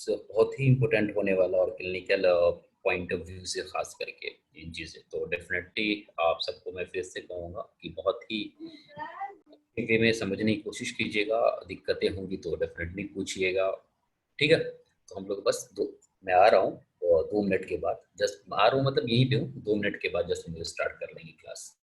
बहुत ही इम्पोर्टेंट होने वाला और क्लिनिकल पॉइंट ऑफ व्यू से खास करके इन चीज़ें। तो डेफिनेटली आप सबको मैं फिर से कहूँगा कि बहुत ही वे में समझने की कोशिश कीजिएगा, दिक्कतें होंगी तो डेफिनेटली पूछिएगा, ठीक है? तो हम लोग बस मैं आ रहा हूँ 2 मिनट के बाद, जस्ट आ रहा हूँ मतलब यहीं पे हूँ, 2 मिनट के बाद जस्ट हम लोग स्टार्ट कर लेंगे क्लास।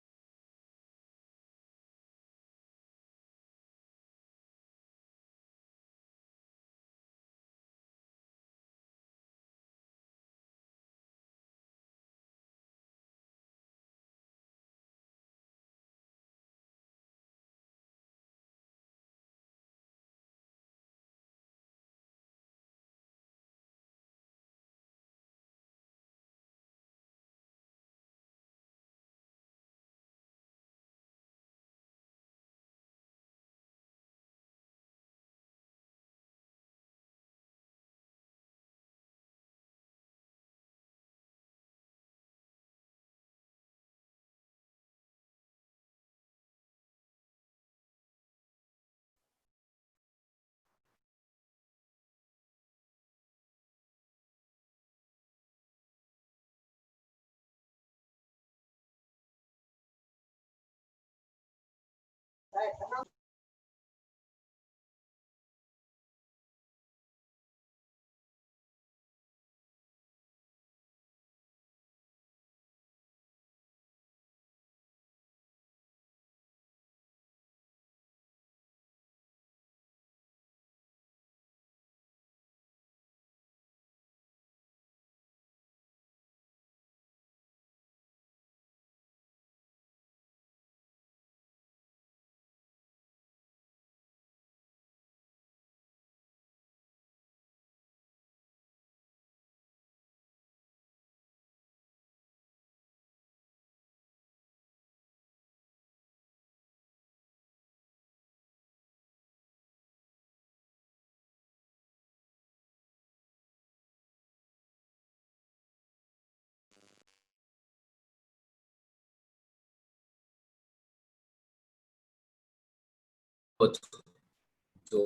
जो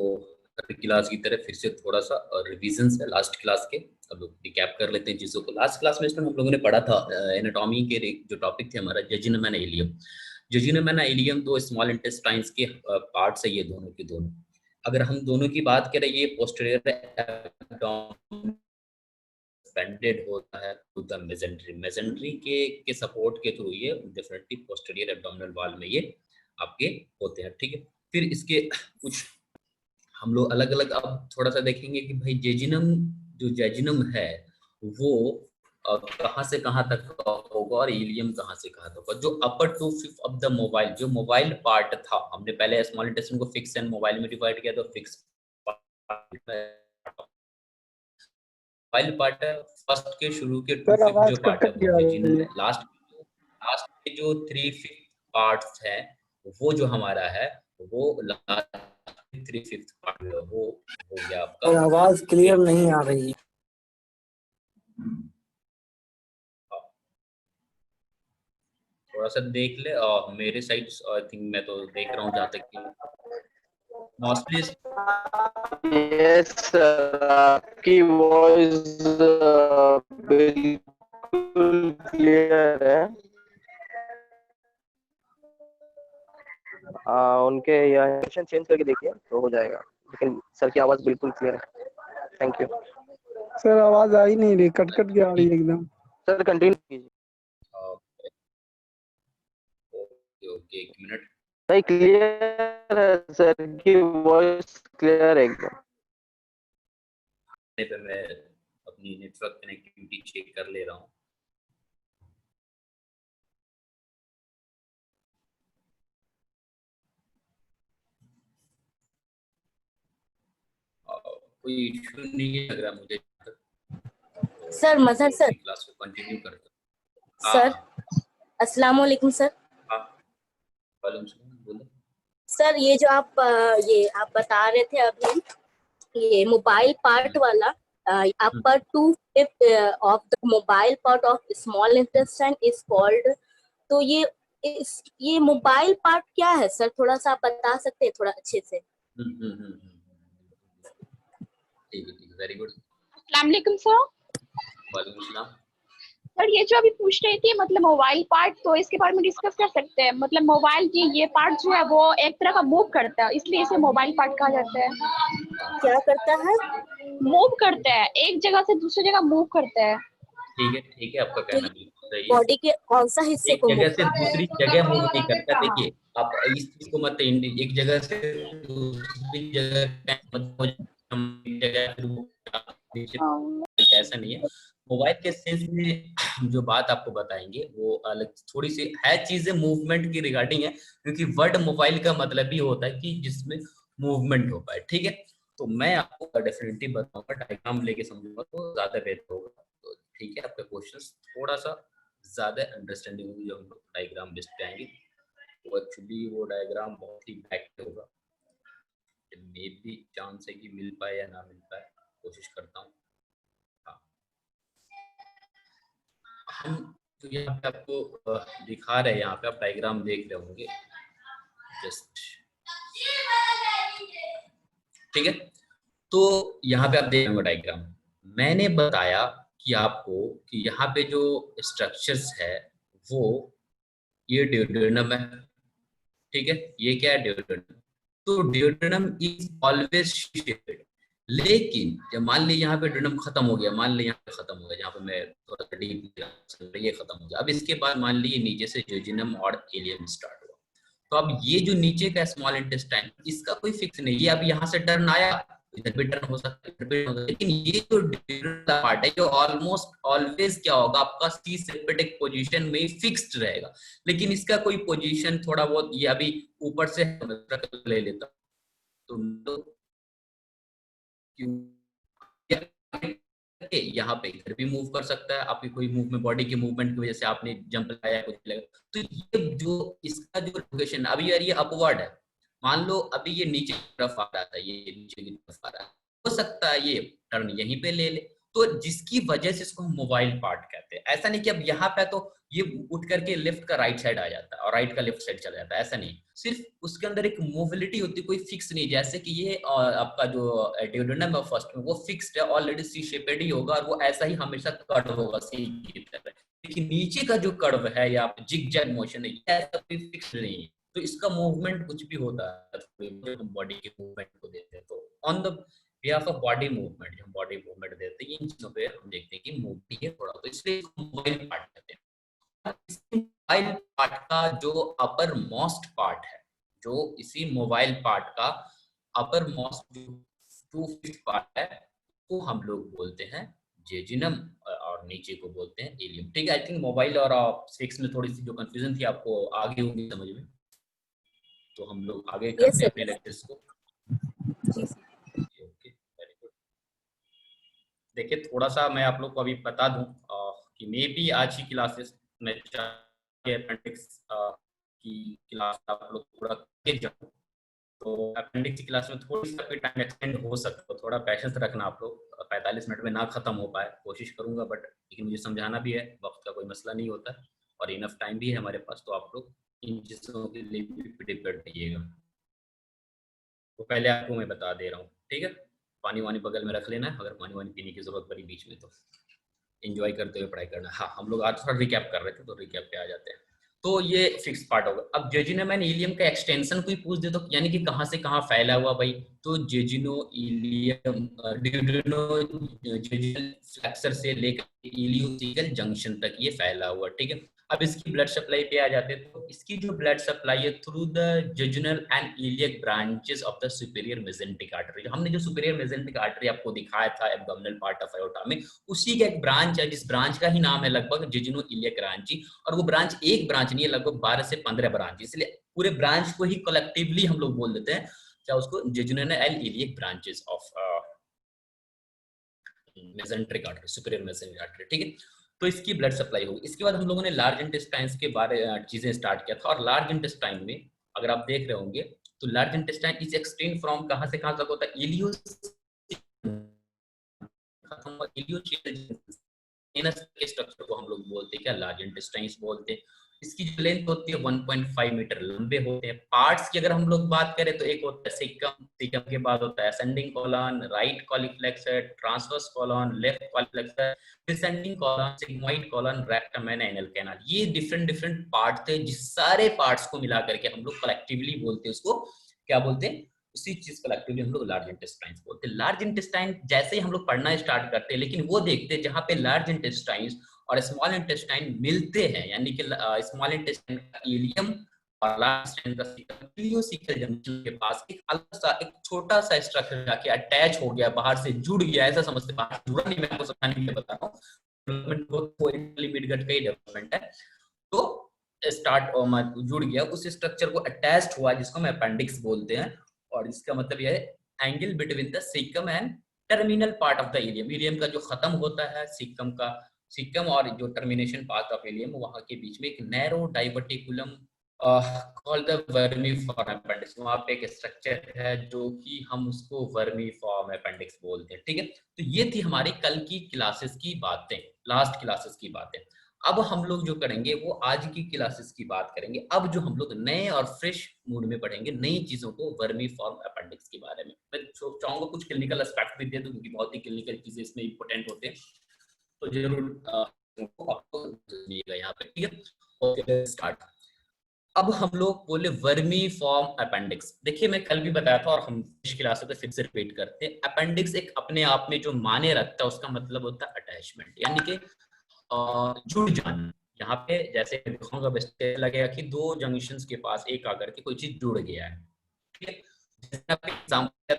क्लास की तरह फिर से थोड़ा सा रिवीजन है लास्ट क्लास के, अब लोग रिकैप कर लेते हैं चीज़ों को। लास्ट क्लास में इस टाइम हम लोगों ने पढ़ा था एनाटॉमी के जो टॉपिक थे हमारा jejunum and ileum. Jejunum and ileum दो स्मॉल इंटेस्टाइन्स के पार्ट्स है ये दोनों के दोनों। अगर हम दोनों की बात करें, ये पोस्टीरियर एब्डोमेन एक्सपेंडेड होता है टू द मेजेंट्री। मेजेंट्री के सपोर्ट के थ्रू ये डेफिनेटली पोस्टीरियर एब्डोमिनल वॉल में ये आपके होते हैं, ठीक है। फिर इसके कुछ हम लोग अलग अलग अब थोड़ा सा देखेंगे कि भाई जेजिनम, जो जेजिनम है वो कहाँ से कहाँ तक का होगा और इलियम कहाँ से कहाँ तक होगा। जो अपर 2/5 ऑफ द मोबाइल, जो मोबाइल पार्ट था, हमने पहले स्मॉल इंटेस्टाइन को फिक्स एंड मोबाइल में डिवाइड किया, तो फिक्स मोबाइल पार्ट है फर्स्ट के शुरू के 2/5 जो पार्ट है वो जेजिनम है। लास्ट लास्ट के जो 3/5 पार्ट्स है वो जो हमारा है वो लास्ट 3/5 पार्ट वो हो गया आपका। और आवाज क्लियर नहीं आ रही। थोड़ा सा देख ले और मेरे साइड आई थिंक मैं तो देख रहा हूँ जहाँ तक कि मोस्टली यस सर, आपकी वॉइस बिल्कुल क्लियर है। उनके यह चेंज करके देखिए तो हो जाएगा, लेकिन सर की आवाज बिल्कुल क्लियर है। Thank you sir. आवाज आ ही नहीं रही, कट कट के आ रही है एकदम। सर, कंटिन्यू कीजिए। ओके एक मिनट। नहीं, क्लियर है सर की वॉइस, क्लियर है एकदम। पे मैं अपनी नेटवर्क कनेक्टिविटी चेक कर ले रहा हूँ। कोई इशू नहीं है लग रहा मुझे सर। मजहर सर, क्लास को कंटिन्यू करता सर अस्सलाम वालेकुम सर। बोलो सर, ये जो आप बता रहे थे अभी, ये मोबाइल पार्ट वाला, अपर 2/5 of the mobile part of small intestine is called, तो ये मोबाइल पार्ट क्या है सर? थोड़ा सा आप बता सकते हैं थोड़ा अच्छे से? ठीक है, वेरी गुड। अस्सलाम वालेकुम सर। वालेकुम सलाम। सर ये जो अभी पूछ रही थी मतलब मोबाइल पार्ट, तो इसके बारे में डिस्कस कर सकते हैं। मतलब मोबाइल की ये पार्ट जो है वो एक तरह का मूव करता है, इसलिए इसे मोबाइल पार्ट कहा जाता है। क्या करता है? मूव करता है, एक जगह से दूसरी जगह मूव करता है। ठीक है, आपका कहना बिल्कुल सही है। बॉडी के कौन सा हिस्से एक को जगह मूव से दूसरी जगह मूव नहीं करता। हाँ। देखिए, आप इस चीज को मत, एक जगह से दूसरी जगह ऐसा नहीं है। मोबाइल के सेंस में जो बात आपको बताएंगे वो अलग थोड़ी सी है, चीजें मूवमेंट की रिगार्डिंग है, क्योंकि वर्ड मोबाइल का मतलब ही होता है कि जिसमें मूवमेंट हो पाए। ठीक है, तो मैं आपको डेफिनेटली बताऊंगा, डायग्राम लेके समझूंगा तो ज्यादा बेहतर होगा। तो ठीक है, आपका क्वेश्चन थोड़ा सा ज्यादा अंडरस्टैंडिंग होगी जब हम लोग डायग्राम बेस्ड पे आएंगे। तो एक्चुअली वो डायग्राम बहुत ही बैक होगा, मे भी चांस है कि मिल पाए या ना मिल पाए, कोशिश करता हूँ। हाँ, हम तो यहाँ पे आपको दिखा रहे हैं, यहाँ पे आप डायग्राम देख रहे होंगे जस्ट। ठीक है, तो यहाँ पे आप देख रहे होंगे डायग्राम। मैंने बताया कि आपको कि यहाँ पे जो स्ट्रक्चर्स है वो ये ड्यूडेनम है। ठीक है, ये क्या है? ड्यूडेनम। तो ड्यूडेनम इज ऑलवेज शेपेड, लेकिन जब मान लीजिए यहाँ पे ड्यूडेनम खत्म हो गया, मान लीजिए यहाँ पे खत्म हो गया, यहाँ पे मैं थोड़ा सा डीप, ये खत्म हो गया। अब इसके बाद मान लीजिए नीचे से जेजुनम और इलियम स्टार्ट हुआ। तो अब ये जो नीचे का स्मॉल इंटेस्टाइन, इसका कोई फिक्स नहीं है। अब यहाँ से टर्न आया, इधर भी टर्न हो सकता है, इधर भी हो सकता है, लेकिन ये जो ड्यूडेनम पार्ट है, ये ऑलमोस्ट ऑलवेज क्या होगा, आपका सी सेपेटिक पोजीशन में फिक्स्ड रहेगा। लेकिन इसका कोई पोजीशन थोड़ा बहुत, ये अभी ऊपर से ले लेता हूं, तो यहाँ पे इधर भी मूव कर सकता है। आपकी कोई मूवमेंट, बॉडी के मूवमेंट की वजह से आपने जंप लगाया, कुछ लगा, तो ये जो इसका जो लोकेशन अभी यार ये अपवर्ड है, मान लो अभी ये नीचे की तरफ आ रहा था, ये नीचे की तरफ आ रहा है, हो सकता है ये टर्न यहीं पे ले ले, तो जिसकी वजह से इसको हम मोबाइल पार्ट कहते हैं। ऐसा नहीं कि अब यहाँ पे तो ये उठ करके लेफ्ट का राइट साइड आ जाता है और राइट का लेफ्ट साइड चला जाता है, ऐसा नहीं। सिर्फ उसके अंदर एक मोबिलिटी होती है, कोई फिक्स नहीं। जैसे कि ये आपका जो ड्यूडेनम है फर्स्ट में, वो फिक्स्ड है, ऑलरेडी सी शेपेड ही होगा और वो ऐसा ही हमेशा कर्व होगा सी की तरह। लेकिन नीचे का जो कर्व है या जिग जैग मोशन है, ये ऐसा कोई फिक्स नहीं है। तो इसका मूवमेंट कुछ भी होता है, हम बॉडी के मूवमेंट को देते हैं। तो on the behalf of body movement, जो हम बॉडी मूवमेंट देते हैं, इन चीजों पे हम देखते हैं कि मूवमेंट है थोड़ा, तो इसलिए मोबाइल पार्ट कहते हैं। मोबाइल पार्ट का जो अपर मोस्ट पार्ट है, जो इसी मोबाइल पार्ट का अपर मोस्ट जो 2/5 पार्ट है, वो हम लोग बोलते हैं जेजुनम, और नीचे को बोलते हैं इलियम। ठीक है, आई थिंक मोबाइल और फिक्स में थोड़ी सी जो कंफ्यूजन थी आपको आगे होगी समझ में, तो हम लोग आगे करते हैं अपने लेक्चर्स को। देखिए, थोड़ा सा मैं आप लोग को अभी बता दूं कि मे भी आज की क्लासेस में अपेंडिक्स की क्लास आप लोग थोड़ा के जाओ, तो अपेंडिक्स की क्लास में थोड़ी सा टाइम एक्सटेंड हो सकता है, तो थोड़ा पेशेंस रखना आप लोग। 45 मिनट में ना खत्म हो पाए, कोशिश करूंगा, बट लेकिन मुझे समझाना भी है, वक्त का कोई मसला नहीं होता और इनफ टाइम भी है हमारे पास, तो आप लोग इन चीजों के लिए भी प्रिपेयर रहिएगा। तो पहले आपको मैं बता दे रहा हूँ, ठीक है। पानी वानी बगल में रख लेना है, अगर पानी वानी पीने की जरूरत पड़ी बीच में तो एंजॉय करते हुए पढ़ाई करना। हाँ, हम लोग आज थोड़ा रिकैप कर रहे थे, तो रिकैप पे आ जाते हैं। तो ये फिक्स पार्ट होगा। अब जेजुनम एंड इलियम का एक्सटेंशन कोई पूछ दे तो यानी कि कहाँ से कहाँ फैला हुआ भाई, तो जेजुनो इलियम जेजुनल फ्लेक्सर से लेकर इलियोसिकल जंक्शन तक ये फैला हुआ, ठीक है। अब इसकी ब्लड सप्लाई पे आ जाते हैं, तो इसकी जो ब्लड सप्लाई है through the jejunal and iliac branches of the superior mesenteric artery. हमने जो सुपीरियर मेसेंटिक आर्टरी आपको दिखाया था एब्डोमिनल पार्ट ऑफ अयोर्टा में, उसी का एक ब्रांच है, जिस ब्रांच का ही नाम है लगभग जेजुनो इलियक ब्रांची। और वो ब्रांच एक ब्रांच नहीं है, लगभग 12 से 15 ब्रांच, इसलिए पूरे ब्रांच को ही कलेक्टिवली हम लोग बोल देते हैं क्या, उसको jejunal and iliac branches of mesenteric artery, superior mesenteric artery, ठीक है। तो इसकी ब्लड सप्लाई होगी। इसके बाद हम लोगों ने लार्ज इंटेस्टाइन्स के बारे चीजें स्टार्ट किया था, और लार्ज इंटेस्टाइन में अगर आप देख रहे होंगे तो large intestine is extend from कहां से कहां तक होता है, इलियोशियल स्ट्रक्चर को हम लोग बोलते हैं क्या, लार्ज इंटेस्टाइन्स बोलते हैं। इसकी जो लेंथ होती है 1.5 मीटर लंबे होते हैं। पार्ट्स की अगर हम लोग बात करें तो एक होता है सिकम, सिकम के बाद होता है ascending colon, right colic flexure, transverse colon, left colic flexure, descending colon, sigmoid colon, rectum and anal canal. ये डिफरेंट डिफरेंट पार्ट थे, जिस सारे पार्ट्स को मिला करके हम लोग कलेक्टिवली बोलते हैं, उसको क्या बोलते हैं, उसी चीज कलेक्टिवली हम लोग लार्ज इंटेस्टाइन बोलते हैं। लार्ज इंटेस्टाइन जैसे ही हम लोग पढ़ना स्टार्ट करते हैं, लेकिन वो देखते हैं जहां पे लार्ज इंटेस्टाइन और स्मॉल इंटेस्टाइन मिलते हैं, यानी कि स्मॉल इंटेस्टाइन का इलियम और लार्ज इंटेस्टाइन का सीकम, इलियोसीकल जंक्शन के पास एक अलग सा एक छोटा सा स्ट्रक्चर जाके अटैच हो गया, बाहर से जुड़ गया, ऐसा समझते, बाहर जुड़ा नहीं, मैं आपको समझाने के लिए बता रहा हूँ, डेवलपमेंट बहुत मिडगट का ही डेवलपमेंट है। तो स्टार्ट जुड़ गया, उस स्ट्रक्चर को अटैच्ड हुआ जिसको हम अपेंडिक्स बोलते हैं, और इसका मतलब यह है angle between the caecum and terminal part of the ileum. Ileum का जो खत्म होता है सीकम का, सीकम और जो टर्मिनेशन पार्ट ऑफ इलियम, वहां के बीच में एक narrow diverticulum called the vermiform appendix, वहां पे एक स्ट्रक्चर है जो कि हम उसको वर्मीफॉर्म अपेंडिक्स बोलते हैं। ठीक है, तो ये थी हमारी कल की क्लासेस की बातें, लास्ट क्लासेस की बातें। अब हम लोग जो करेंगे वो आज की क्लासेस की बात करेंगे। अब जो हम लोग नए और फ्रेश मूड में पढ़ेंगे नई चीजों को, वर्मीफॉर्म अपेंडिक्स के बारे में। मैं चाहूंगा कुछ क्लिनिकल एस्पेक्ट भी दे दूं, क्योंकि बहुत ही क्लिनिकल चीजें इसमें इंपॉर्टेंट होते हैं, तो जरूर आपको सुनिएगा यहाँ पे। ठीक है, ओके स्टार्ट। अब हम लोग बोले वर्मीफॉर्म अपेंडिक्स। देखिए मैं कल भी बताया था और हम इस क्लास में फिर से रिपीट करते हैं, अपेंडिक्स एक अपने आप में जो माने रखता है उसका मतलब होता है अटैचमेंट, यानी कि जुड़ जाना। यहाँ पे जैसे दिखाऊंगा वैसे लगेगा कि दो जंक्शंस के पास एक आकर के कोई चीज जुड़ गया है। ठीक है, जैसे आप एग्जांपल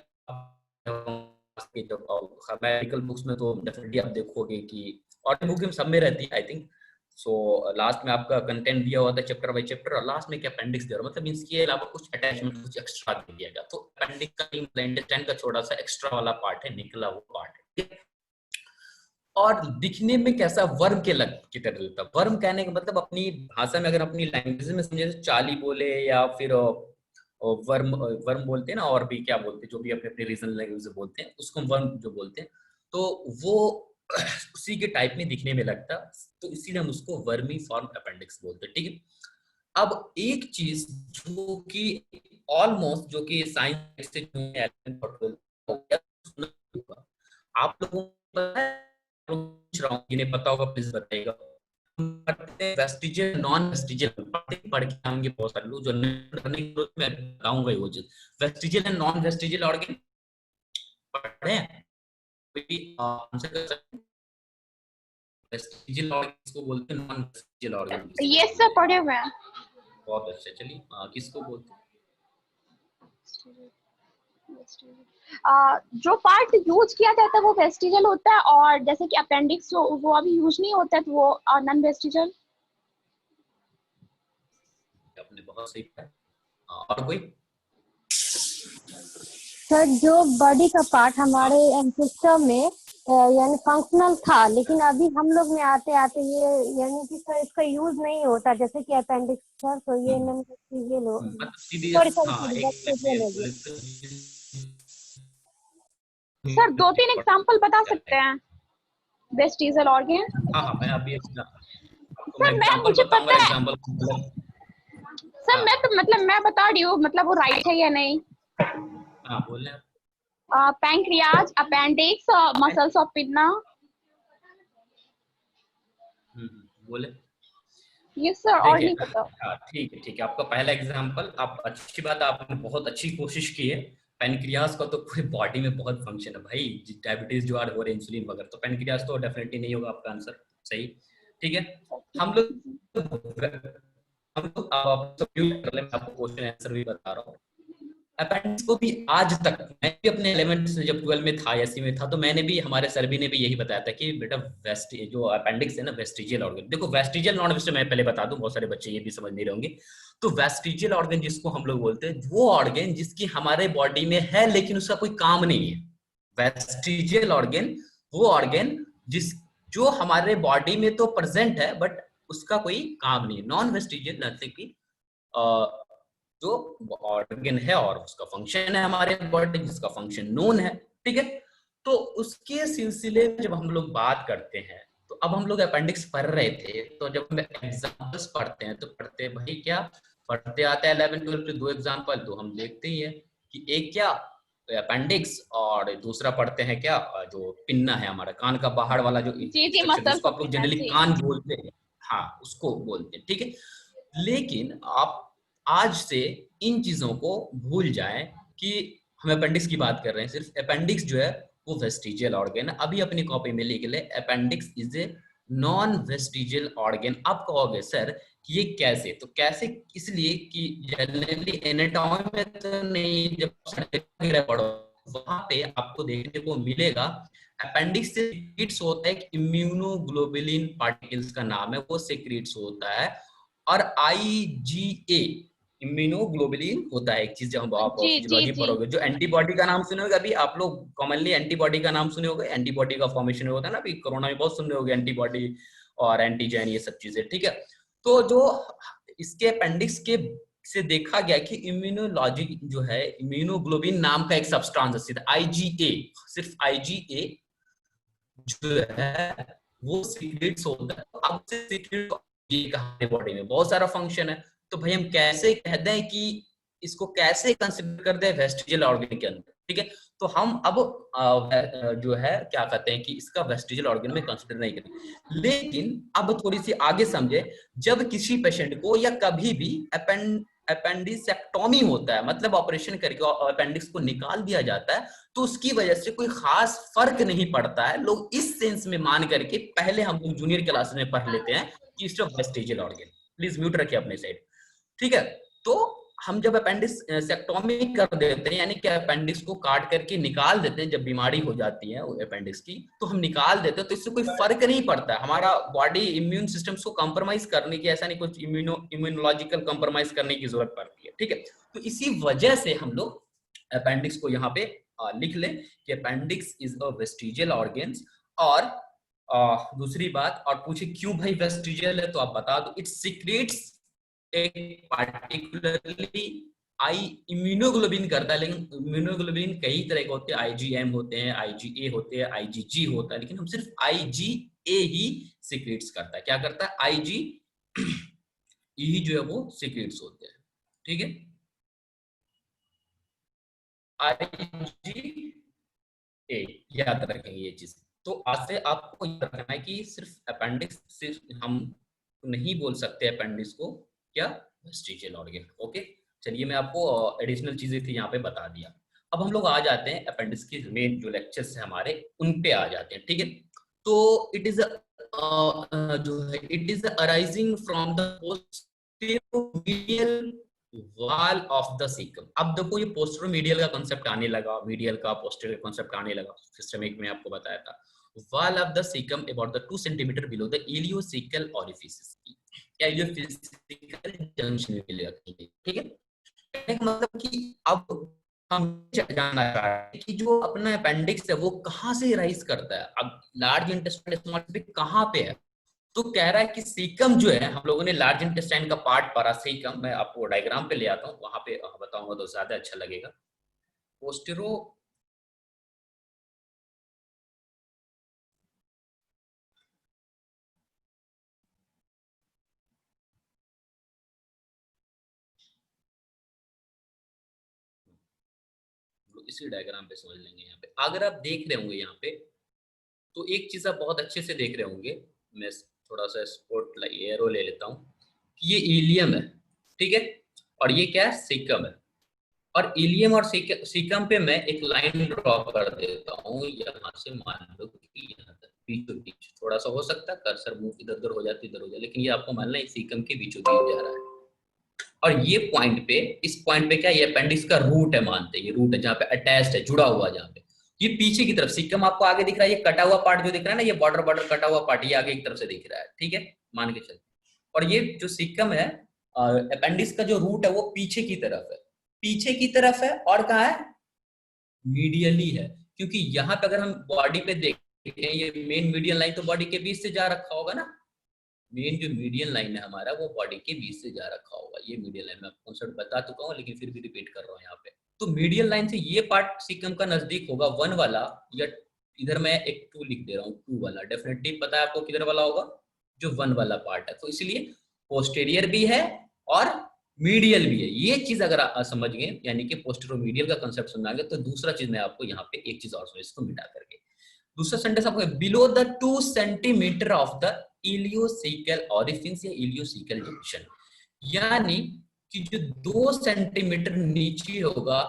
मेडिकल बुक्स में तो डेफिनेटली आप देखोगे कि ऑडियो बुक में सब में रहती है आई थिंक। सो लास्ट में आपका कंटेंट दिया हुआ था चैप्टर बाय चैप्टर, और लास्ट में क्या अपेंडिक्स दे रहा, मतलब इसके अलावा कुछ अटैचमेंट कुछ एक्स्ट्रा दे दिया गया। तो अपेंडिक्स का इंटेस्टाइन का छोटा सा एक्स्ट्रा वाला पार्ट है, निकला हुआ पार्ट है। ठीक है, और दिखने में कैसा, वर्म के लग की तरह लगता है। वर्म कहने का मतलब अपनी भाषा में अगर अपनी लैंग्वेज में समझे तो चाली बोले या फिर वर्म, वर्म बोलते हैं ना, और भी क्या बोलते हैं, जो भी अपने अपने रीजनल लैंग्वेज से बोलते हैं उसको वर्म जो बोलते हैं, तो वो उसी के टाइप में दिखने में लगता, तो इसीलिए हम उसको वर्मीफॉर्म अपेंडिक्स बोलते हैं। ठीक है, अब एक चीज जो कि ऑलमोस्ट जो कि साइंस से आप लोगों को पूछ रहा हूँ, जिन्हें पता होगा प्लीज बताइएगा, वेस्टिजियल नॉन वेस्टिजियल पढ़ के आएंगे बहुत सारे लोग, जो मैं बताऊंगा वो चीज, vestigial and non vestigial organ पढ़े हैं? आंसर कर सकते हैं? वेस्टिजियल ऑर्गन किसको बोलते हैं, non vestigial organ? Yes sir, पढ़े हुए हैं। बहुत अच्छा, चलिए किसको बोलते हैं? जो पार्ट यूज किया जाता है वो वेस्टिजियल होता है, और जैसे कि अपेंडिक्स वो अभी यूज नहीं होता है तो वो नॉन वेस्टिजियल। आपने बहुत सही कहा। और कोई? सर जो बॉडी का पार्ट हमारे सिस्टम में यानी फंक्शनल था, लेकिन अभी हम लोग में आते आते ये यानी कि सर इसका यूज नहीं होता, जैसे कि अपेंडिक्स सर, तो ये नॉन वेस्टिजियल हो, सर 2-3 एग्जांपल बता सकते हैं वेस्टिजियल ऑर्गन? हाँ मैं अभी सर मैं मुझे पता है सर, मैं तो मतलब मैं बता रही हूँ, मतलब वो राइट है या नहीं? हाँ बोले। Pancreas, appendix, muscles of pinna. बोले यस सर, और नहीं पता। ठीक है आपका पहला एग्जांपल, आप अच्छी बात, आपने बहुत अच्छी कोशिश की है। पैनक्रियाज का तो पूरी बॉडी में बहुत फंक्शन है भाई, डायबिटीज जो हो रहे इंसुलिन वगैरह, तो पैनक्रियाज तो डेफिनेटली नहीं होगा आपका आंसर सही। ठीक है, हम लोग आपको क्वेश्चन आंसर भी बता रहा हूँ। अपेंडिक्स को भी आज तक, मैं भी अपने 11th में जब 12 में था या सी में था, तो मैंने भी, हमारे सर भी ने भी यही बताया था कि बेटा वेस्ट जो अपेंडिक्स है ना, वेस्टिजियल ऑर्गन। देखो वेस्टिजियल नॉन वेस्टिजियल मैं पहले बता दूं, बहुत सारे बच्चे ये भी समझ नहीं रहे होंगे। तो वेस्टिजियल ऑर्गन जिसको हम लोग बोलते हैं, वो ऑर्गन जिसकी हमारे बॉडी में है लेकिन उसका कोई काम नहीं है। वेस्टिजियल ऑर्गन वो ऑर्गन जो हमारे बॉडी में तो प्रेजेंट है बट उसका कोई काम नहीं है। नॉन वेस्टिजियल नथिंग की जो ऑर्गन है और उसका फंक्शन है हमारे बॉडी, जिसका फंक्शन नोन है। ठीक है, तो उसके सिलसिले में जब हम लोग बात करते हैं तो अब हम लोग अपेंडिक्स पढ़ रहे थे, तो जब हम एग्जाम्पल्स पढ़ते हैं तो पढ़ते हैं भाई क्या पढ़ते आते हैं 11 12 के 2 एग्जाम्पल तो हम देखते ही है कि एक क्या अपेंडिक्स और दूसरा पढ़ते हैं क्या जो पिन्ना है हमारा कान का बाहर वाला जो जी स्ट्रक्चर मतलब जिसको आप लोग पिन्ना, जनरली जी। कान बोलते हैं, हाँ उसको बोलते हैं, ठीक है। लेकिन आप आज से इन चीजों को भूल जाएं कि हम अपेंडिक्स की बात कर रहे हैं। सिर्फ अपेंडिक्स जो है वो वेस्टिजियल ऑर्गन है। अभी अपनी कॉपी में लिख ले appendix is a non vestigial organ. आप कहोगे सर कि ये कैसे, तो कैसे इसलिए कि जनरली एनाटॉमी में तो नहीं, जब पढ़ो वहां पे आपको देखने को मिलेगा अपेंडिक्स से सीक्रेट्स होता है, इम्यूनोग्लोबुलिन पार्टिकल्स का नाम है, वो सीक्रेट्स होता है। और आईजीए इम्यूनोग्लोबुलिन होता है एक चीज, जब आप जी, फिजियोलॉजी जी। पढ़ोगे, जो एंटीबॉडी का नाम सुने होगे अभी आप लोग कॉमनली एंटीबॉडी का नाम सुने होगे, एंटीबॉडी का फॉर्मेशन होता है ना, अभी कोरोना में बहुत सुन रहे होगे एंटीबॉडी और एंटीजन ये सब चीजें, ठीक है। तो जो इसके अपेंडिक्स के से देखा गया कि इम्यूनोलॉजी जो है इम्यूनोग्लोबिन नाम का एक सब्सटेंस है आईजीए, सिर्फ आईजीए जो है वो सीक्रेट्स होता है। अब से सीक्रेट ये हमारे बॉडी में बहुत सारा फंक्शन है, तो भाई हम कैसे कहते हैं कि इसको कैसे कंसिडर करते हैं वेस्टिजियल ऑर्गन के अंदर, ठीक है। तो हम अब जो है क्या कहते हैं कि इसका वेस्टिजियल ऑर्गन में कंसिडर नहीं करेंगे। लेकिन अब थोड़ी सी आगे समझे, जब किसी पेशेंट को या कभी भी अपेंडिसेक्टोमी होता है, मतलब ऑपरेशन करके अपेंडिक्स को निकाल दिया जाता है, तो उसकी वजह से कोई खास फर्क नहीं पड़ता है। लोग इस सेंस में मान करके पहले हम लोग जूनियर क्लास में पढ़ लेते हैं कि it's vestigial organ. Please mute रखिए अपने साइड, ठीक है। तो हम जब अपेंडिसेक्टोमी कर देते हैं, यानी कि अपेंडिक्स को काट करके निकाल देते हैं, जब बीमारी हो जाती है अपेंडिक्स की तो हम निकाल देते हैं, तो इससे कोई फर्क नहीं पड़ता है। हमारा बॉडी इम्यून सिस्टम को कंप्रोमाइज करने की, ऐसा नहीं कुछ इम्यूनोलॉजिकल कंप्रोमाइज करने की जरूरत पड़ती है, ठीक है। तो इसी वजह से हम लोग अपेंडिक्स को यहाँ पे लिख लें कि appendix is a vestigial organs. और दूसरी बात, और पूछे क्यों भाई वेस्टिजियल है, तो आप बता दो इट सीक्रेट्स एक पार्टिकुलरली इम्यूनोग्लोबिन करता है। लेकिन इम्यूनोग्लोबिन कई तरह के होते हैं, आईजीएम होते हैं, आईजीए होते हैं, आईजीजी होता है, लेकिन हम सिर्फ आईजीए ही सीक्रेट्स करता है। क्या करता है? आईजी ही जो है वो सीक्रेट्स होते हैं, ठीक है। आईजीए याद रखेंगे ये चीज। तो आज से आपको याद रखना है कि सिर्फ अपेंडिक्स सिर्फ हम नहीं बोल सकते अपेंडिक्स को क्या वेस्टिजियल ऑर्गन, ओके। चलिए मैं आपको एडिशनल चीजें थी यहाँ पे बता दिया। अब हम लोग आ जाते हैं अपेंडिक्स के मेन जो लेक्चर्स है हमारे उन पे आ जाते हैं, ठीक है। तो इट इज जो है it is arising from the posteromedial wall of the caecum. अब देखो ये पोस्टेरोमीडियल का कांसेप्ट आने लगा, मीडियल का पोस्टेरियर कांसेप्ट आने लगा। सिस्टमिक में आपको बताया था wall of the cecum about the 2 centimeter below the ileocecal orifices। क्या ileocecal junction में मिलेगा, ठीक है। मतलब कि अब हम जानना चाह रहे हैं कि जो अपना अपेंडिक्स है वो कहाँ से राइज करता है। अब लार्ज इंटेस्टाइन स्मॉल इंटेस्टाइन कहाँ पे है, तो कह रहा है कि सीकम जो है, हम लोगों ने लार्ज इंटेस्टाइन का पार्ट पढ़ा सीकम, मैं आपको डायग्राम पे ले आता हूँ, वहां पे बताऊंगा तो ज्यादा अच्छा लगेगा। पोस्टेरो इसी डायग्राम पे समझ लेंगे। यहाँ पे अगर आप देख रहे होंगे यहाँ पे, तो एक चीज आप बहुत अच्छे से देख रहे होंगे, मैं थोड़ा सा स्पॉट एरो ले लेता हूँ कि ये इलियम है, ठीक है, और ये क्या है सीकम है। और इलियम और सीकम पे मैं एक लाइन ड्रॉ कर देता हूँ यहाँ से, मान लो कि यहाँ तक बीचों बीच, थोड़ा सा हो सकता है कर्सर मूव इधर उधर हो जाती इधर हो जाए, लेकिन ये आपको मानना है सीकम के बीचों बीच जा रहा है। और ये पॉइंट पे, इस पॉइंट पे क्या, ये अपेंडिक्स का रूट है, मानते हैं ये रूट है जहाँ पे अटैच्ड है, जुड़ा हुआ जहाँ पे। ये पीछे की तरफ सीकम आपको आगे दिख रहा है, ये कटा हुआ पार्ट जो दिख रहा है ना, ये बॉर्डर बॉर्डर कटा हुआ पार्ट ये आगे की तरफ से दिख रहा है, ठीक है, मान के चलते। और ये जो सीकम है अपेंडिक्स का जो रूट है वो पीछे की तरफ है, पीछे की तरफ है। और कहाँ है? मीडियली है, क्योंकि यहाँ पे अगर हम बॉडी पे देखें ये मेन मीडियन लाइन तो बॉडी के बीच से जा रखा होगा ना, मेन जो मीडियन लाइन है हमारा वो बॉडी के बीच से जा रखा होगा। ये मीडियन लाइन मैं आपको कॉन्सेप्ट बता चुका हूँ, लेकिन फिर भी रिपीट कर रहा हूँ यहाँ पे। तो मीडियन लाइन से ये पार्ट सीकम का नजदीक होगा 1 वाला या इधर मैं एक 2 लिख दे रहा हूँ, 2 वाला डेफिनेटली पता है आपको किधर वाला होगा, जो 1 वाला पार्ट है। तो इसलिए पोस्टेरियर भी है और मीडियल भी है। ये चीज अगर आप समझ गए, यानी कि पोस्टेरो मीडियल का कंसेप्ट समझ गए, तो दूसरा चीज मैं आपको यहाँ पे एक चीज और समझ, इसको मिटा करके दूसरा सेंटेंस आपको, below the 2 centimetre of the ileocaecal orifice या इलियोसिकल जंक्शन, यानी कि जो 2 सेंटीमीटर नीचे होगा,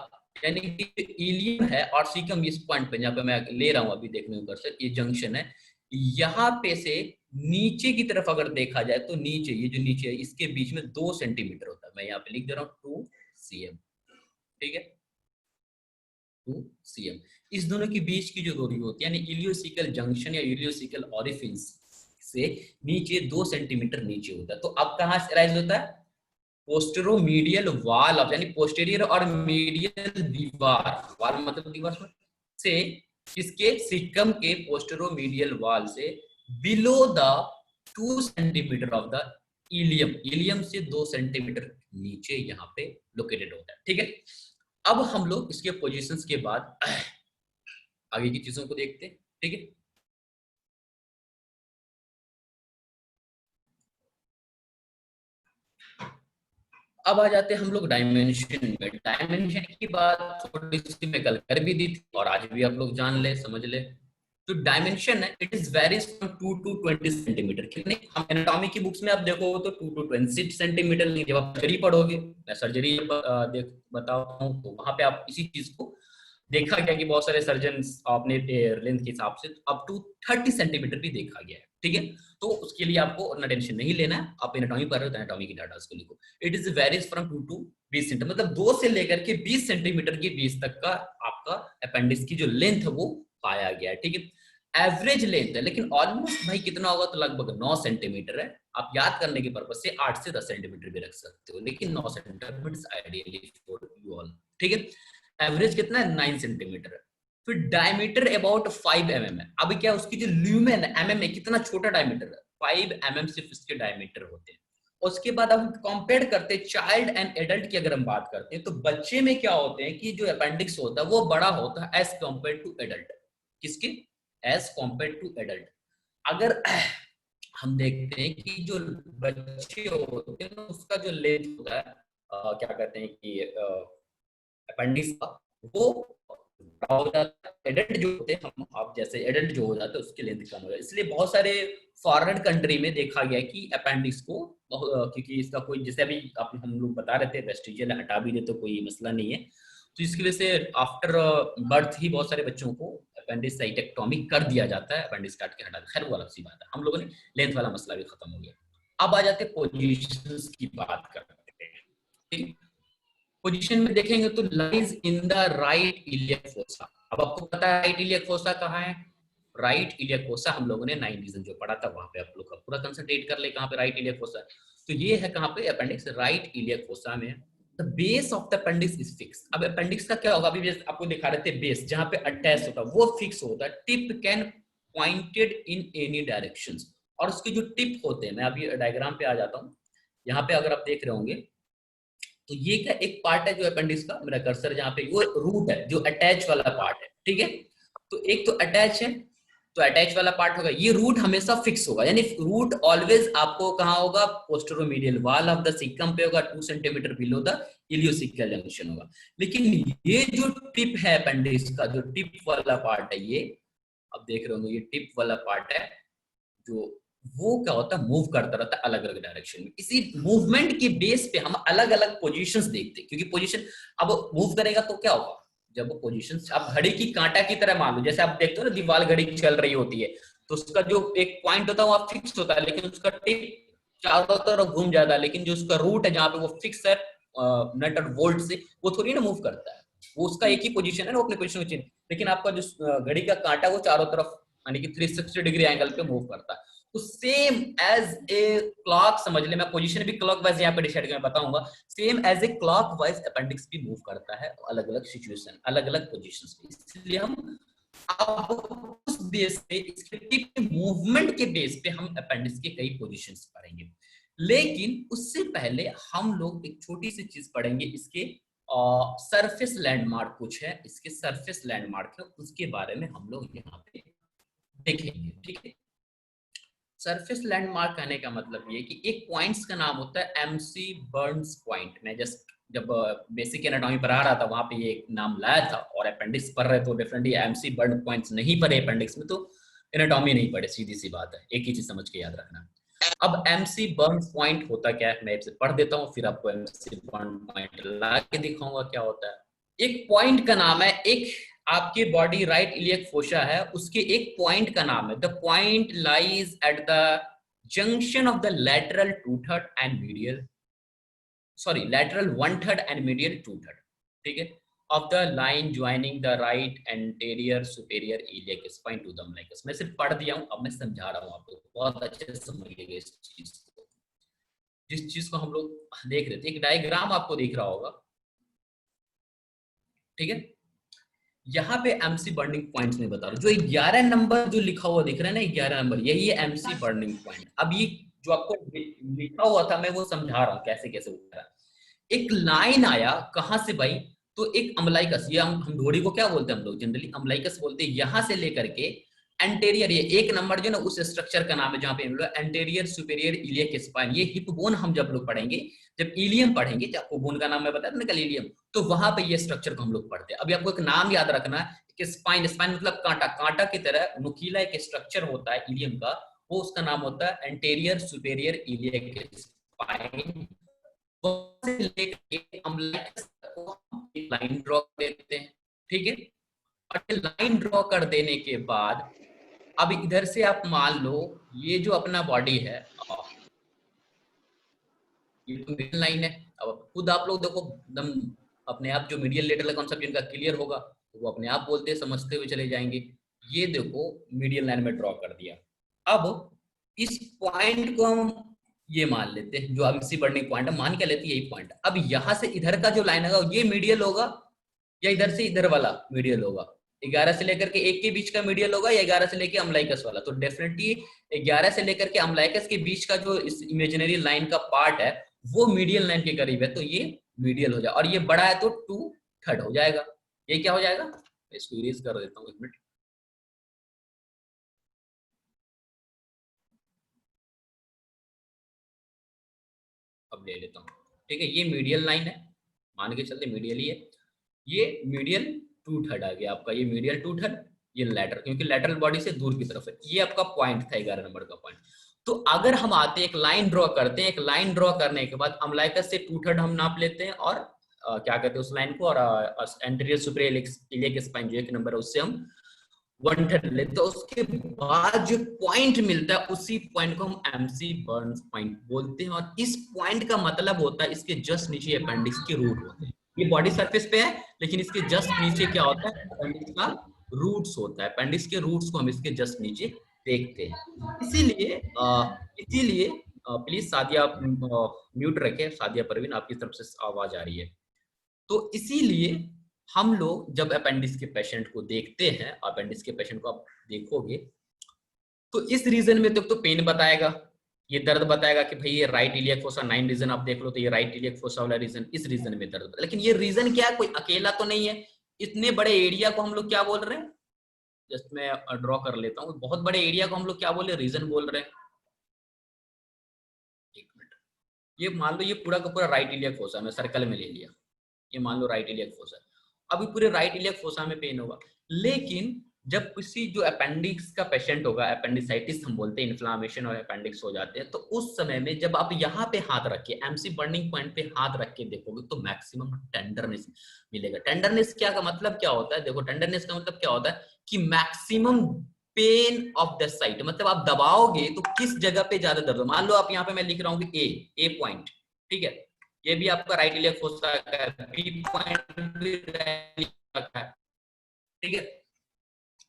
यानी कि इलियम है और सीकम इस पॉइंट पे जहाँ पे मैं ले रहा हूँ अभी देखने को कर्सर, ये जंक्शन है, यहाँ पे से नीचे की तरफ अगर देखा जाए तो नीचे, ये जो नीचे है इसके बीच में 2 सेंटीमीटर होता है। मैं यहाँ पे लिख दे रहा हूँ 2 cm, ठीक है, 2 cm। इस दोनों के बीच की जो दूरी होती है, यानी इलियोसिकल जंक्शन या इलियोसिकल ऑरिफिस से नीचे 2 सेंटीमीटर नीचे होता है। तो अब कहाँ से राइज होता है, पोस्टेरो मीडियल वॉल ऑफ, यानी पोस्टेरियर और मीडियल दीवार, वॉल मतलब दीवार से, इसके सिकम के पोस्टेरो मीडियल वॉल से below the 2 centimetre of the ileum, ileum से 2 सेंटीमीटर नीचे यहाँ पे लोकेटेड होता है, ठीक है। अब हम लोग इसके पोजीशंस के बाद आगे की चीजों को देखते हैं, ठीक है। अब आ जाते हैं हम लोग डायमेंशन में। डायमेंशन की बात थोड़ी सी मैं कल कर भी दी थी और आज भी आप लोग जान ले, समझ ले। तो डायमेंशन है, it is varies from 2 to 20 centimetre. कितने, हम एनाटॉमी की बुक्स में आप देखो तो 2 to 20 सेंटीमीटर नहीं, जब आप सर्जरी पढ़ोगे, मैं सर्जरी बताता हूँ, तो वहां पे आप इसी चीज को देखा गया कि बहुत सारे सर्जन अपने लेंथ के हिसाब से अप टू 30 सेंटीमीटर भी देखा गया है, ठीक है। तो उसके लिए आपको उतना टेंशन नहीं लेना है, आप एनाटॉमी पढ़ रहे हो तो एनाटॉमी की डाटा को लिखो। It is varies from 2 to 20 centimetre, मतलब 2 से लेकर के 20 सेंटीमीटर के बीच तक का आपका अपेंडिक्स की जो लेंथ है वो पाया गया है, ठीक है। एवरेज लेंथ है, लेकिन ऑलमोस्ट भाई कितना होगा, तो लगभग 9 सेंटीमीटर है। आप याद करने के पर्पज से 8 से 10 सेंटीमीटर भी रख सकते हो, लेकिन 9 centimetre is ideally for you all, ठीक है। एवरेज कितना है, 9 सेंटीमीटर है। फिर डायमीटर अबाउट 5 mm है। अभी क्या उसकी जो ल्यूमेन है, mm में कितना छोटा डायमीटर है, 5 mm सिर्फ इसके डायमीटर होते हैं। उसके बाद हम कंपेयर करते हैं चाइल्ड एंड एडल्ट की, अगर हम बात करते हैं तो बच्चे में क्या होते हैं कि जो अपेंडिक्स होता है वो बड़ा होता है एज कंपेयर टू एडल्ट। किसके, एज कंपेयर टू एडल्ट। अगर हम देखते हैं कि जो बच्चे होते हैं उसका जो लेंथ होता है, क्या कहते हैं कि अपेंडिक्स का, वो हो जाता है। एडल्ट जो होते हैं, हम आप जैसे एडल्ट जो हो जाता है उसकी लेंथ कम हो जाती है। इसलिए बहुत सारे फॉरेन कंट्री में देखा गया कि अपेंडिक्स को, क्योंकि इसका कोई, जैसे अभी हम लोग बता रहे थे वेस्टिजियल हटा भी दे तो कोई मसला नहीं है, तो इसकी वजह से आफ्टर बर्थ ही बहुत सारे बच्चों को अपेंडिसाइटेक्टोमी कर दिया जाता है, अपेंडिक्स काट के हटा। खैर वो अलग सी बात है, हम लोगों ने लेंथ वाला मसला भी खत्म हो गया। अब आ जाते हैं पोजीशंस की बात करते हैं, ठीक। पोजीशन में देखेंगे तो lies in the right iliac fossa. अब आपको पता है राइट इलियक फोसा कहाँ है, राइट इलियक फोसा हम लोगों ने 9 रीजन जो पढ़ा था वहां पे आप लोग का पूरा कंसंट्रेट कर ले, कहाँ पे राइट इलियक फोसा। तो ये है कहाँ पे, अपेंडिक्स राइट इलियक फोसा में। The base of the appendix is fix. अब अपेंडिक्स का क्या होगा, अभी आपको दिखा रहे थे बेस जहां पे अटैच होता है वो फिक्स होता है। Tip can pointed in any directions, और उसके जो टिप होते हैं, मैं अभी डायग्राम पे आ जाता हूँ। यहाँ पे अगर आप देख रहे होंगे तो ये का एक पार्ट है जो अपेंडिक्स का, मेरा कर्सर जहाँ पे, वो रूट है जो अटैच वाला पार्ट है, ठीक है। तो एक तो अटैच है, तो अटैच वाला पार्ट होगा, ये रूट हमेशा फिक्स होगा, यानी रूट ऑलवेज आपको कहाँ होगा, पोस्टेरोमीडियल वॉल ऑफ द सिकम पे होगा, 2 centimetre below the ileocaecal junction होगा। लेकिन ये जो टिप है अपेंडिक्स का, जो टिप वाला पार्ट है, ये आप देख रहे होंगे, ये टिप वाला पार्ट है जो, वो क्या होता है, मूव करता रहता है अलग अलग डायरेक्शन में। इसी मूवमेंट के बेस पे हम अलग अलग पोजीशंस देखते हैं, क्योंकि पोजीशन अब मूव करेगा तो क्या होगा, जब वो पोजीशंस, आप घड़ी की कांटा की तरह मान लो, जैसे आप देखते हो ना दीवार घड़ी चल रही होती है, तो उसका जो एक पॉइंट होता है वो फिक्स होता है, लेकिन उसका टिप चारों तरफ घूम जाता है, लेकिन जो उसका रूट है जहाँ पे वो फिक्स है नट और बोल्ट से, वो थोड़ी ना मूव करता है, वो उसका एक ही पोजीशन है ना, वो अपने पोजीशन में चेंज। लेकिन आपका जो घड़ी का कांटा वो चारों तरफ यानी कि 360 डिग्री एंगल पे मूव करता है। तो सेम एज ए क्लॉक समझ ले, मैं पोजीशन भी क्लॉक वाइज यहाँ पे डिसाइड करके बताऊंगा, same as a clockwise appendix भी मूव करता है अलग अलग सिचुएशन, अलग अलग पोजीशंस पे। इसलिए हम अब उस बेस पे, इसके टिप मूवमेंट के बेस पे हम अपेंडिक्स के कई पोजीशंस पढ़ेंगे। लेकिन उससे पहले हम लोग एक छोटी सी चीज पढ़ेंगे इसके सरफेस लैंडमार्क कुछ है, इसके सरफेस लैंडमार्क है, उसके बारे में हम लोग यहाँ पे देखेंगे। ठीक है, सरफेस लैंडमार्क कहने का मतलब ये कि एक पॉइंट्स का नाम होता है एमसी बर्न्स पॉइंट। मैं जस्ट जब बेसिक एनाटॉमी पढ़ा रहा था वहां पे ये एक नाम लाया था, और अपेंडिक्स पढ़ रहे तो डेफिनेटली एमसी बर्न पॉइंट्स नहीं पढ़े अपेंडिक्स में, तो एनाटॉमी नहीं पढ़े, सीधी सी बात है, एक ही चीज समझ के याद रखना। अब एमसी बर्न्स पॉइंट होता क्या है, मैं इसे पढ़ देता हूँ, फिर आपको एमसी बर्न पॉइंट ला के दिखाऊंगा क्या होता है। एक पॉइंट का नाम है, एक आपके बॉडी राइट इलियक फोसा है, उसके एक पॉइंट का नाम है, the point lies at the junction of the lateral 2/3 and medial, sorry lateral 1/3 and medial 2/3, ठीक है, of the line joining the right anterior superior iliac spine to the umbilicus। मैं सिर्फ पढ़ दिया हूं, अब मैं समझा रहा हूं आपको, बहुत अच्छे से समझिएगा इस चीज को। जिस चीज को हम लोग देख रहे थे, एक डायग्राम आपको दिख रहा होगा, ठीक है, यहाँ पे एमसी बर्निंग पॉइंट्स में बता रहा हूं, जो 11 नंबर जो लिखा हुआ दिख रहा है ना, 11 नंबर, यही है एमसी बर्निंग पॉइंट। अब ये जो आपको लिखा हुआ था मैं वो समझा रहा हूँ कैसे कैसे होता है। एक लाइन आया कहां से भाई, तो एक अम्बलाइकस, ये हम ढोड़ी को क्या बोलते हैं हम लोग जनरली, अम्बलाइकस बोलते हैं, यहां से लेकर के एंटेरियर, ये एक नंबर जो ना उस स्ट्रक्चर का नाम है जहां पे हम लोग एंटेरियर सुपेरियर इलियक स्पाइन, ये हिप बोन हम जब लोग पढ़ेंगे, जब इलियम पढ़ेंगे, जब आपको बोन का नाम मैं बताया था ना कल इलियम, तो वहां पे ये स्ट्रक्चर को हम लोग पढ़ते हैं। अभी आपको एक नाम याद रखना है कि स्पाइन, स्पाइन मतलब कांटा, कांटा की तरह नुकीला एक स्ट्रक्चर होता है इलियम का, वो उसका नाम होता है anterior superior iliac spine. Line draw देते हैं, ठीक है, और लाइन ड्रॉ कर देने के बाद अब इधर से आप मान लो ये जो अपना बॉडी है, ये तो मीडियल लाइन है। अब खुद आप लोग देखो एकदम अपने आप, जो मीडियल लेटरल कॉन्सेप्ट जिनका क्लियर होगा तो वो अपने आप बोलते समझते हुए चले जाएंगे। ये देखो मीडियल लाइन में ड्रॉ कर दिया। अब इस पॉइंट को हम ये मान लेते हैं, जो एमसी बर्निंग पॉइंट है, मान के लेते हैं यही पॉइंट। अब यहां से इधर का जो लाइन होगा ये मीडियल होगा, या इधर से इधर वाला मीडियल होगा, 11 से लेकर के 1 के बीच का मीडियल होगा, या 11 से लेकर अम्बलाइकस वाला। तो डेफिनेटली 11 से लेकर के अम्बलाइकस के बीच का जो इस इमेजिनरी लाइन का पार्ट है वो मीडियल लाइन के करीब है, तो ये मीडियल हो जाएगा, और ये बड़ा है तो 2/3 हो जाएगा। ये क्या हो जाएगा, इसको इरेज कर देता हूँ 1 मिनट। अब ले लेता हूँ, ठीक है, ये मीडियल लाइन है, मान के चलते मीडियल ही है, ये मीडियल 2/3 आ गया आपका, ये मीडियल 2/3, ये लेटरल, क्योंकि लेटरल बॉडी से दूर की तरफ है। ये आपका पॉइंट था 11 नंबर का पॉइंट। तो अगर हम आते हैं एक लाइन ड्रॉ करते हैं, एक लाइन ड्रॉ करने के बाद अम्बलाइकस से 2/3 हम नाप लेते हैं, और क्या कहते हैं उस लाइन को, और एंटीरियर सुपीरियर इलियक स्पाइन जो 1 नंबर है उससे हम 1/3 लेते हैं। उसके बाद जो पॉइंट मिलता है उसी पॉइंट को हम एमसी बर्न्स पॉइंट बोलते हैं, और इस पॉइंट का मतलब होता है इसके जस्ट नीचे अपेंडिक्स के रूट होते हैं। ये बॉडी सरफेस पे है, लेकिन इसके जस्ट नीचे क्या होता है, अपेंडिक्स का रूट्स होता है। अपेंडिक्स के रूट्स को हम इसके जस्ट नीचे देखते हैं। इसीलिए प्लीज सादिया म्यूट रखें, सादिया परवीन आपकी तरफ से आवाज आ रही है। तो इसीलिए हम लोग जब अपेंडिक्स के पेशेंट को देखते हैं, अपेंडिक्स के पेशेंट को आप देखोगे तो इस रीजन में तो पेन बताएगा, ये दर्द बताएगा कि भाई ये राइट इलियक फोसा, 9 रीजन आप देख लो तो ये राइट इलियक फोसा वाला रीजन, इस रीजन में दर्द। लेकिन ये रीजन क्या है, कोई अकेला तो नहीं है। इतने बड़े एरिया को हम लोग क्या बोल रहे हैं, जस्ट मैं ड्रॉ कर लेता हूँ, बहुत बड़े एरिया को हम लोग क्या बोल रहे हैं, रीजन बोल रहे हैं। 1 मिनट, ये मान लो ये पूरा का पूरा राइट इलियक फोसा मैं सर्कल में ले लिया, ये मान लो राइट इलियक फोसा, अभी पूरे राइट इलियक फोसा में पेन होगा। लेकिन जब किसी जो अपेंडिक्स का पेशेंट होगा, अपेंडिसाइटिस हम बोलते हैं, इन्फ्लामेशन और अपेंडिक्स हो जाते हैं, तो उस समय में जब आप यहाँ पे हाथ रख के एमसी बर्निंग पॉइंट पे हाथ रख के देखोगे तो मैक्सिमम टेंडरनेस मिलेगा। टेंडरनेस क्या का मतलब क्या होता है, देखो टेंडरनेस का मतलब क्या होता है कि maximum pain of the site, मतलब आप दबाओगे तो किस जगह पे ज्यादा दर्द हो। मान लो आप यहाँ पे मैं लिख रहा हूँ कि ए पॉइंट, ठीक है, ये भी आपका राइट इलियक फोसा का है, बी पॉइंट भी ठीक है,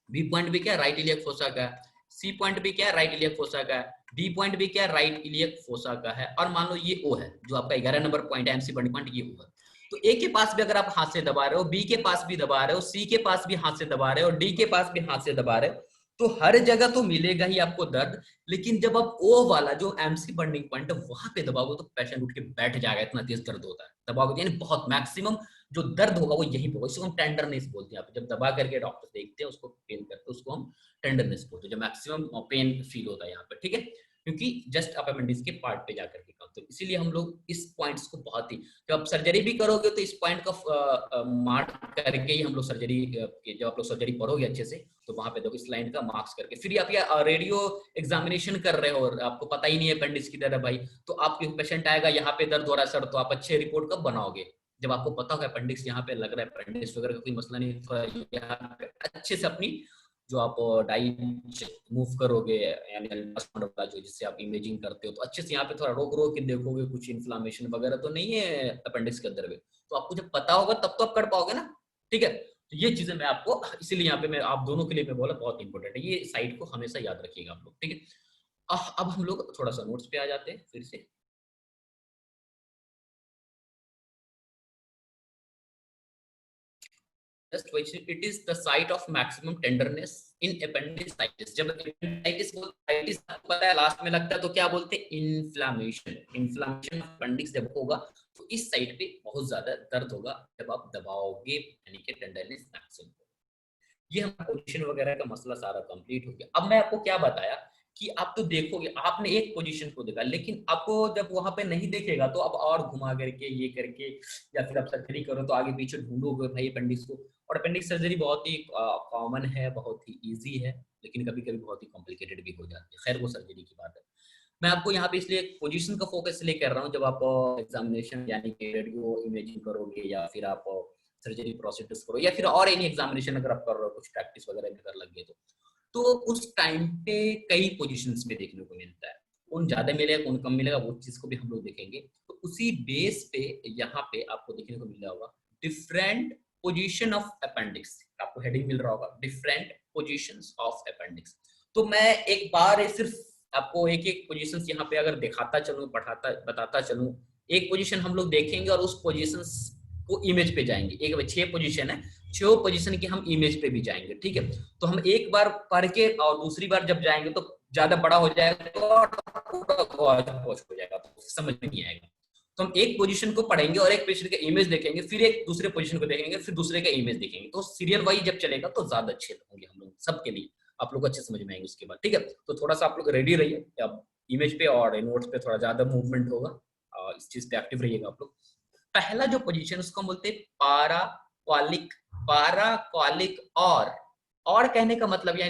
बी पॉइंट भी क्या राइट इलियक फोसा का है, सी पॉइंट भी क्या राइट इलियक फोसा का है, डी पॉइंट भी क्या राइट इलियक फोसा का है, और मान लो ये ओ है जो आपका 11 नंबर पॉइंट है, एमसी बर्निंग पॉइंट, ये ओ है। तो ए के पास भी अगर आप हाथ से दबा रहे हो, बी के पास भी दबा रहे हो, सी के पास भी हाथ से दबा रहे हो, डी के पास भी हाथ से दबा रहे हो, तो हर जगह तो मिलेगा ही आपको दर्द। लेकिन जब आप ओ वाला जो एमसी बर्निंग पॉइंट है वहां पे दबाओगे तो पेशेंट उठ के बैठ जाएगा, इतना तेज दर्द होता है। दबाओगे यानी बहुत मैक्सिमम जो दर्द होगा वो यहीं पे होगा, इसको हम टेंडरनेस बोलते हैं। यहाँ पे जब दबा करके डॉक्टर देखते हैं उसको पेन करते हैं, उसको हम टेंडरनेस बोलते हैं, जो मैक्सिमम पेन फील होता है यहाँ पे, ठीक है, क्योंकि जस्ट अपेंडिक्स के पार्ट पे जाकर के काम। तो इसीलिए हम लोग इस पॉइंट्स को बहुत ही, जब आप सर्जरी भी करोगे तो इस पॉइंट का मार्क करके ही हम लोग सर्जरी, जब आप लोग सर्जरी पढ़ोगे अच्छे से तो वहां पे देखो इस लाइन का मार्क्स करके, फिर आप या रेडियो एग्जामिनेशन कर रहे हो और आपको पता ही नहीं है अपेंडिक्स किधर है भाई, तो आपके पेशेंट आएगा यहाँ पे दर्द हो रहा है सर, तो आप अच्छे रिपोर्ट कब बनाओगे? जब आपको पता होगा अपेंडिक्स यहाँ पे लग रहा है, अपेंडिक्स वगैरह का कोई मसला नहीं, तो यहाँ पे अच्छे से अपनी जो आप डाइट मूव करोगे, यानी अल्ट्रासाउंड वाला जो जिससे आप इमेजिंग करते हो, तो अच्छे से यहाँ पे थोड़ा रोक रोक के देखोगे कुछ इन्फ्लामेशन वगैरह तो नहीं है अपेंडिक्स के अंदर में, तो आपको जब पता होगा तब तो आप कर पाओगे ना, ठीक है। तो ये चीजें मैं आपको, इसीलिए यहाँ पे मैं आप दोनों के लिए मैं बोला बहुत इंपॉर्टेंट है, ये साइड को हमेशा याद रखिएगा आप लोग, ठीक है। अब हम लोग थोड़ा सा नोट्स पे आ जाते हैं फिर से। Just which it is the site of maximum tenderness in appendicitis। जब appendicitis पता है लास्ट में लगता है तो क्या बोलते हैं? इन्फ्लामेशन। इन्फ्लामेशन अपेंडिक्स जब होगा तो इस साइड पे बहुत ज्यादा दर्द होगा जब आप दबाओगे, यानी कि टेंडरनेस मैक्सिमम। ये हमारा पोजीशन वगैरह का मसला सारा कंप्लीट हो गया। अब मैं आपको क्या बताया कि आप तो देखोगे, आपने एक पोजीशन को देखा, लेकिन आपको जब वहां पे नहीं देखेगा तो आप और घुमा करके ये करके, या फिर आप सर्जरी करो तो आगे पीछे ढूंढोगे भाई अपेंडिक्स को। और अपेंडिक्स सर्जरी बहुत ही कॉमन है, बहुत ही इजी है, लेकिन कभी कभी बहुत ही कॉम्प्लिकेटेड भी हो जाती है। खैर वो सर्जरी की बात है। मैं आपको यहाँ पे इसलिए पोजीशन का फोकस इसलिए कर रहा हूँ, जब आप एग्जामिनेशन यानी कि रेडियो इमेजिंग करोगे या फिर आप सर्जरी प्रोसीडर्स करो या फिर और एनी एग्जामिनेशन अगर आप कर रहे हो, कुछ प्रैक्टिस वगैरह भी कर लगे तो उस टाइम पे कई पोजीशंस में देखने को मिलता है। कौन ज्यादा मिलेगा कौन कम मिलेगा वो चीज को भी हम लोग देखेंगे। तो उसी बेस पे यहाँ पे आपको देखने को मिल रहा होगा डिफरेंट पोजीशन ऑफ अपेंडिक्स, आपको हेडिंग मिल रहा होगा डिफरेंट पोजीशंस ऑफ अपेंडिक्स। तो मैं एक बार सिर्फ आपको एक एक पोजीशंस यहाँ पे अगर दिखाता चलूं, बताता चलूं, एक पोजीशन हम लोग देखेंगे और उस पोजीशंस को इमेज पे जाएंगे। एक 6 पोजीशन है, 6 पोजीशन की हम इमेज पे भी जाएंगे, ठीक है। तो हम एक बार पढ़ के और दूसरी बार जब जाएंगे तो ज्यादा बड़ा हो जाएगा तो हो जाएगा, तो समझ में नहीं आएगा। तो हम एक पोजीशन को पढ़ेंगे और एक पोजीशन का इमेज देखेंगे, फिर एक दूसरे पोजीशन को देखेंगे, फिर दूसरे का इमेज देखेंगे। तो सीरियल वाइज जब चलेगा तो ज्यादा अच्छे होंगे हम लोग सबके लिए, आप लोग अच्छे समझ में आएंगे उसके बाद, ठीक है। तो थोड़ा सा आप लोग रेडी रहिए, अब इमेज पे और नोट्स पे थोड़ा ज्यादा मूवमेंट होगा, इस चीज पे एक्टिव रहिएगा आप लोग। पहला जो पोजीशन उसको हम बोलते हैं पाराक्वालिक। पाराक्वालिक और कहने का मतलब या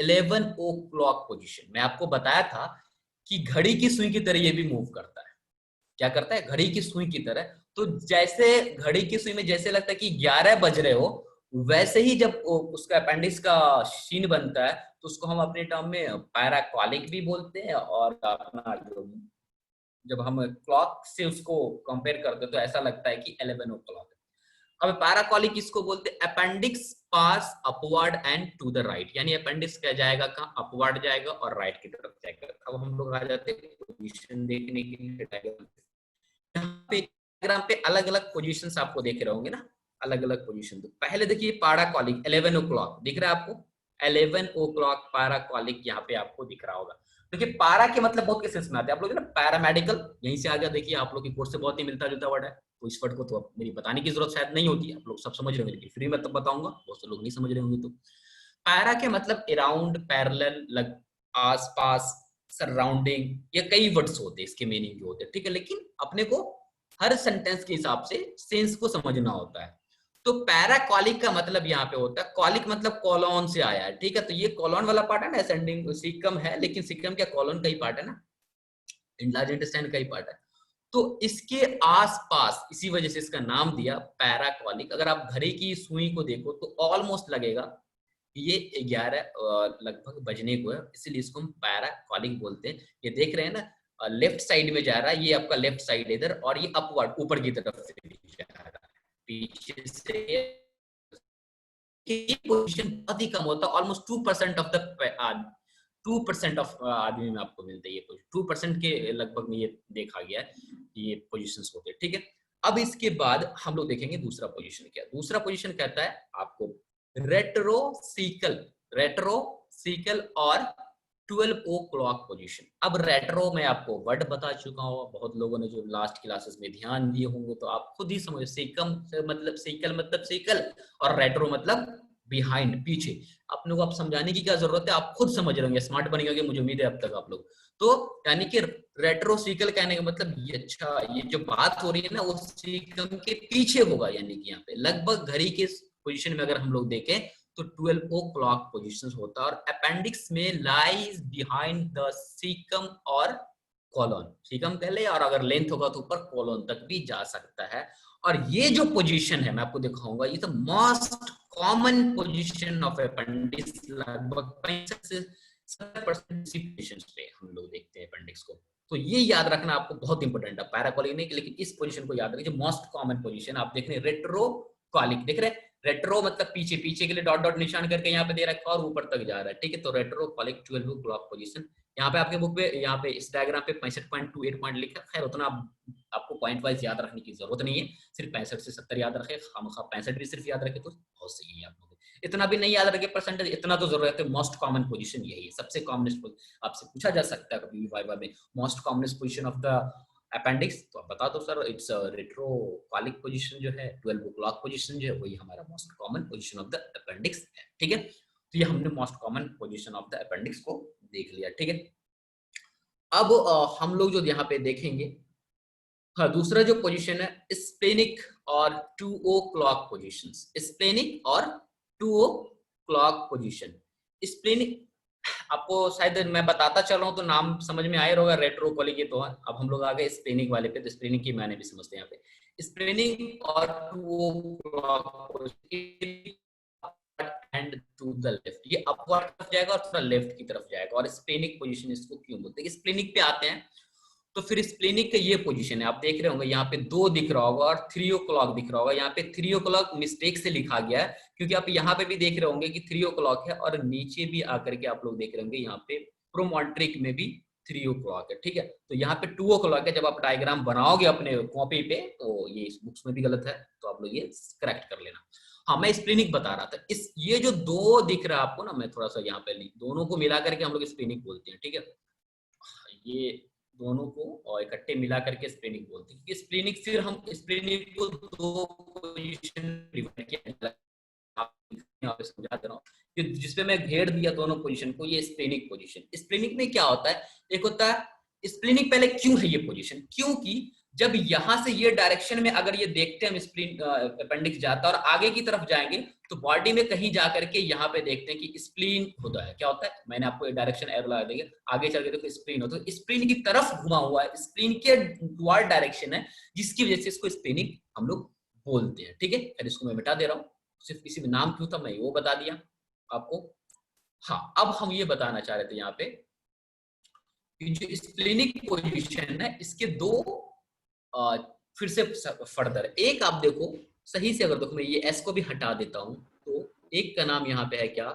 11 o'clock पोजीशन। मैं आपको बताया था कि घड़ी की सुई की तरह ये भी मूव करता है। क्या करता है? घड़ी की सुई की तरह। तो जैसे घड़ी की सुई में जैसे लगता है कि 11 बज रहे हो, वैसे ही जब उसका अपेंडिक्स का शीन बनता है तो उसको हम अपने टर्म में पैराक्वालिक भी बोलते हैं। और अपना जो जब हम क्लॉक से उसको कंपेयर करते हैं तो ऐसा लगता है कि 11 o'clock है। अब पैराक्वालिक किसको बोलते हैं? Appendix pass upward and to the right, यानी अपेंडिक्स क्या जाएगा, कहाँ? अपवर्ड जाएगा और राइट की तरफ जाएगा। अब हम लोग आ जाते हैं पोजीशन देखने के लिए। यहाँ पे डायग्राम पे अलग अलग पोजीशंस आपको देख रहे होंगे ना, अलग अलग पोजीशन। तो पहले देखिए पैराक्वालिक 11 o'clock दिख रहा है आपको, 11 o'clock पैराक्वालिक यहाँ पे आपको दिख रहा होगा। देखिए पारा के मतलब बहुत के सेंस में आते हैं आप लोग ना, पैरामेडिकल यहीं से आ गया। देखिए आप लोग की कोर्स से बहुत ही मिलता जुलता वर्ड है, तो इस वर्ड को तो मेरी बताने की जरूरत शायद नहीं होती, आप लोग सब समझ रहे होंगे, लेकिन फ्री में तब बताऊंगा, बहुत से लोग नहीं समझ रहे होंगे। तो पैरा के मतलब अराउंड, पैरेलल, आसपास, सराउंडिंग, ये कई वर्ड्स होते हैं, इसके मीनिंग जो होते हैं, ठीक है। लेकिन अपने को हर सेंटेंस के हिसाब से सेंस को समझना होता है। तो पैराक्वालिक का मतलब यहाँ पे होता है, कॉलिक मतलब कॉलोन से आया है, ठीक है। तो ये कॉलोन वाला पार्ट है ना, असेंडिंग सीकम है, लेकिन सीकम क्या कॉलोन का ही पार्ट है ना, लार्ज इंटेस्टाइन का ही पार्ट है। तो इसके आसपास, इसी वजह से इसका नाम दिया पैराक्वालिक। अगर आप घड़ी की सुई को देखो तो ऑलमोस्ट लगेगा ये 11 लगभग बजने को है, इसीलिए इसको हम पैराक्वालिक बोलते हैं। ये देख रहे हैं ना, लेफ्ट साइड में जा रहा है, ये आपका लेफ्ट साइड इधर, और ये अपवर्ड ऊपर की तरफ से जा रहा है, पीछे से पोजीशन बहुत ही कम होता है, ऑलमोस्ट 2% ऑफ द 2% ऑफ आदमी में आपको मिलता है ये पोजीशन, 2% के लगभग में ये देखा गया है ये पोजीशंस होते हैं, ठीक है। अब इसके बाद हम लोग देखेंगे दूसरा पोजीशन क्या। दूसरा पोजीशन कहता है आपको रेट्रोसीकल, रेट्रोसीकल और 12 ओ क्लॉक पोजीशन। अब रेट्रो में आपको वर्ड बता चुका हूँ, बहुत लोगों ने जो लास्ट क्लासेस में ध्यान दिए होंगे तो आप खुद ही समझ, सेकम मतलब साइकिल और रेट्रो मतलब बिहाइंड, पीछे। अपने को आप समझाने की क्या जरूरत है, आप खुद समझ रहे होंगे, स्मार्ट बन गए, मुझे उम्मीद है अब तक आप लोग। तो यानी कि रेट्रो साइकिल कहने का मतलब ये, अच्छा ये जो बात हो रही है ना वो सीकम के पीछे होगा, यानी कि यहाँ पे लगभग घड़ी के पोजीशन में अगर हम लोग देखें तो 12 ओ क्लॉक पोजीशन होता है, और अपेंडिक्स में लाइज बिहाइंड द सीकम और कॉलोन। सीकम पहले, और अगर लेंथ होगा तो ऊपर कॉलोन तक भी जा सकता है। और ये जो पोजीशन है मैं आपको दिखाऊंगा, ये तो most common position of appendix, लगभग 65 से 70% पेशेंट्स पे हम लोग देखते हैं अपेंडिक्स को। तो ये याद रखना आपको बहुत इंपॉर्टेंट है, पैराकोलिक नहीं, लेकिन इस पोजीशन को याद रखिए, मोस्ट कॉमन पोजीशन आप देख रहे हैं। रेट्रोकॉलिक देख रहे हैं, रेट्रो मतलब पीछे, पीछे के लिए डॉट डॉट निशान करके यहाँ पे दे रखा है और ऊपर तक जा रहा है, ठीक है। तो रेट्रोकॉलिक 12 क्लॉक पोजीशन, यहाँ पे आपके बुक पे, यहाँ पे इस डायग्राम पे 65.28 पॉइंट लिखा है। खैर उतना आपको पॉइंट वाइज याद रखने की जरूरत नहीं है, सिर्फ 65 से 70 याद रखे, हम 65 भी सिर्फ याद रखे तो बहुत सही है आप लोग। इतना भी नहीं याद रखे परसेंटेज, इतना तो जरूरत है। मोस्ट कॉमन पोजीशन यही है, सबसे कॉमनेस्ट, आपसे पूछा जा सकता है कभी भी वाइवा में, most commonest position of the appendix, तो आप बता दो सर इट्स रेट्रोकॉलिक पोजीशन जो है, 12 क्लॉक पोजीशन जो है वही हमारा most common position of the appendix है, ठीक है। तो ये हमने most common position of the appendix को देख लिया, ठीक है। अब हम लोग जो यहाँ पे देखेंगे, हाँ, दूसरा जो पोजीशन है स्प्लेनिक और 2O क्लॉक पोजीशंस, स्प्लेनिक और 2O क्लॉक पोजीशन। स्प्लेनिक आपको शायद मैं बताता चल रहा हूँ तो नाम समझ में आया होगा, रेट्रोकॉलिक ये तो है। अब हम लोग आ गए स्प्लेनिक वाले पे, तो स्प्लेनिक की मैंने भी समझते हैं यहाँ पे। स्प्लेनिक और 2O clock and to the left, ये अपवर्ड तरफ जाएगा और थोड़ा लेफ्ट की तरफ जाएगा, और स्प्लेनिक पोजीशन इसको क्यों बोलते हैं। स्प्लेनिक पे आते हैं तो फिर स्प्लेनिक का ये पोजीशन है, आप देख रहे होंगे यहाँ पे 2 दिख रहा होगा और 3 o'clock दिख रहा होगा। यहाँ पे 3 o'clock मिस्टेक से लिखा गया है, क्योंकि आप यहाँ पे भी देख रहे होंगे कि 3 o'clock है, और नीचे भी आकर के आप लोग देख रहे होंगे यहाँ पे प्रोमोट्रिक में भी 3 o'clock है, ठीक है। तो यहाँ पे 2 o'clock है। जब आप डायग्राम बनाओगे अपने कॉपी पे तो ये इस बुक्स में भी गलत है, तो आप लोग ये करेक्ट कर लेना। हाँ, मैं स्प्लेनिक बता रहा था, इस ये जो 2 दिख रहा है आपको ना, मैं थोड़ा सा यहाँ पे दोनों को मिला करके हम लोग स्प्लेनिक बोलते हैं, ठीक है। ये दोनों को और इकट्ठे मिला करके स्प्लेनिक बोलते हैं। स्प्लेनिक, फिर हम स्प्लेनिक को 2 पोजीशन डिवाइड किया, समझा दे रहा हूँ, जिसपे मैं घेर दिया दोनों पोजीशन को, ये स्प्लेनिक पोजीशन। स्प्लेनिक में क्या होता है, एक होता है स्प्लेनिक, पहले क्यों है ये पोजीशन, क्योंकि जब यहां से ये डायरेक्शन में अगर ये देखते हैं हम स्प्लीन अपेंडिक्स जाता है और आगे की तरफ जाएंगे तो बॉडी में कहीं जाकर के यहाँ पे देखते हैं कि स्प्लीन होता है। क्या होता है, मैंने आपको ये डायरेक्शन एरो लगा देंगे, आगे चल के देखो स्प्लीन होता है, स्प्लीन की तरफ घुमा हुआ है, स्प्लीन के टुवर्ड डायरेक्शन है, जिसकी वजह से इसको स्प्लेनिक हम लोग बोलते हैं, ठीक है। फिर इसको मैं मिटा दे रहा हूँ, सिर्फ किसी में नाम क्यों था मैं वो बता दिया आपको। हाँ, अब हम ये बताना चाह रहे थे यहाँ पे जो स्प्लेनिक पोजीशन है, इसके 2 फिर से फर्दर, एक आप देखो सही से, अगर देखो मैं ये एस को भी हटा देता हूं तो एक का नाम यहाँ पे है क्या,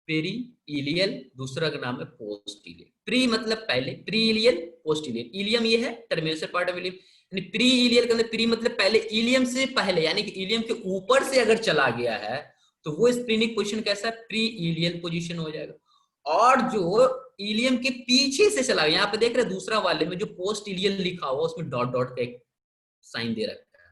पेरीइलियल, दूसरा का नाम है पोस्टीलियल। प्री मतलब पहले, प्रीइलियल, पोस्टीलियल। इलियम ये है टर्मिनेशन पार्ट ऑफ इलियम, यानी प्रीइलियल का मतलब, प्री मतलब पहले, इलियम से पहले, यानी कि इलियम के ऊपर से अगर चला गया है तो वो स्प्लेनिक पोजीशन कैसा है, प्रीइलियल पोजीशन हो जाएगा। और जो इलियम के पीछे से चला गया, यहाँ पे देख रहे हैं दूसरा वाले में जो पोस्ट इलियल लिखा हुआ उसमें डॉट डॉट का एक साइन दे रखा है,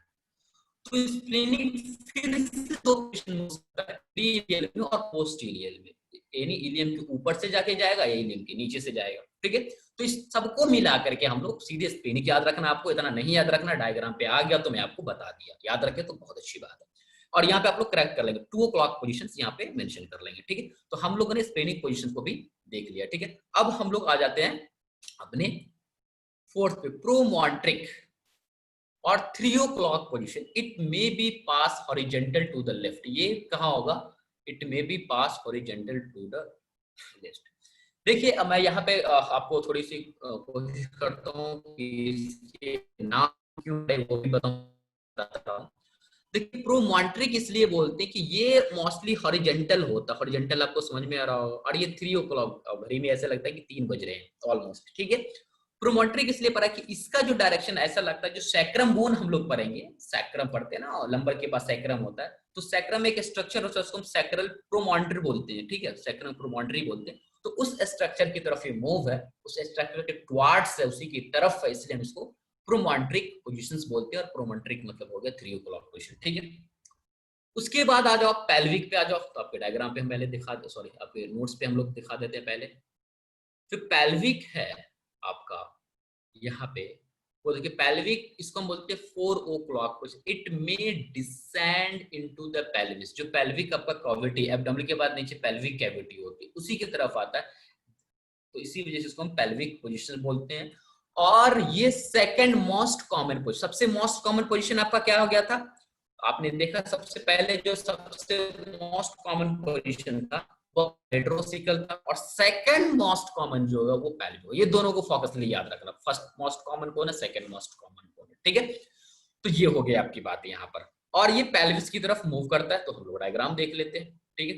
तो स्प्लेनिक फिर से 2 पोजीशन हो सकता है, प्रीइलियल में और पोस्ट इलियल में, यानी इलियम के ऊपर से जाके जाएगा या इलियम के नीचे से जाएगा, ठीक है। तो इस सबको मिला करके हम लोग सीधे स्प्लेनिक याद रखना, आपको इतना नहीं याद रखना, डायग्राम पे आ गया तो मैं आपको बता दिया, याद रखे तो बहुत अच्छी बात है। और यहाँ पे आप लोग करेक्ट कर लेंगे, 2 o'clock पोजीशंस यहाँ पे मेंशन कर लेंगे, ठीक है। तो हम लोगों ने स्प्लेनिक पोजीशंस को भी देख लिया, ठीक है। अब हम लोग आ जाते हैं अपने 4th पे, प्रोमोट्रिक और 3 o'clock position. It may be pass horizontal to the left, ये कहाँ होगा, it may be pass horizontal to the left. देखिए अब मैं यहाँ पे आपको थोड़ी सी कोशिश करता हूँ कि इसके नाम क्यों है वो भी बताता हूँ। देखिए प्रोमोट्रिक इसलिए बोलते हैं कि ये मोस्टली हॉरिजॉन्टल होता है, हॉरिजॉन्टल आपको समझ में आ रहा होगा, और ये 3 o'clock, घड़ी में ऐसा लगता है कि 3 बज रहे हैं ऑलमोस्ट, ठीक है। प्रोमोट्रिक इसलिए पढ़ा कि इसका जो डायरेक्शन ऐसा लगता है, जो सैक्रम बोन हम लोग पढ़ेंगे, सैक्रम पढ़ते हैं ना, लंबर के पास सैक्रम होता है, तो सैक्रम एक स्ट्रक्चर होता है, उसको हम सैक्रल प्रोमोन्ट्री बोलते हैं, ठीक है, सैक्रम प्रोमोन्ट्री बोलते हैं। तो उस स्ट्रक्चर की तरफ ये मूव है, उस स्ट्रक्चर के टुवार्ड्स है, उसी की तरफ है, इसलिए हम इसको प्रोमॉन्ट्रिक पोजीशंस बोलते हैं। और प्रोमॉन्ट्रिक मतलब हो गया 3 o'clock पोजीशन, ठीक है। उसके बाद आ जाओ पेल्विक पे आ जाओ, तो आपके डायग्राम पे हम पहले सॉरी आपके नोट्स पे हम लोग दिखा देते हैं पहले। जो पेल्विक है आपका यहाँ पे, वो देखिए पेल्विक, इसको हम बोलते हैं 4 o'clock position. It may descend into the pelvis. जो पेल्विक आपका कैविटी, एब्डोमेन के बाद नीचे पेल्विक कैविटी होती है, उसी की तरफ आता है, तो इसी वजह से इसको हम पेल्विक पोजीशन बोलते हैं। और ये सेकंड मोस्ट कॉमन पोजीशन, सबसे मोस्ट कॉमन पोजीशन आपका क्या हो गया था, आपने देखा सबसे पहले जो सबसे मोस्ट कॉमन पोजीशन था वो हेटेरोसिकल था, और सेकंड मोस्ट कॉमन जो है वो पेल्विक। ये दोनों को फोकस लिए याद रखना, फर्स्ट मोस्ट कॉमन कौन है, सेकंड मोस्ट कॉमन कौन है, ठीक है। तो ये हो गया आपकी बात यहाँ पर, और ये पेल्विस की तरफ मूव करता है, तो हम लोग डायग्राम देख लेते हैं, ठीक है।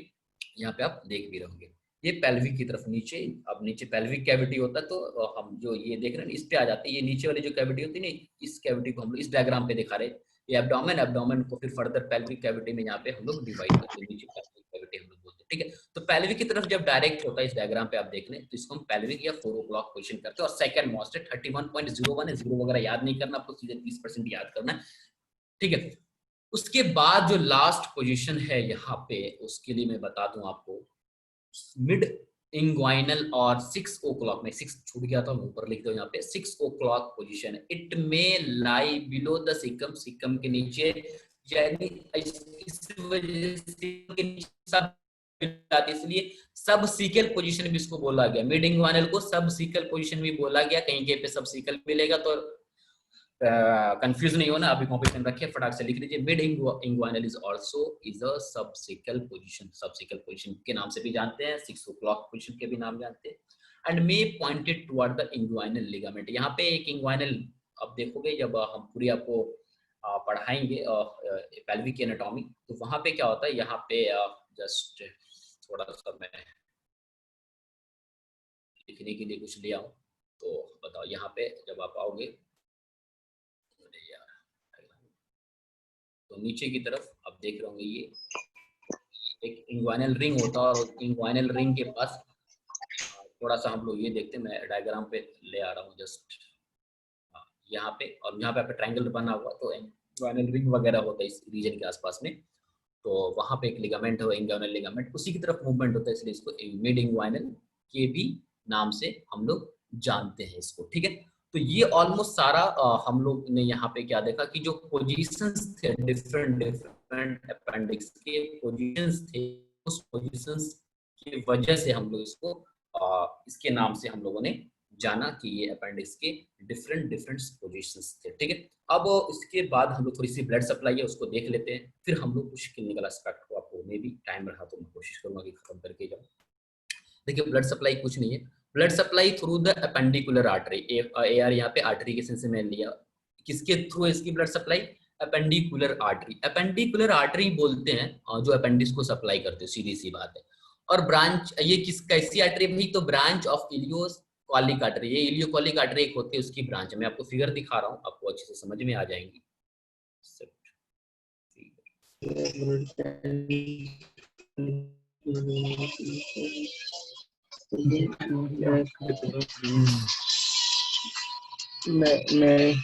यहाँ पे आप देख भी रहोगे, ये पेल्विक की तरफ नीचे, अब नीचे पेल्विक कैविटी होता है, तो हम जो ये देख रहे हैं इस पे आ जाते हैं। ये नीचे वाली जो कैविटी होती है ना, इस कैविटी को हम लोग इस डायग्राम पे दिखा रहे हैं, ये एब्डोमेन, एब्डोमेन को फिर फर्दर पेल्विक कैविटी में यहाँ पे हम लोग डिवाइड करते हैं, नीचे पेल्विक कैविटी हम लोग बोलते हैं, ठीक है। तो पेल्विक की तरफ जब डायरेक्ट होता है इस डायग्राम पे आप देख लें, तो इसको हम पेल्विक या 4 o'clock पोजीशन करते हैं। और सेकंड मोस्ट है 31.01 है, 0 वगैरह याद नहीं करना आपको, सीधे 30% याद करना है, ठीक है। उसके बाद जो लास्ट पोजीशन है यहाँ पे, उसके लिए मैं बता दूं आपको, मिड इंग्वाइनल और 6 o'clock में, 6 छूट गया था, ऊपर लिख दो यहाँ पे, 6 o'clock पोजीशन है। इट में लाई बिलो द सिकम, सिकम के नीचे, यानी इस वजह से सब, इसलिए सब सीकल पोजीशन भी इसको बोला गया। मिड इंग्वाइनल को सब सीकल पोजीशन भी बोला गया, कहीं कहीं पे सब सीकल मिलेगा, तो कंफ्यूज नहीं होना, अभी कॉपी पेन रखिए, फटाक से लिख लीजिए। Mid inguinal is also is a subcaecal position, subcaecal position के नाम से भी जानते हैं, 6 o'clock पोजीशन के भी नाम जानते हैं। And may pointed toward the inguinal ligament. यहाँ पे एक इंग्वाइनल, अब देखोगे जब हम पूरी आपको पढ़ाएंगे पेल्विक एनाटॉमी, तो वहां पे क्या होता है, यहाँ पे जस्ट थोड़ा सा मैं लिखने के लिए कुछ ले आऊं, तो बताओ यहाँ पे जब आप आओगे, तो नीचे की तरफ आप देख रहे होंगे ये एक इंग्वाइनल रिंग होता है, और इंग्वाइनल रिंग के पास थोड़ा सा हम लोग ये देखते हैं, मैं डायग्राम पे ले आ रहा हूँ जस्ट यहाँ पे, और यहाँ पे आपका ट्रायंगल बना हुआ, तो इंग्वाइनल रिंग वगैरह होता है इस रीजन के आसपास में, तो वहाँ पे एक लिगामेंट है, इंग्वाइनल लिगामेंट, उसी की तरफ मूवमेंट होता है, इसलिए इसको मिड इंग्वाइनल के भी नाम से हम लोग जानते हैं इसको, ठीक है। तो ये ऑलमोस्ट सारा हम लोग ने यहाँ पे क्या देखा कि जो पोजीशंस थे, डिफरेंट डिफरेंट अपेंडिक्स के पोजीशंस थे, उस पोजीशंस की वजह से हम लोग इसको इसके नाम से हम लोगों ने जाना कि ये अपेंडिक्स के डिफरेंट डिफरेंट पोजीशंस थे, ठीक है। अब इसके बाद हम लोग थोड़ी सी ब्लड सप्लाई है उसको देख लेते हैं, फिर हम लोग कुछ क्लिनिकल एस्पेक्ट को, आपको मे भी टाइम रहा तो मैं कोशिश करूंगा कि खत्म करके जाऊं। देखिए ब्लड सप्लाई कुछ नहीं है, blood supply through the appendicular artery, AR यहाँ पे आर्टरी के सेंस में लिया, किसके थ्रू है इसकी blood supply, appendicular artery. Appendicular artery बोलते हैं जो अपेंडिक्स को सप्लाई करते हैं, सीधी सी बात है। और ब्रांच ये किस कैसी आर्टरी भाई, तो ब्रांच ऑफ इलियोकॉलिक आर्टरी, ये इलियोकॉलिक आर्टरी एक होती है, उसकी ब्रांच। मैं आपको फिगर दिखा रहा हूँ, आपको अच्छे से समझ में आ जाएंगी। मैं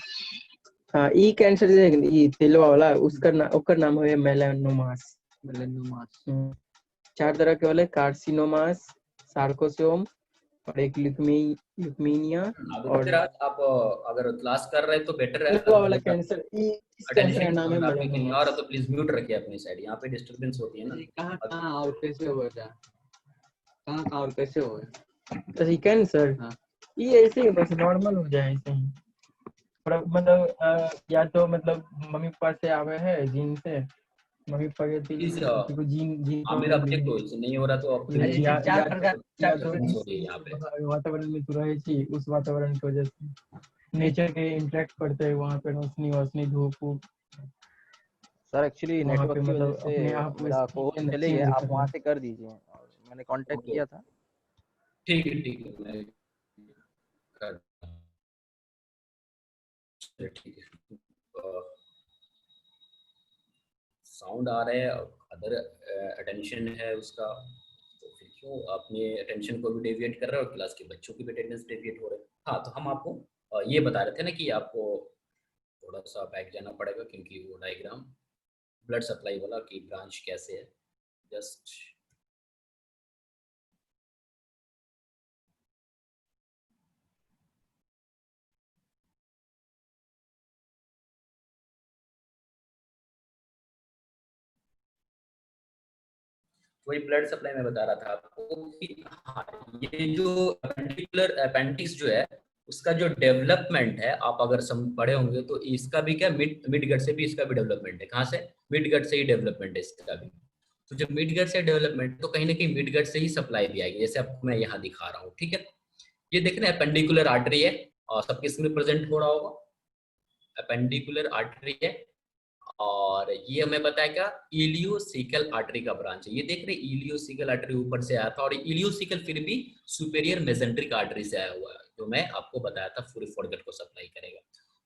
हाँ ई कैंसर ई तेलवा वाला उसका नाम है मेलानोमास। चार तरह के वाले कार्सिनोमास, सार्कोसोम और एक ल्यूकेमिया। और आप अगर क्लास कर रहे हैं तो बेटर है, तेलवा वाला कैंसर इस कैंसर का नाम है मेलानोमास। और तो प्लीज म्यूट रखिए अपनी साइड, यहाँ पे डिस्टरबेंस होती है ना। कहाँ और कैसे होगा, कहाँ और कैसे होगा तो ये कैंसर ये ऐसे ही बस नॉर्मल हो जाए ऐसे ही, मतलब या तो मतलब मम्मी पापा से आवे है जीन से, मम्मी पापा के जीन मेरा ऑब्जेक्ट नहीं हो रहा तो आप वातावरण में तो रहे छी, उस वातावरण की वजह से नेचर के इंटरेक्ट करते हैं वहाँ पे, रोशनी धूप। सर एक्चुअली नेटवर्क की वजह से अपने आप मेरा कोर्स चले गए, आप वहाँ से कर दीजिए, मैंने कांटेक्ट किया था। ठीक है मैं कर, ठीक है। साउंड आ रहा है, अदर अटेंशन है उसका, तो फिर क्यों अपने अटेंशन को भी डेविएट कर रहे हो और क्लास के बच्चों की भी अटेंडेंस डेविएट हो रहे हैं। हाँ, तो हम आपको ये बता रहे थे ना कि आपको थोड़ा सा बैक जाना पड़ेगा, क्योंकि वो डायग्राम ब्लड सप्लाई वाला की ब्रांच कैसे है, जस्ट वही ब्लड सप्लाई में बता रहा था आपको कि हाँ, ये जो अपेंडिक्स जो है उसका जो डेवलपमेंट है, आप अगर पढ़े होंगे तो इसका भी क्या मिड गट से भी इसका भी डेवलपमेंट है। कहाँ से? मिड गट से ही डेवलपमेंट है इसका भी। तो जब मिड गट से डेवलपमेंट, तो कहीं ना कहीं मिड गट से ही सप्लाई भी आएगी, जैसे आपको मैं यहाँ दिखा रहा हूँ। ठीक है, ये देख रहे हैं अपेंडिकुलर आर्टरी है और सबके इसमें प्रेजेंट हो रहा होगा, अपेंडिकुलर आर्टरी है। और ये हमें पता है क्या, इलियोसिकल आर्टरी का ब्रांच है। ये देख रहे हैं इलियोसिकल आर्टरी ऊपर से आया था, और इलियोसिकल फिर भी सुपेरियर मेसेंट्रिक आर्टरी से आया हुआ है, जो मैं आपको बताया था पूरे फोरगट को सप्लाई करेगा।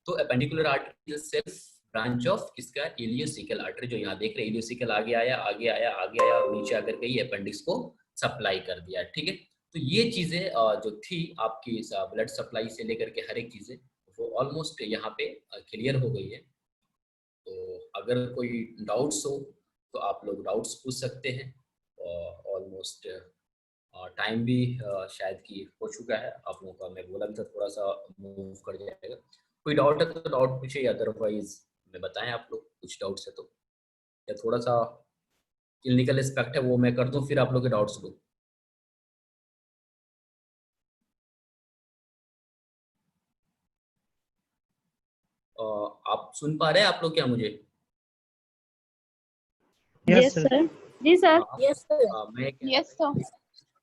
तो appendicular artery self branch of किसका, इलियोसिकल आर्टरी, जो यहाँ देख रहे हैं इलियोसिकल आगे आया आगे आया आगे आया और नीचे आकर के ये अपेंडिक्स को सप्लाई कर दिया। ठीक है, तो ये चीजें जो थी आपकी ब्लड सप्लाई से लेकर के हर एक चीजें वो ऑलमोस्ट यहाँ पे क्लियर हो गई है। तो अगर कोई डाउट्स हो तो आप लोग डाउट्स पूछ सकते हैं। ऑलमोस्ट टाइम भी शायद कि हो चुका है आप लोगों का, मैं बोला भी था थोड़ा सा मूव कर जाएगा। कोई डाउट है तो डाउट पूछिए, अदरवाइज मैं बताएं आप लोग कुछ डाउट्स है तो, या थोड़ा सा क्लिनिकल एस्पेक्ट है वो मैं कर दूं, फिर आप लोग के डाउट्स लो। आप सुन पा रहे हैं आप लोग क्या मुझे? Yes sir. जी सर। Yes sir. मैं यस सर।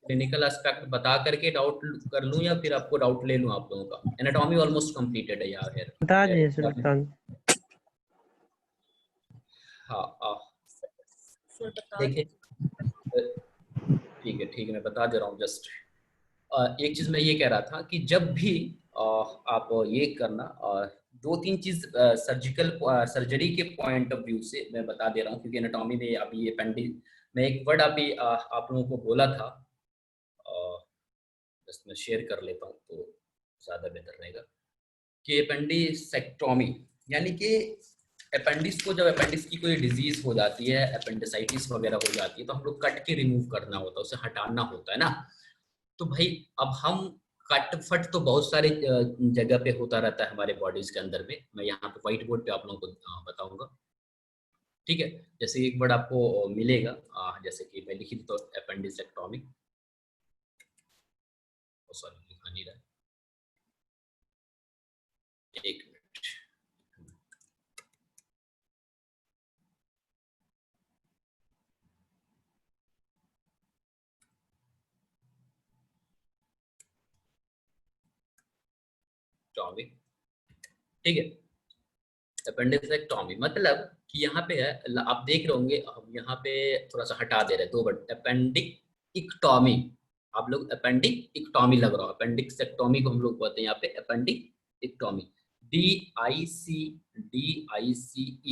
क्लिनिकल एस्पेक्ट बता करके डाउट कर लूं या फिर आपको डाउट ले लूं आप लोगों का? एनाटॉमी ऑलमोस्ट कंप्लीटेड है यार। बता दीजिए सर, बता हाँ सर बता देखिए, ठीक है मैं बता दे रहा हूँ। जस्ट एक चीज मैं ये कह रहा था कि जब भी आप ये करना, दो तीन चीज सर्जरी के पॉइंट ऑफ व्यू से मैं बता दे रहा हूँ, क्योंकि एनाटॉमी में अभी अपेंडिक्स मैं एक वर्ड अभी आप लोगों को बोला था, जस्ट मैं शेयर कर लेता हूँ तो ज्यादा बेहतर रहेगा कि अपेंडिसेक्टोमी, यानी कि अपेंडिक्स को, जब अपेंडिक्स की कोई डिजीज हो जाती है, अपेंडिसाइटिस वगैरह हो जाती है, तो हम लोग कट के रिमूव करना होता है, उसे हटाना होता है ना। तो भाई अब हम कट फट तो बहुत सारे जगह पे होता रहता है हमारे बॉडीज के अंदर में। मैं यहाँ पे व्हाइट बोर्ड पे आप लोगों को बताऊंगा। ठीक है, जैसे एक वर्ड आपको मिलेगा, जैसे कि मैं लिखी तो अपेंडिसेक्टोमी, सॉरी लिखा नहीं रहा, एक मिनट। ठीक है, अपेंडिसेक्टोमी मतलब कि यहाँ पे है, आप देख रहे होंगे हम यहाँ पे थोड़ा सा हटा दे रहे हैं दो वर्ड, अपेंडिक्टोमी, आप लोग अपेंडिक्टोमी लग रहा हो, अपेंडिसेक्टोमी को हम लोग बोलते हैं यहाँ पे अपेंडिक्टोमी, DICE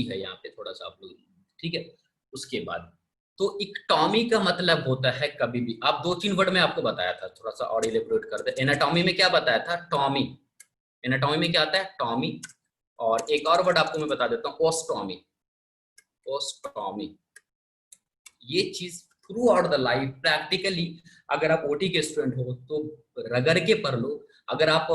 है यहाँ पे थोड़ा सा आप लोग। ठीक है, उसके बाद तो इक्टोमी का मतलब होता है कभी भी, आप दो तीन वर्ड में आपको बताया था, थोड़ा सा और इलेबोरेट कर दे। एनाटॉमी में क्या बताया था? टॉमी। एनाटॉमी में क्या आता है? टॉमी। और एक और वर्ड आपको मैं बता देता हूँ, ओस्टोमी। ओस्टोमी ये चीज through out the life practically, अगर आप ओटी के स्टूडेंट हो तो रगड़ के पढ़ लो, अगर आप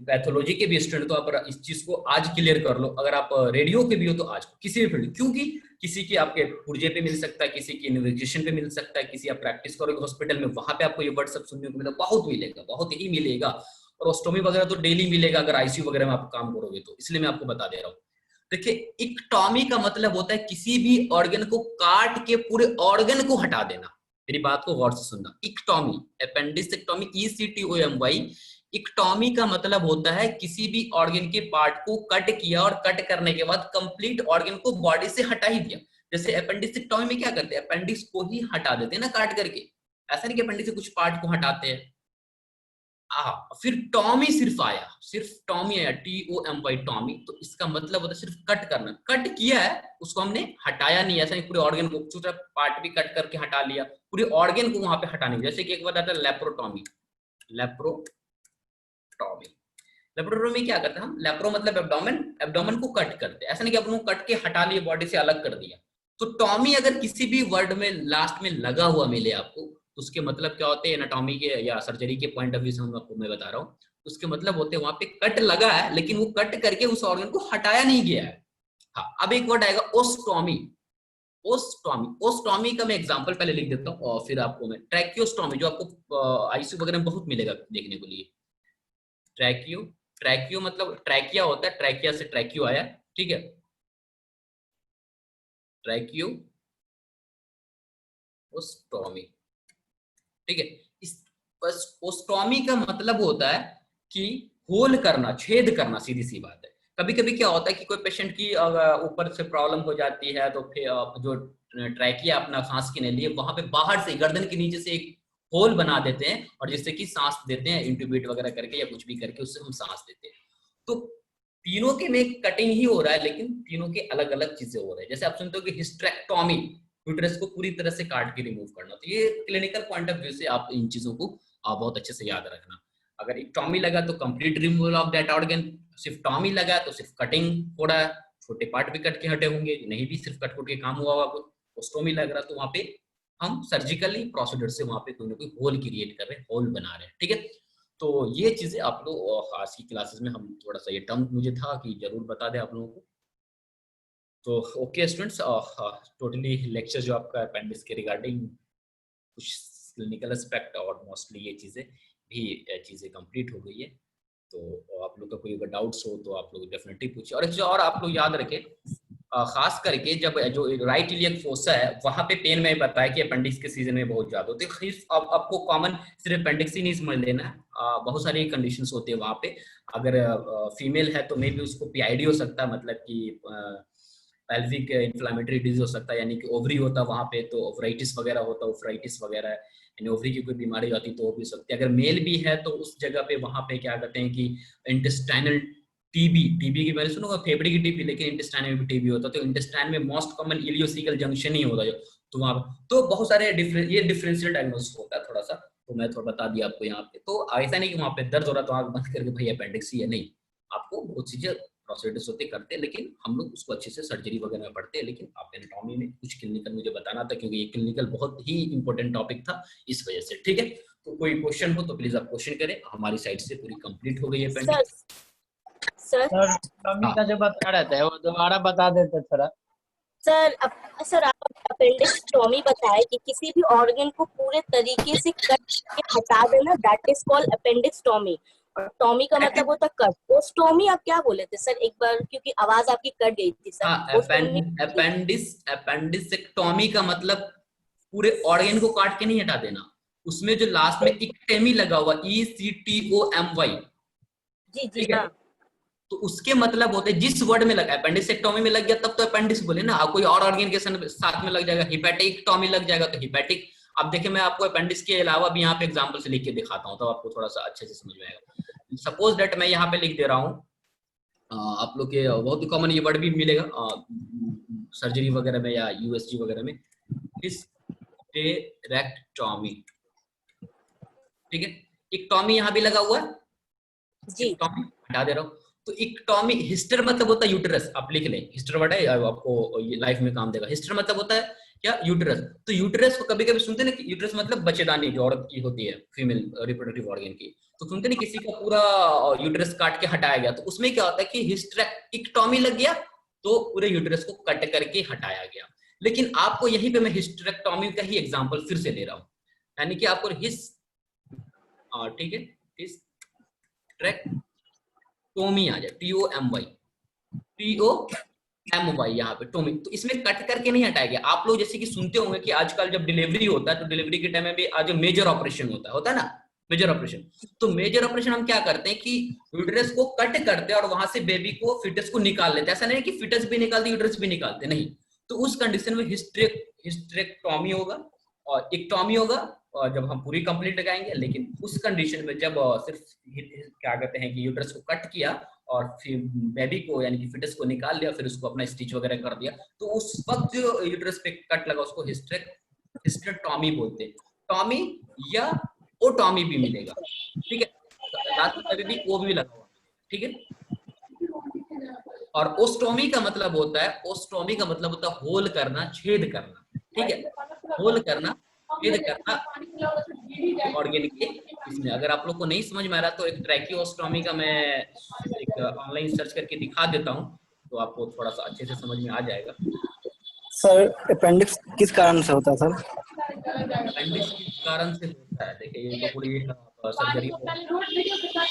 पैथोलॉजी के भी स्टूडेंट तो आप इस चीज को आज क्लियर कर लो, अगर आप रेडियो के भी हो तो आज, किसी भी फील्ड, क्योंकि किसी की आपके पुर्जे पे मिल सकता है, किसी की इन्वेस्टिगेशन पे मिल सकता है, किसी आप प्रैक्टिस करोगे हॉस्पिटल में वहां पे आपको ये वर्ड सब सुनने को मिलेगा, बहुत मिलेगा, बहुत ही मिलेगा। और ओस्टोमी वगैरह तो डेली मिलेगा अगर आईसीयू वगैरह में आप काम करोगे तो, इसलिए मैं आपको बता दे रहा हूँ। देखिए, इक्टोमी का मतलब होता है किसी भी ऑर्गन को काट के पूरे ऑर्गन को हटा देना। मेरी बात को गौर से सुनना, इक्टोमी, अपेंडिसेक्टोमी, ECTOMY, इक्टोमी का मतलब होता है किसी भी ऑर्गन के पार्ट को कट किया और कट करने के बाद कंप्लीट ऑर्गन को बॉडी से हटा ही दिया। जैसे अपेंडिसेक्टोमी में क्या करते हैं, अपेंडिक्स को ही हटा देते हैं ना काट करके, ऐसा नहीं कि अपेंडिक्स से कुछ पार्ट को हटाते हैं। फिर टॉमी सिर्फ आया, सिर्फ टॉमी आया, TOMY, टॉमी, तो इसका मतलब होता है सिर्फ कट करना। कट किया है, उसको हमने हटाया नहीं, ऐसा नहीं पूरे ऑर्गन को, छोटा पार्ट भी कट करके हटा लिया, पूरे ऑर्गन को वहां पे हटाने, जैसे कि एक बार आता है लेप्रोटॉमी। लेप्रोटॉमी क्या करते हैं हम, लेप्रो मतलब एब्डोमेन, एब्डोमेन को कट करते हैं, ऐसा नहीं कि अपन को कट के हटा लिए, बॉडी से अलग कर दिया। तो टॉमी अगर किसी भी वर्ड में लास्ट में लगा हुआ मिले आपको, तो उसके मतलब क्या होते हैं, एनाटॉमी के या सर्जरी के पॉइंट ऑफ व्यू से हम आपको मैं बता रहा हूँ, उसके मतलब होते हैं वहां पे कट लगा है लेकिन वो कट करके उस ऑर्गन को हटाया नहीं गया है। हाँ, अब एक वर्ड आएगा ओस्टोमी। ओस्टोमी का मैं एग्जांपल पहले लिख देता हूँ और फिर आपको मैं ट्रैकियोस्टोमी, जो आपको आईसीयू वगैरह में बहुत मिलेगा देखने को लिए। ट्रैकियो मतलब ट्रैकिया होता है, ट्रैकिया से ट्रैकियो आया, ठीक है, ट्रैकियो ओस्टोमी, ठीक है। इस ओस्टोमी का मतलब होता है कि होल करना, छेद करना, सीधी सी बात है। कभी कभी क्या होता है कि कोई पेशेंट की ऊपर से प्रॉब्लम हो जाती है तो फिर जो ट्रैकिया अपना सांस के लिए वहां पे बाहर से गर्दन के नीचे से एक होल बना देते हैं और जिससे कि सांस देते हैं, इंट्यूबेट वगैरह करके या कुछ भी करके उससे हम सांस देते हैं। तो तीनों के में कटिंग ही हो रहा है लेकिन तीनों के अलग अलग चीजें हो रही है। जैसे आप सुनते हो कि हिस्टेरेक्टोमी, यूट्रस को पूरी तरह से काट के रिमूव करना, तो ये क्लिनिकल पॉइंट ऑफ व्यू से आप इन चीजों को बहुत अच्छे से याद रखना। अगर एक टॉमी लगा तो complete removal of that organ, सिर्फ टॉमी लगा तो सिर्फ कटिंग हो रहा है, छोटे पार्ट भी कट के हटे होंगे, नहीं भी सिर्फ कट के काम हुआ होगा। ओस्टोमी लग रहा तो वहां पे हम सर्जिकली प्रोसीजर से वहां पे कोई ना कोई होल क्रिएट कर रहे हैं, होल बना रहे हैं, ठीक है। तो ये चीजें आप लोग आज की क्लासेस में हम थोड़ा सा, ये टर्म मुझे था कि जरूर बता दें आप लोगों को। तो ओके स्टूडेंट्स, टोटली लेक्चर जो आपका अपेंडिक्स के रिगार्डिंग कुछ क्लिनिकल एस्पेक्ट और मोस्टली ये चीजें कंप्लीट हो गई है। तो आप लोग का कोई अगर डाउट्स हो तो आप लोग डेफिनेटली पूछिए। और एक चीज और आप लोग याद रखें, खास करके जब जो राइट इलियक फोसा है वहां पे पेन में बताया कि अपेंडिक्स के सीजन में बहुत ज्यादा होती है। अब आपको कॉमन सिर्फ अपेंडिक्स ही नहीं समझ लेना है, बहुत सारी कंडीशंस होते हैं वहां पे। अगर फीमेल है तो मे भी उसको पीआईडी हो सकता है, मतलब कि पेल्विक इन्फ्लेमेटरी डिजीज हो सकता है, यानी कि ओवरी होता है वहां पे तो ओवराइटिस वगैरह होता है, ओवराइटिस वगैरह यानी ओवरी की कोई बीमारी होती तो हो भी सकती है। अगर मेल भी है तो उस जगह पे वहां पे क्या कहते हैं कि इंटेस्टाइनल टीबी की मैंने सुना फेफड़े की टीबी, लेकिन इंटेस्टाइन में भी टीबी होता है। तो इंटेस्टाइन में मोस्ट कॉमन इलियोसिकल जंक्शन ही होता है तो वहां तो बहुत सारे ये डिफरेंशियल डायग्नोसिस होता है थोड़ा सा, तो मैं थोड़ा बता दिया आपको यहाँ पे। तो ऐसा नहीं कि वहां पे दर्द हो रहा तो आंख बंद करके भाई अपेंडिक्स ही है, नहीं, आपको बहुत चीजें प्रोसीजर्स होते करते हैं, लेकिन हम लोग उसको अच्छे से सर्जरी वगैरह में पढ़ते हैं। लेकिन आप एनाटॉमी में कुछ क्लिनिकल मुझे बताना था क्योंकि ये क्लिनिकल बहुत ही इंपॉर्टेंट टॉपिक था इस वजह से, ठीक है। तो कोई क्वेश्चन हो तो प्लीज आप क्वेश्चन करें, हमारी साइड से पूरी कंप्लीट हो गई है अपेंडिक्स। सर टॉमी का जो बता रहा था वो दोबारा बता देते थोड़ा। सर आप अपेंडिक्स टॉमी बताए कि किसी भी ऑर्गन को पूरे तरीके से कट के हटा देना, that is called appendix Tommy. और टॉमी का मतलब होता है कट। ओस्टोमी आप क्या बोले थे सर एक बार, क्योंकि आवाज आपकी कट गई थी सर। अपेंडिसेक्टोमी का मतलब पूरे ऑर्गन को काट के नहीं हटा देना, उसमें जो लास्ट में इक्टेमी लगा हुआ ECTOMY, जी जी हाँ, तो उसके मतलब होते हैं जिस वर्ड में लगा, अपेंडिसेक्टोमी में लग गया तब तो अपेंडिक्स बोले ना, कोई और ऑर्गन के साथ में लग जाएगा, हिपैटिकटोमी लग जाएगा तो हिपैटिक। अब देखिए मैं आपको अपेंडिक्स के अलावा भी यहाँ पे एग्जांपल से लिख के दिखाता हूँ तो आपको थोड़ा सा अच्छे से समझ में आएगा। सपोज दैट मैं यहाँ पे लिख दे रहा हूँ, आप लोग के बहुत कॉमन ये वर्ड भी मिलेगा सर्जरी वगैरह में या USG वगैरह में, हिस्टेरेक्टोमी, ठीक है। इक्टोमी यहाँ भी लगा हुआ है जी, हटा दे रहा हूँ। तो इक्टोमी, हिस्टर मतलब होता है यूटेरस, आप लिख लें, हिस्टर वर्ड है आपको ये लाइफ में काम देगा। हिस्टर मतलब होता है क्या, यूटेरस। तो यूटेरस को कभी कभी सुनते ना कि यूटेरस मतलब बच्चेदानी जो औरत की होती है, फीमेल रिप्रोडक्टिव ऑर्गन की, तो सुनते नहीं किसी का पूरा यूटेरस काट के हटाया गया, तो उसमें क्या होता है कि हिस्टेरेक्टोमी लग गया तो पूरे यूटेरस को कट करके हटाया गया। लेकिन आपको यहीं पे मैं हिस्टेरेक्टोमी का ही एग्जांपल फिर से ले रहा हूँ, यानी कि आपको ठीक है, हिस्टेरेक्टोमी आ जाए, TOMY यहाँ पे टोमी, तो इसमें कट करके नहीं हटाया गया। आप लोग जैसे कि सुनते होंगे कि आजकल जब डिलीवरी होता है तो डिलीवरी के टाइम में भी आज मेजर ऑपरेशन होता है ना, मेजर ऑपरेशन। तो मेजर ऑपरेशन हम क्या करते हैं कि यूटेरस को कट करते हैं और वहां से बेबी को, फिटस को निकाल लेते हैं। ऐसा नहीं कि फिटस भी निकालते यूटेरस भी निकालते, नहीं। तो उस कंडीशन में हिस्टेरेक्टोमी होगा और इक्टोमी होगा और जब हम पूरी कंप्लीट लगाएंगे। लेकिन उस कंडीशन में जब सिर्फ क्या कहते हैं कि यूटेरस को कट किया और फिर बेबी को यानी कि फिटस को निकाल लिया, फिर उसको अपना स्टिच वगैरह कर दिया, तो उस वक्त जो यूटेरस पे कट लगा उसको हिस्टेरेक्टॉमी बोलते हैं, टॉमी या ओटॉमी भी मिलेगा, ठीक है, लास्ट में भी ओ भी लगा हुआ, ठीक है। और ओस्टोमी का मतलब होता है, ओस्टोमी का मतलब होता है होल करना, छेद करना, ठीक है, होल करना, छेद करना ऑर्गेन के इसमें। अगर आप लोग को नहीं समझ में आ रहा तो एक ट्रैकियोस्टोमी का मैं एक ऑनलाइन सर्च करके दिखा देता हूँ, तो आपको थोड़ा सा अच्छे से समझ में आ जाएगा। सर अपेंडिक्स किस कारण से होता है सर? अपेंडिक्स किस कारण से होता है, देखिए ये तो पूरी सर्जरी बहुत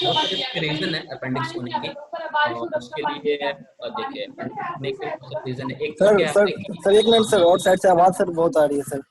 सारे रीजन है अपेंडिक्स होने के, और उसके लिए देखिए अपेंडिक्स होने के बहुत सारे रीजन है। एक तो सर क्या सर है कि सर एक मिनट सर, और साइड से आवाज सर बहुत आ रही है सर।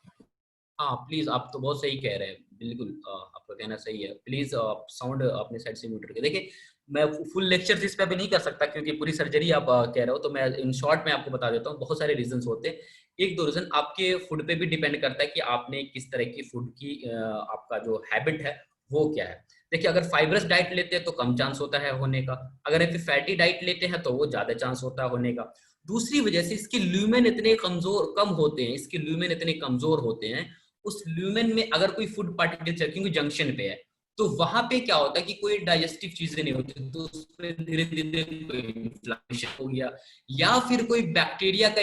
हाँ प्लीज, आप तो बहुत सही कह रहे हैं, बिल्कुल आपका कहना सही है, प्लीज साउंड अपने साइड से म्यूट करके देखिए। मैं फुल लेक्चर इस पे भी नहीं कर सकता क्योंकि पूरी सर्जरी आप कह रहे हो, तो मैं इन शॉर्ट में आपको बता देता हूँ। बहुत सारे रीजंस होते हैं, एक दो रीजन आपके फूड पे भी डिपेंड करता है कि आपने किस तरह की फूड की आपका जो हैबिट है वो क्या है। देखिए अगर फाइबरस डाइट लेते हैं तो कम चांस होता है होने का, अगर फिर फैटी डाइट लेते हैं तो वो ज्यादा चांस होता है होने का। दूसरी वजह से इसके ल्यूमेन इतने कमजोर कम होते हैं, इसके ल्यूमेन इतने कमजोर होते हैं, उस ल्यूमेन में अगर कोई फूड पार्टिकल क्योंकि जंक्शन पे है, तो वहां पे क्या होता है कि कोई डाइजेस्टिव चीजें नहीं होती, तो उसमें धीरे धीरे कोई इन्फ्लेमेशन हो गया या फिर कोई बैक्टीरिया का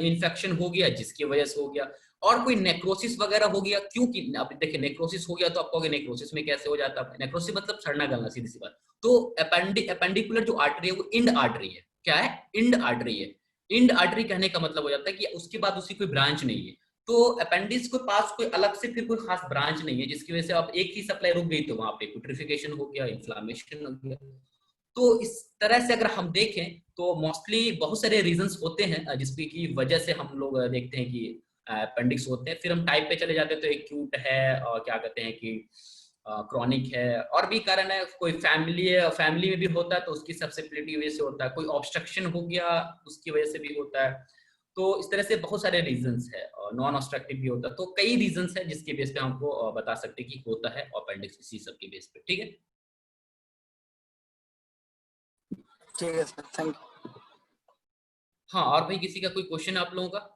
इन्फेक्शन हो गया जिसकी वजह से हो गया, और कोई नेक्रोसिस वगैरह हो गया। क्योंकि अब देखिए नेक्रोसिस हो गया तो आप कहोगे नेक्रोसिस में कैसे हो जाता है, नेक्रोसिस मतलब सड़ना गलना, सीधी सी बात। तो एपेंडिकुलर जो आर्टरी है वो इंड आर्टरी है, क्या है, इंड आर्टरी है। इंड आर्टरी कहने का मतलब हो जाता है कि उसके बाद उसकी कोई ब्रांच नहीं है, तो अपेंडिक्स के पास कोई अलग से फिर कोई खास ब्रांच नहीं है जिसकी वजह से आप एक ही सप्लाई रुक गई तो वहां पे पुट्रिफिकेशन हो गया, इन्फ्लामेशन हो गया। तो इस तरह से अगर हम देखें तो मोस्टली बहुत सारे रीजंस होते हैं जिसकी की वजह से हम लोग देखते हैं कि अपेंडिक्स होते हैं। फिर हम टाइप पे चले जाते हैं तो एक्यूट है और क्या कहते हैं कि क्रॉनिक है, और भी कारण है, कोई फैमिली में भी होता है तो उसकी सब्सिपिलिटी की वजह से होता है, कोई ऑब्स्ट्रक्शन हो गया उसकी वजह से भी होता है। तो इस तरह से बहुत सारे रीजंस है, नॉन ऑब्स्ट्रक्टिव भी होता है, तो कई रीजंस है जिसके बेस पे हमको बता सकते हैं कि होता है अपेंडिक्स इसी सब के बेस पे, ठीक है। ठीक है सर, थैंक यू। हाँ, और भाई किसी का कोई क्वेश्चन है आप लोगों का?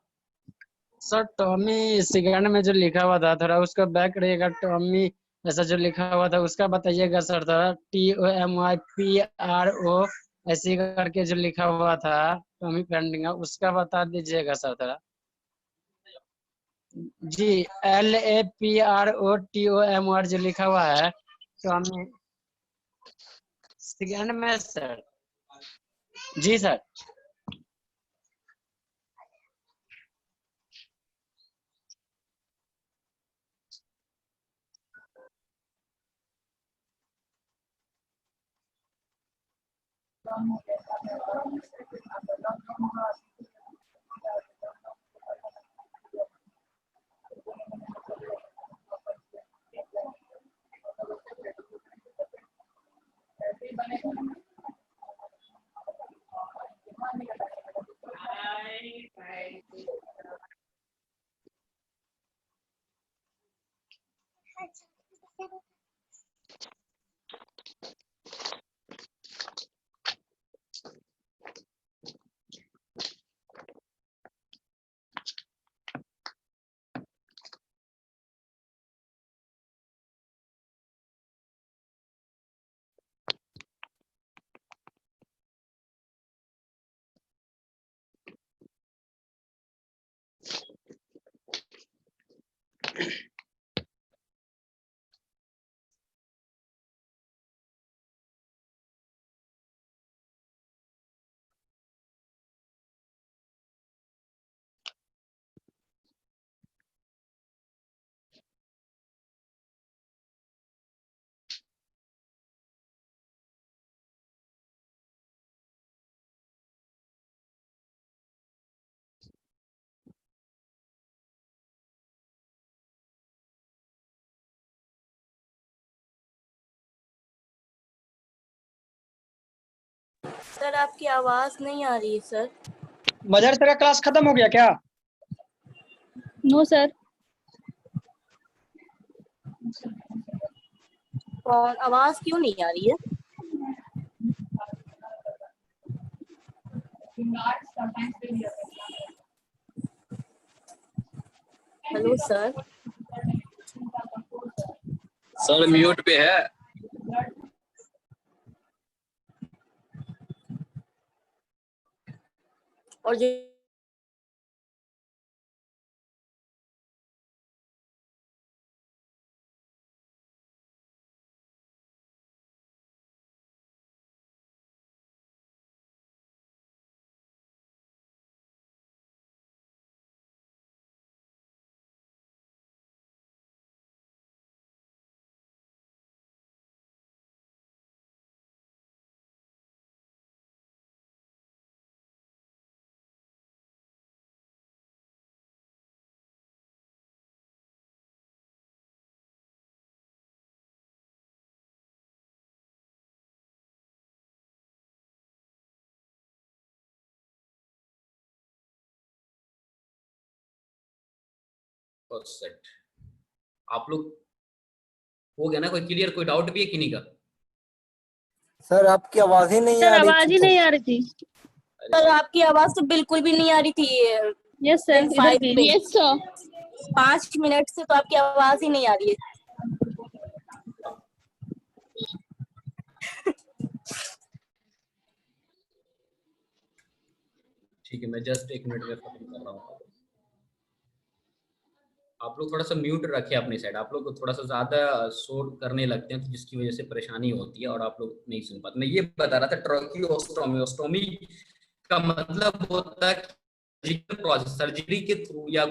सर टॉमी सेकंड में जो लिखा हुआ था थोड़ा उसका बैक रहेगा, टॉमी ऐसा जो लिखा हुआ था उसका बताइएगा सर, थोड़ा TOMYPRO ऐसे करके जो लिखा हुआ था टॉमी पेंडिंग उसका बता दीजिएगा सर थोड़ा। जी LAPROTOMR जो लिखा हुआ है टॉमी सेकंड में सर। जी सर। सर आपकी आवाज नहीं आ रही है सर। मदरसे का क्लास खत्म हो गया क्या? No sir. कौन आवाज क्यों नहीं आ रही है? Hello sir. सर म्यूट पे है। और जो सेट आप लोग हो गया ना? कोई क्लियर, कोई डाउट भी है किन्हीं का? सर आपकी आवाज ही नहीं आ रही आवाज ही नहीं आ रही थी। सर आपकी आवाज तो बिल्कुल भी नहीं आ रही थी। यस सर, इधर भी। यस सर, 5 मिनट से तो आपकी आवाज ही नहीं आ रही है। ठीक है, मैं जस्ट 1 मिनट में खत्म कर रहा हूँ। आप लोग थोड़ा सा म्यूट रखें अपनी साइड। आप लोग थोड़ा सा ज्यादा शोर करने लगते हैं तो जिसकी वजह से परेशानी होती है और आप लोग नहीं सुन पाते। मैं ये बता रहा था ट्रॉकियोस्टोमी, ओस्टोमी का मतलब होता है सर्जिकल प्रोसेस, सर्जरी के थ्रू या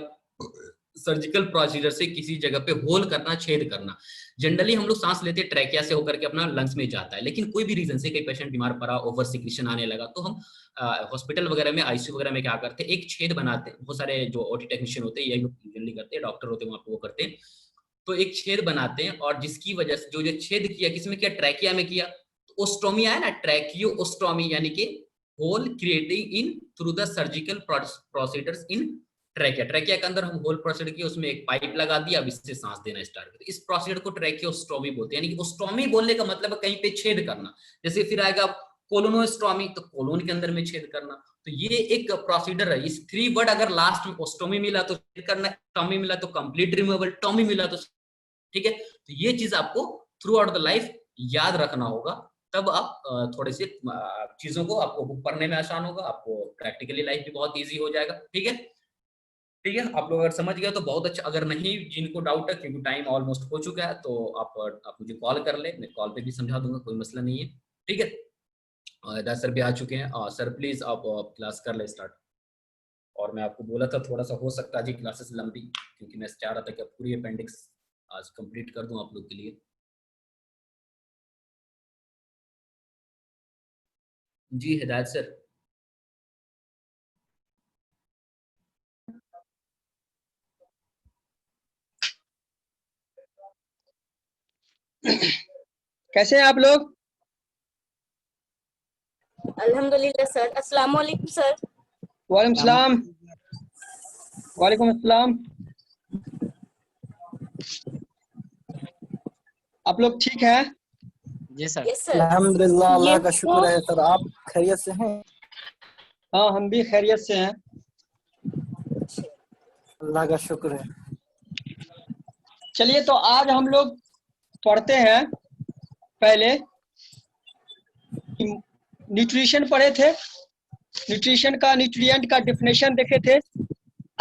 सर्जिकल प्रोसीजर से किसी जगह पे होल करना, छेद करना। जनरली हम लोग सांस लेते ट्रैकिया से होकर के अपना लंग्स में जाता है, लेकिन कोई भी रीजन से कोई पेशेंट बीमार पड़ा, ओवर सिक्रेशन आने लगा, तो हम हॉस्पिटल वगैरह में, आईसीयू वगैरह में क्या करते हैं, एक छेद बनाते हैं। बहुत सारे जो ओटी टेक्नीशियन होते हैं यही जनरली करते हैं, डॉक्टर होते हैं वहाँ पे वो करते हैं। तो एक छेद बनाते हैं और जिसकी वजह से जो छेद किया, किसमें किया? ट्रैकिया में किया। तो ओस्टोमी आया ना, ट्रैकियोस्टोमी, यानी कि hole creating in through the surgical procedures in trachea. Trachea के अंदर हम होल प्रोसीजर किया, उसमें एक पाइप लगा दिया, अब इससे सांस देना स्टार्ट कर। इस प्रोसीजर को ट्रैकियोस्टोमी बोलते हैं। यानी कि ओस्टोमी बोलने का मतलब है कहीं पे छेद करना। जैसे फिर आएगा कोलोनोस्टोमी, तो कोलोन के अंदर में छेद करना। तो ये एक प्रोसीजर है। इस 3 वर्ड अगर लास्ट में ओस्टोमी मिला तो छेद करना, टॉमी मिला तो कंप्लीट रिमूवल, टॉमी मिला तो, ठीक है। तो ये चीज आपको थ्रू आउट द लाइफ याद रखना होगा, तब आप थोड़े से चीजों को आपको पढ़ने में आसान होगा, आपको प्रैक्टिकली लाइफ भी बहुत इजी हो जाएगा। ठीक है, ठीक है। आप लोग अगर समझ गए तो बहुत अच्छा। अगर नहीं, जिनको डाउट है, क्योंकि टाइम ऑलमोस्ट हो चुका है, तो आप मुझे कॉल कर ले, मैं कॉल पे भी समझा दूंगा, कोई मसला नहीं है। ठीक है, दास सर भी आ चुके हैं। सर प्लीज आप क्लास कर ले स्टार्ट। और मैं आपको बोला था थोड़ा सा हो सकता है जी क्लासेस लंबी, क्योंकि मैं चाह रहा था कि पूरी अपेंडिक्स आज कंप्लीट कर दूं आप लोग के लिए। जी हिदायत सर। कैसे हैं आप लोग? अल्हम्दुलिल्लाह सर। अस्सलाम वालेकुम सर। वालेकुम सलाम। वालेकुम अस्सलाम। आप लोग ठीक हैं? जी सर। Yes sir. अल्हम्दुलिल्लाह, अल्लाह का शुक्र है सर। आप खैरियत से हैं? हाँ, हम भी खैरियत से हैं। अल्लाह का शुक्र है। चलिए, तो आज हम लोग पढ़ते हैं। पहले न्यूट्रिशन पढ़े थे, न्यूट्रिशन का, न्यूट्रिएंट का डेफिनेशन देखे थे।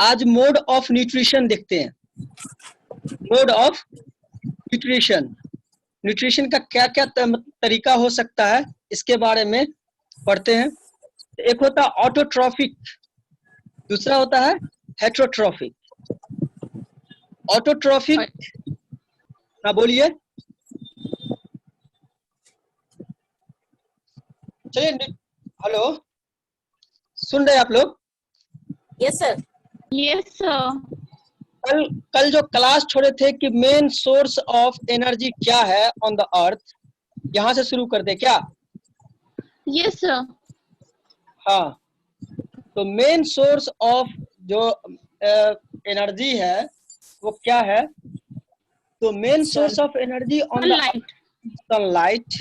आज मोड ऑफ न्यूट्रिशन देखते हैं। मोड ऑफ न्यूट्रिशन, न्यूट्रिशन का क्या क्या तरीका हो सकता है, इसके बारे में पढ़ते हैं। एक होता है ऑटोट्रॉफिक, दूसरा होता है हेट्रोट्रॉफिक। ऑटोट्रॉफिक, हाँ बोलिए। चलिए, हेलो, सुन रहे हैं आप लोग? Yes sir. Yes sir. कल जो क्लास छोड़े थे कि मेन सोर्स ऑफ एनर्जी क्या है ऑन द अर्थ, यहाँ से शुरू कर दे क्या? Yes sir. हाँ, तो मेन सोर्स ऑफ जो एनर्जी है वो क्या है? तो main source of energy on the sunlight.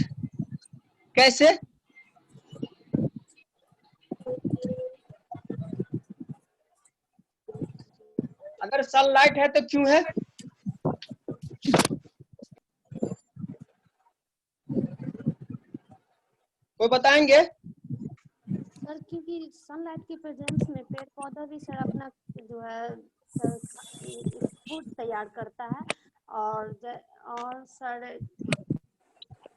कैसे? अगर सनलाइट है तो क्यों है? कोई बताएंगे? सर क्योंकि सनलाइट की प्रेजेंस में पेड़ पौधा भी सर अपना जो है फूड तैयार करता है और सर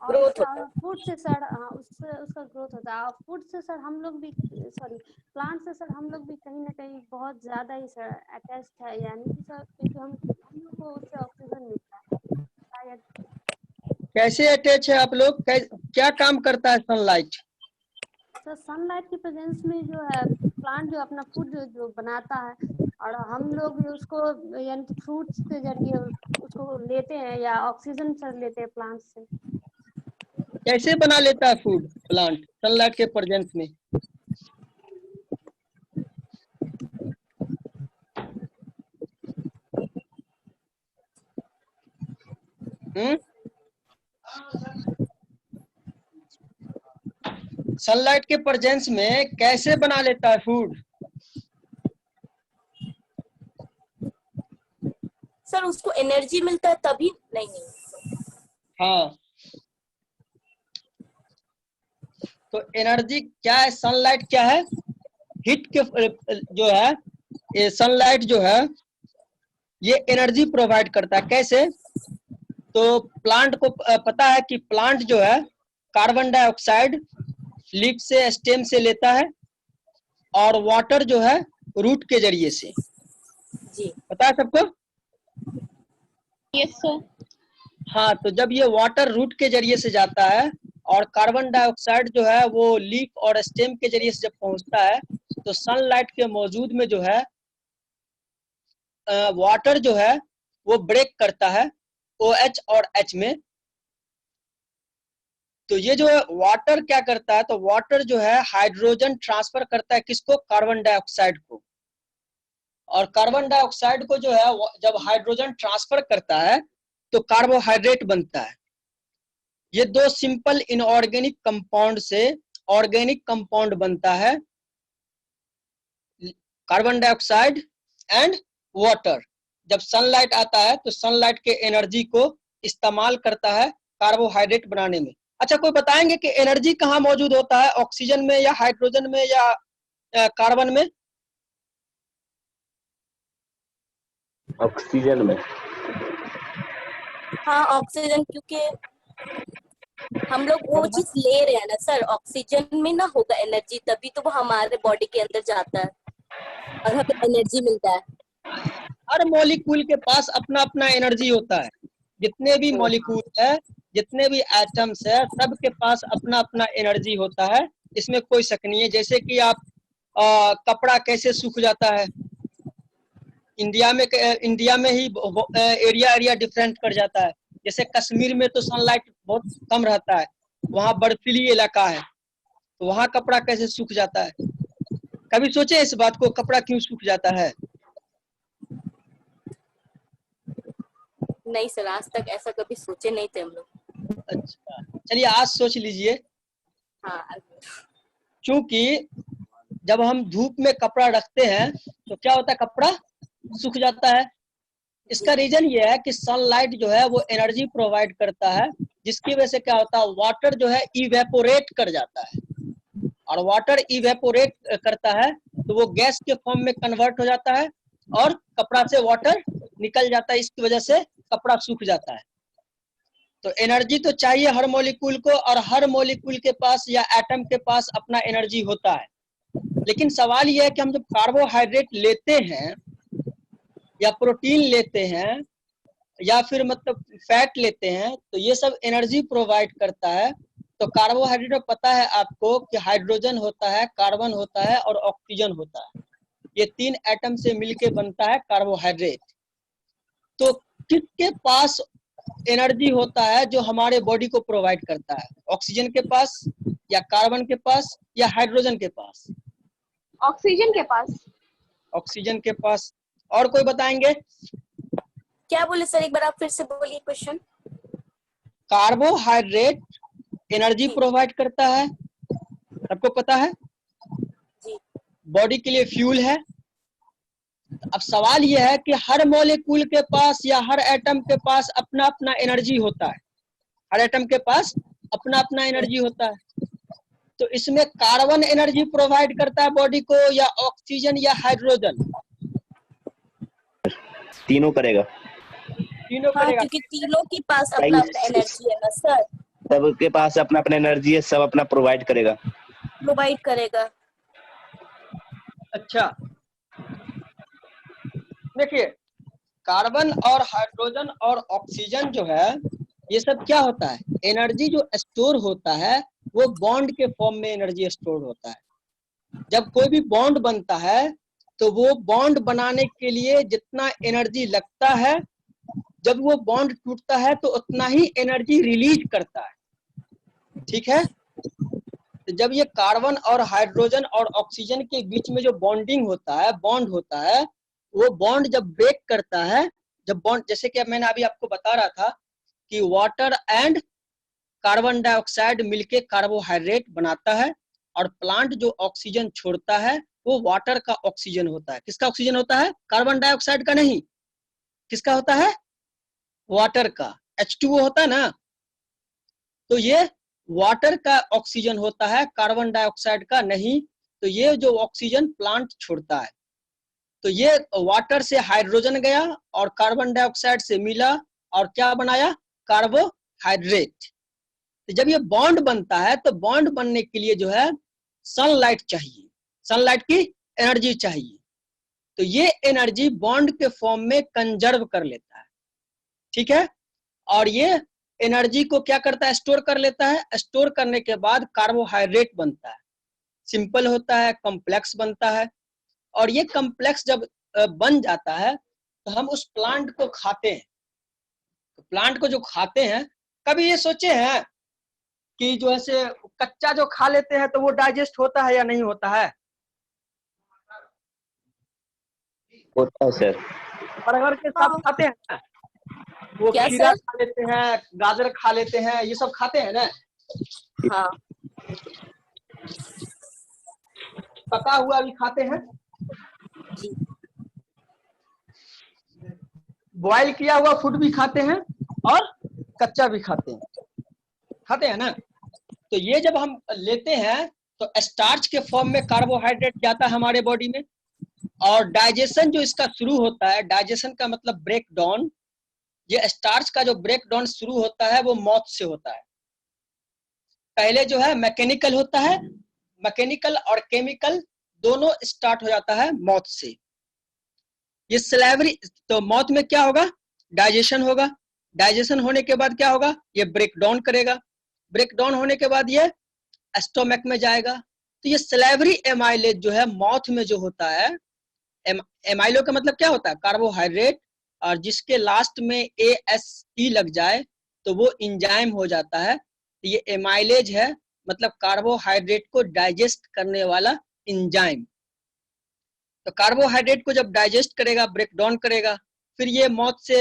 और ग्रोथ होता है। फूड से सर उससे उसका ग्रोथ होता है और फूड से सर हम लोग भी प्लांट से सर हम लोग भी कहीं ना कहीं बहुत ज्यादा ही सर अटैच्ड है, यानी कि सर क्योंकि हम लोग को उससे ऑक्सीजन मिलता है शायद। कैसे अटैच है आप लोग? क्या काम करता है सनलाइट? सर सनलाइट की प्रेजेंस में जो है प्लांट जो अपना फूड जो बनाता है और हम लोग भी उसको यानी कि फ्रूट्स के जरिए उसको लेते हैं या ऑक्सीजन सर लेते हैं प्लांट से। कैसे बना लेता है फूड प्लांट सनलाइट के प्रेजेंस में? सनलाइट के प्रेजेंस में कैसे बना लेता है फूड? सर उसको एनर्जी मिलता है तभी। नहीं। हाँ, तो एनर्जी क्या है? सनलाइट क्या है? हीट के जो है ये सनलाइट जो है ये एनर्जी प्रोवाइड करता है। कैसे? तो प्लांट को पता है कि प्लांट जो है कार्बन डाइऑक्साइड लीफ से स्टेम से लेता है और वाटर जो है रूट के जरिए से। जी पता है सबको? Yes sir. हाँ, तो जब ये वाटर रूट के जरिए से जाता है और कार्बन डाइऑक्साइड जो है वो लीफ और स्टेम के जरिए से जब पहुंचता है तो सनलाइट के मौजूद में जो है वाटर जो है वो ब्रेक करता है OH और H में। तो ये जो है वाटर क्या करता है, तो वाटर जो है हाइड्रोजन ट्रांसफर करता है किसको? कार्बन डाइऑक्साइड को। और कार्बन डाइऑक्साइड को जो है जब हाइड्रोजन ट्रांसफर करता है तो कार्बोहाइड्रेट बनता है। ये दो सिंपल इनऑर्गेनिक कंपाउंड से ऑर्गेनिक कंपाउंड बनता है, कार्बन डाइऑक्साइड एंड वाटर। जब सनलाइट आता है तो सनलाइट के एनर्जी को इस्तेमाल करता है कार्बोहाइड्रेट बनाने में। अच्छा, कोई बताएंगे कि एनर्जी कहाँ मौजूद होता है? ऑक्सीजन में या हाइड्रोजन में या कार्बन में? ऑक्सीजन में। हाँ ऑक्सीजन, क्योंकि हम लोग वो चीज ले रहे हैं ना सर, ऑक्सीजन में ना होगा एनर्जी तभी तो वो हमारे बॉडी के अंदर जाता है और हमें एनर्जी मिलता है। हर मॉलिक्यूल के पास अपना अपना एनर्जी होता है। जितने भी मॉलिक्यूल है, जितने भी एटम्स है, सबके पास अपना अपना एनर्जी होता है, इसमें कोई शक नहीं है। जैसे कि आप कपड़ा कैसे सूख जाता है, इंडिया में ही एरिया डिफरेंट कर जाता है। जैसे कश्मीर में तो सनलाइट बहुत कम रहता है, वहाँ बर्फीली इलाका है, तो वहाँ कपड़ा कैसे सूख जाता है? कभी सोचे इस बात को, कपड़ा क्यों सूख जाता है? नहीं सर, आज तक ऐसा कभी सोचे नहीं थे हम लोग। अच्छा, चलिए आज सोच लीजिए। हाँ, क्योंकि जब हम धूप में कपड़ा रखते हैं तो क्या होता है? कपड़ा सूख जाता है। इसका रीजन ये है कि सनलाइट जो है वो एनर्जी प्रोवाइड करता है, जिसकी वजह से क्या होता है? वाटर जो है इवेपोरेट कर जाता है, और वाटर इवेपोरेट करता है तो वो गैस के फॉर्म में कन्वर्ट हो जाता है और कपड़ा से वाटर निकल जाता है। इसकी वजह से कपड़ा सूख जाता है। तो एनर्जी तो चाहिए हर मॉलिक्यूल को, और हर मॉलिक्यूल के पास या एटम के पास अपना एनर्जी होता है। लेकिन सवाल यह है कि हम जब कार्बोहाइड्रेट लेते हैं या प्रोटीन लेते हैं या फिर मतलब फैट लेते हैं तो ये सब एनर्जी प्रोवाइड करता है। तो कार्बोहाइड्रेट में पता है आपको कि हाइड्रोजन होता है, कार्बन होता है और ऑक्सीजन होता है। ये तीन एटम से मिलके बनता है कार्बोहाइड्रेट। तो किसके पास एनर्जी होता है जो हमारे बॉडी को प्रोवाइड करता है? ऑक्सीजन के पास या कार्बन के पास या हाइड्रोजन के पास? ऑक्सीजन के पास। ऑक्सीजन के पास। और कोई बताएंगे? क्या बोले सर, एक बार आप फिर से बोलिए क्वेश्चन। कार्बोहाइड्रेट एनर्जी प्रोवाइड करता है, सबको पता है, बॉडी के लिए फ्यूल है। अब सवाल यह है कि हर मॉलिक्यूल के पास या हर एटम के पास अपना अपना एनर्जी होता है। हर एटम के पास अपना अपना एनर्जी होता है। तो इसमें कार्बन एनर्जी प्रोवाइड करता है बॉडी को या ऑक्सीजन या हाइड्रोजन? तीनों करेगा। तीनों हाँ, करेगा। क्योंकि तीनों के पास अपना अपना एनर्जी है ना सर, सबके पास अपना अपना एनर्जी है, सब अपना प्रोवाइड करेगा। प्रोवाइड करेगा। अच्छा, देखिए कार्बन और हाइड्रोजन और ऑक्सीजन जो है ये सब क्या होता है, एनर्जी जो स्टोर होता है वो बॉन्ड के फॉर्म में एनर्जी स्टोर होता है। जब कोई भी बॉन्ड बनता है तो वो बॉन्ड बनाने के लिए जितना एनर्जी लगता है, जब वो बॉन्ड टूटता है तो उतना ही एनर्जी रिलीज करता है। ठीक है, तो जब ये कार्बन और हाइड्रोजन और ऑक्सीजन के बीच में जो बॉन्डिंग होता है, बॉन्ड होता है, वो बॉन्ड जब ब्रेक करता है, जब बॉन्ड, जैसे कि मैंने अभी आपको बता रहा था कि वाटर एंड कार्बन डाइऑक्साइड मिलके कार्बोहाइड्रेट बनाता है, और प्लांट जो ऑक्सीजन छोड़ता है वो वाटर का ऑक्सीजन होता है। किसका ऑक्सीजन होता है? कार्बन डाइऑक्साइड का नहीं। किसका होता है? वाटर का। H2O होता है ना, तो ये वाटर का ऑक्सीजन होता है, कार्बन डाइऑक्साइड का नहीं। तो ये जो ऑक्सीजन प्लांट छोड़ता है, तो ये वाटर से हाइड्रोजन गया और कार्बन डाइऑक्साइड से मिला और क्या बनाया? कार्बोहाइड्रेट। तो जब ये बॉन्ड बनता है तो बॉन्ड बनने के लिए जो है सनलाइट चाहिए, सनलाइट की एनर्जी चाहिए। तो ये एनर्जी बॉन्ड के फॉर्म में कंजर्व कर लेता है। ठीक है, और ये एनर्जी को क्या करता है? स्टोर कर लेता है। स्टोर करने के बाद कार्बोहाइड्रेट बनता है। सिंपल होता है, कॉम्प्लेक्स बनता है, और ये कॉम्प्लेक्स जब बन जाता है तो हम उस प्लांट को खाते हैं। तो प्लांट को जो खाते हैं, कभी ये सोचे हैं कि जो ऐसे कच्चा जो खा लेते हैं तो वो डाइजेस्ट होता है या नहीं होता है? होता है सर। बर्गर के साथ खाते हैं ना? वो क्या खीरा सर? खा लेते हैं, गाजर खा लेते हैं, ये सब खाते हैं ना? हाँ, पका हुआ भी खाते हैं, जी। बॉयल किया हुआ फूड भी खाते हैं और कच्चा भी खाते हैं ना? तो ये जब हम लेते हैं तो स्टार्च के फॉर्म में कार्बोहाइड्रेट जाता है हमारे बॉडी में, और डाइजेशन जो इसका शुरू होता है, डाइजेशन का मतलब ब्रेक डाउन, ये स्टार्च का जो ब्रेक डाउन शुरू होता है वो मौत से होता है। पहले जो है मैकेनिकल होता है, मैकेनिकल और केमिकल दोनों स्टार्ट हो जाता है मौत से। ये स्लेवरी, तो मौत में क्या होगा? डाइजेशन होगा। डाइजेशन होने के बाद क्या होगा? ये ब्रेक डाउन करेगा। ब्रेक डाउन होने के बाद ये स्टोमक में जाएगा। तो ये स्लेवरी एमाइलेज जो है मौत में जो होता है, एमाइलो का मतलब क्या होता है? कार्बोहाइड्रेट, और जिसके लास्ट में AST लग जाए तो वो इंजाइम हो जाता है। तो ये एमाइलेज है, मतलब कार्बोहाइड्रेट को डाइजेस्ट करने वाला इंजाइम। तो कार्बोहाइड्रेट को जब डाइजेस्ट करेगा, ब्रेक डाउन करेगा, फिर ये मौत से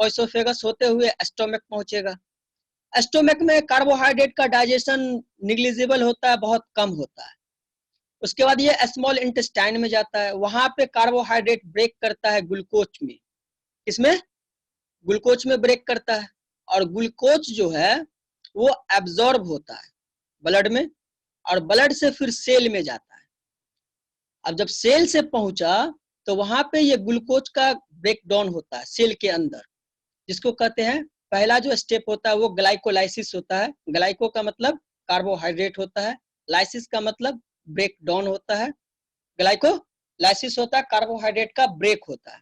ओएसोफेगस होते हुए स्टोमक पहुंचेगा। स्टोमक में कार्बोहाइड्रेट का डाइजेशन निग्लिजिबल होता है, बहुत कम होता है। उसके बाद ये स्मॉल इंटेस्टाइन में जाता है, वहां पे कार्बोहाइड्रेट ब्रेक करता है ग्लूकोज में। इसमें ग्लूकोज में ब्रेक करता है, और ग्लूकोज जो है वो एब्जॉर्ब होता है ब्लड में, और ब्लड से फिर सेल में जाता है। अब जब सेल से पहुंचा तो वहां पे ये ग्लूकोज का ब्रेक डाउन होता है सेल के अंदर, जिसको कहते हैं, पहला जो स्टेप होता है वो ग्लाइकोलाइसिस होता है। ग्लाइको का मतलब कार्बोहाइड्रेट होता है, लाइसिस का मतलब ब्रेक डाउन होता है। ग्लाइकोलाइसिस होता है, कार्बोहाइड्रेट का ब्रेक होता है।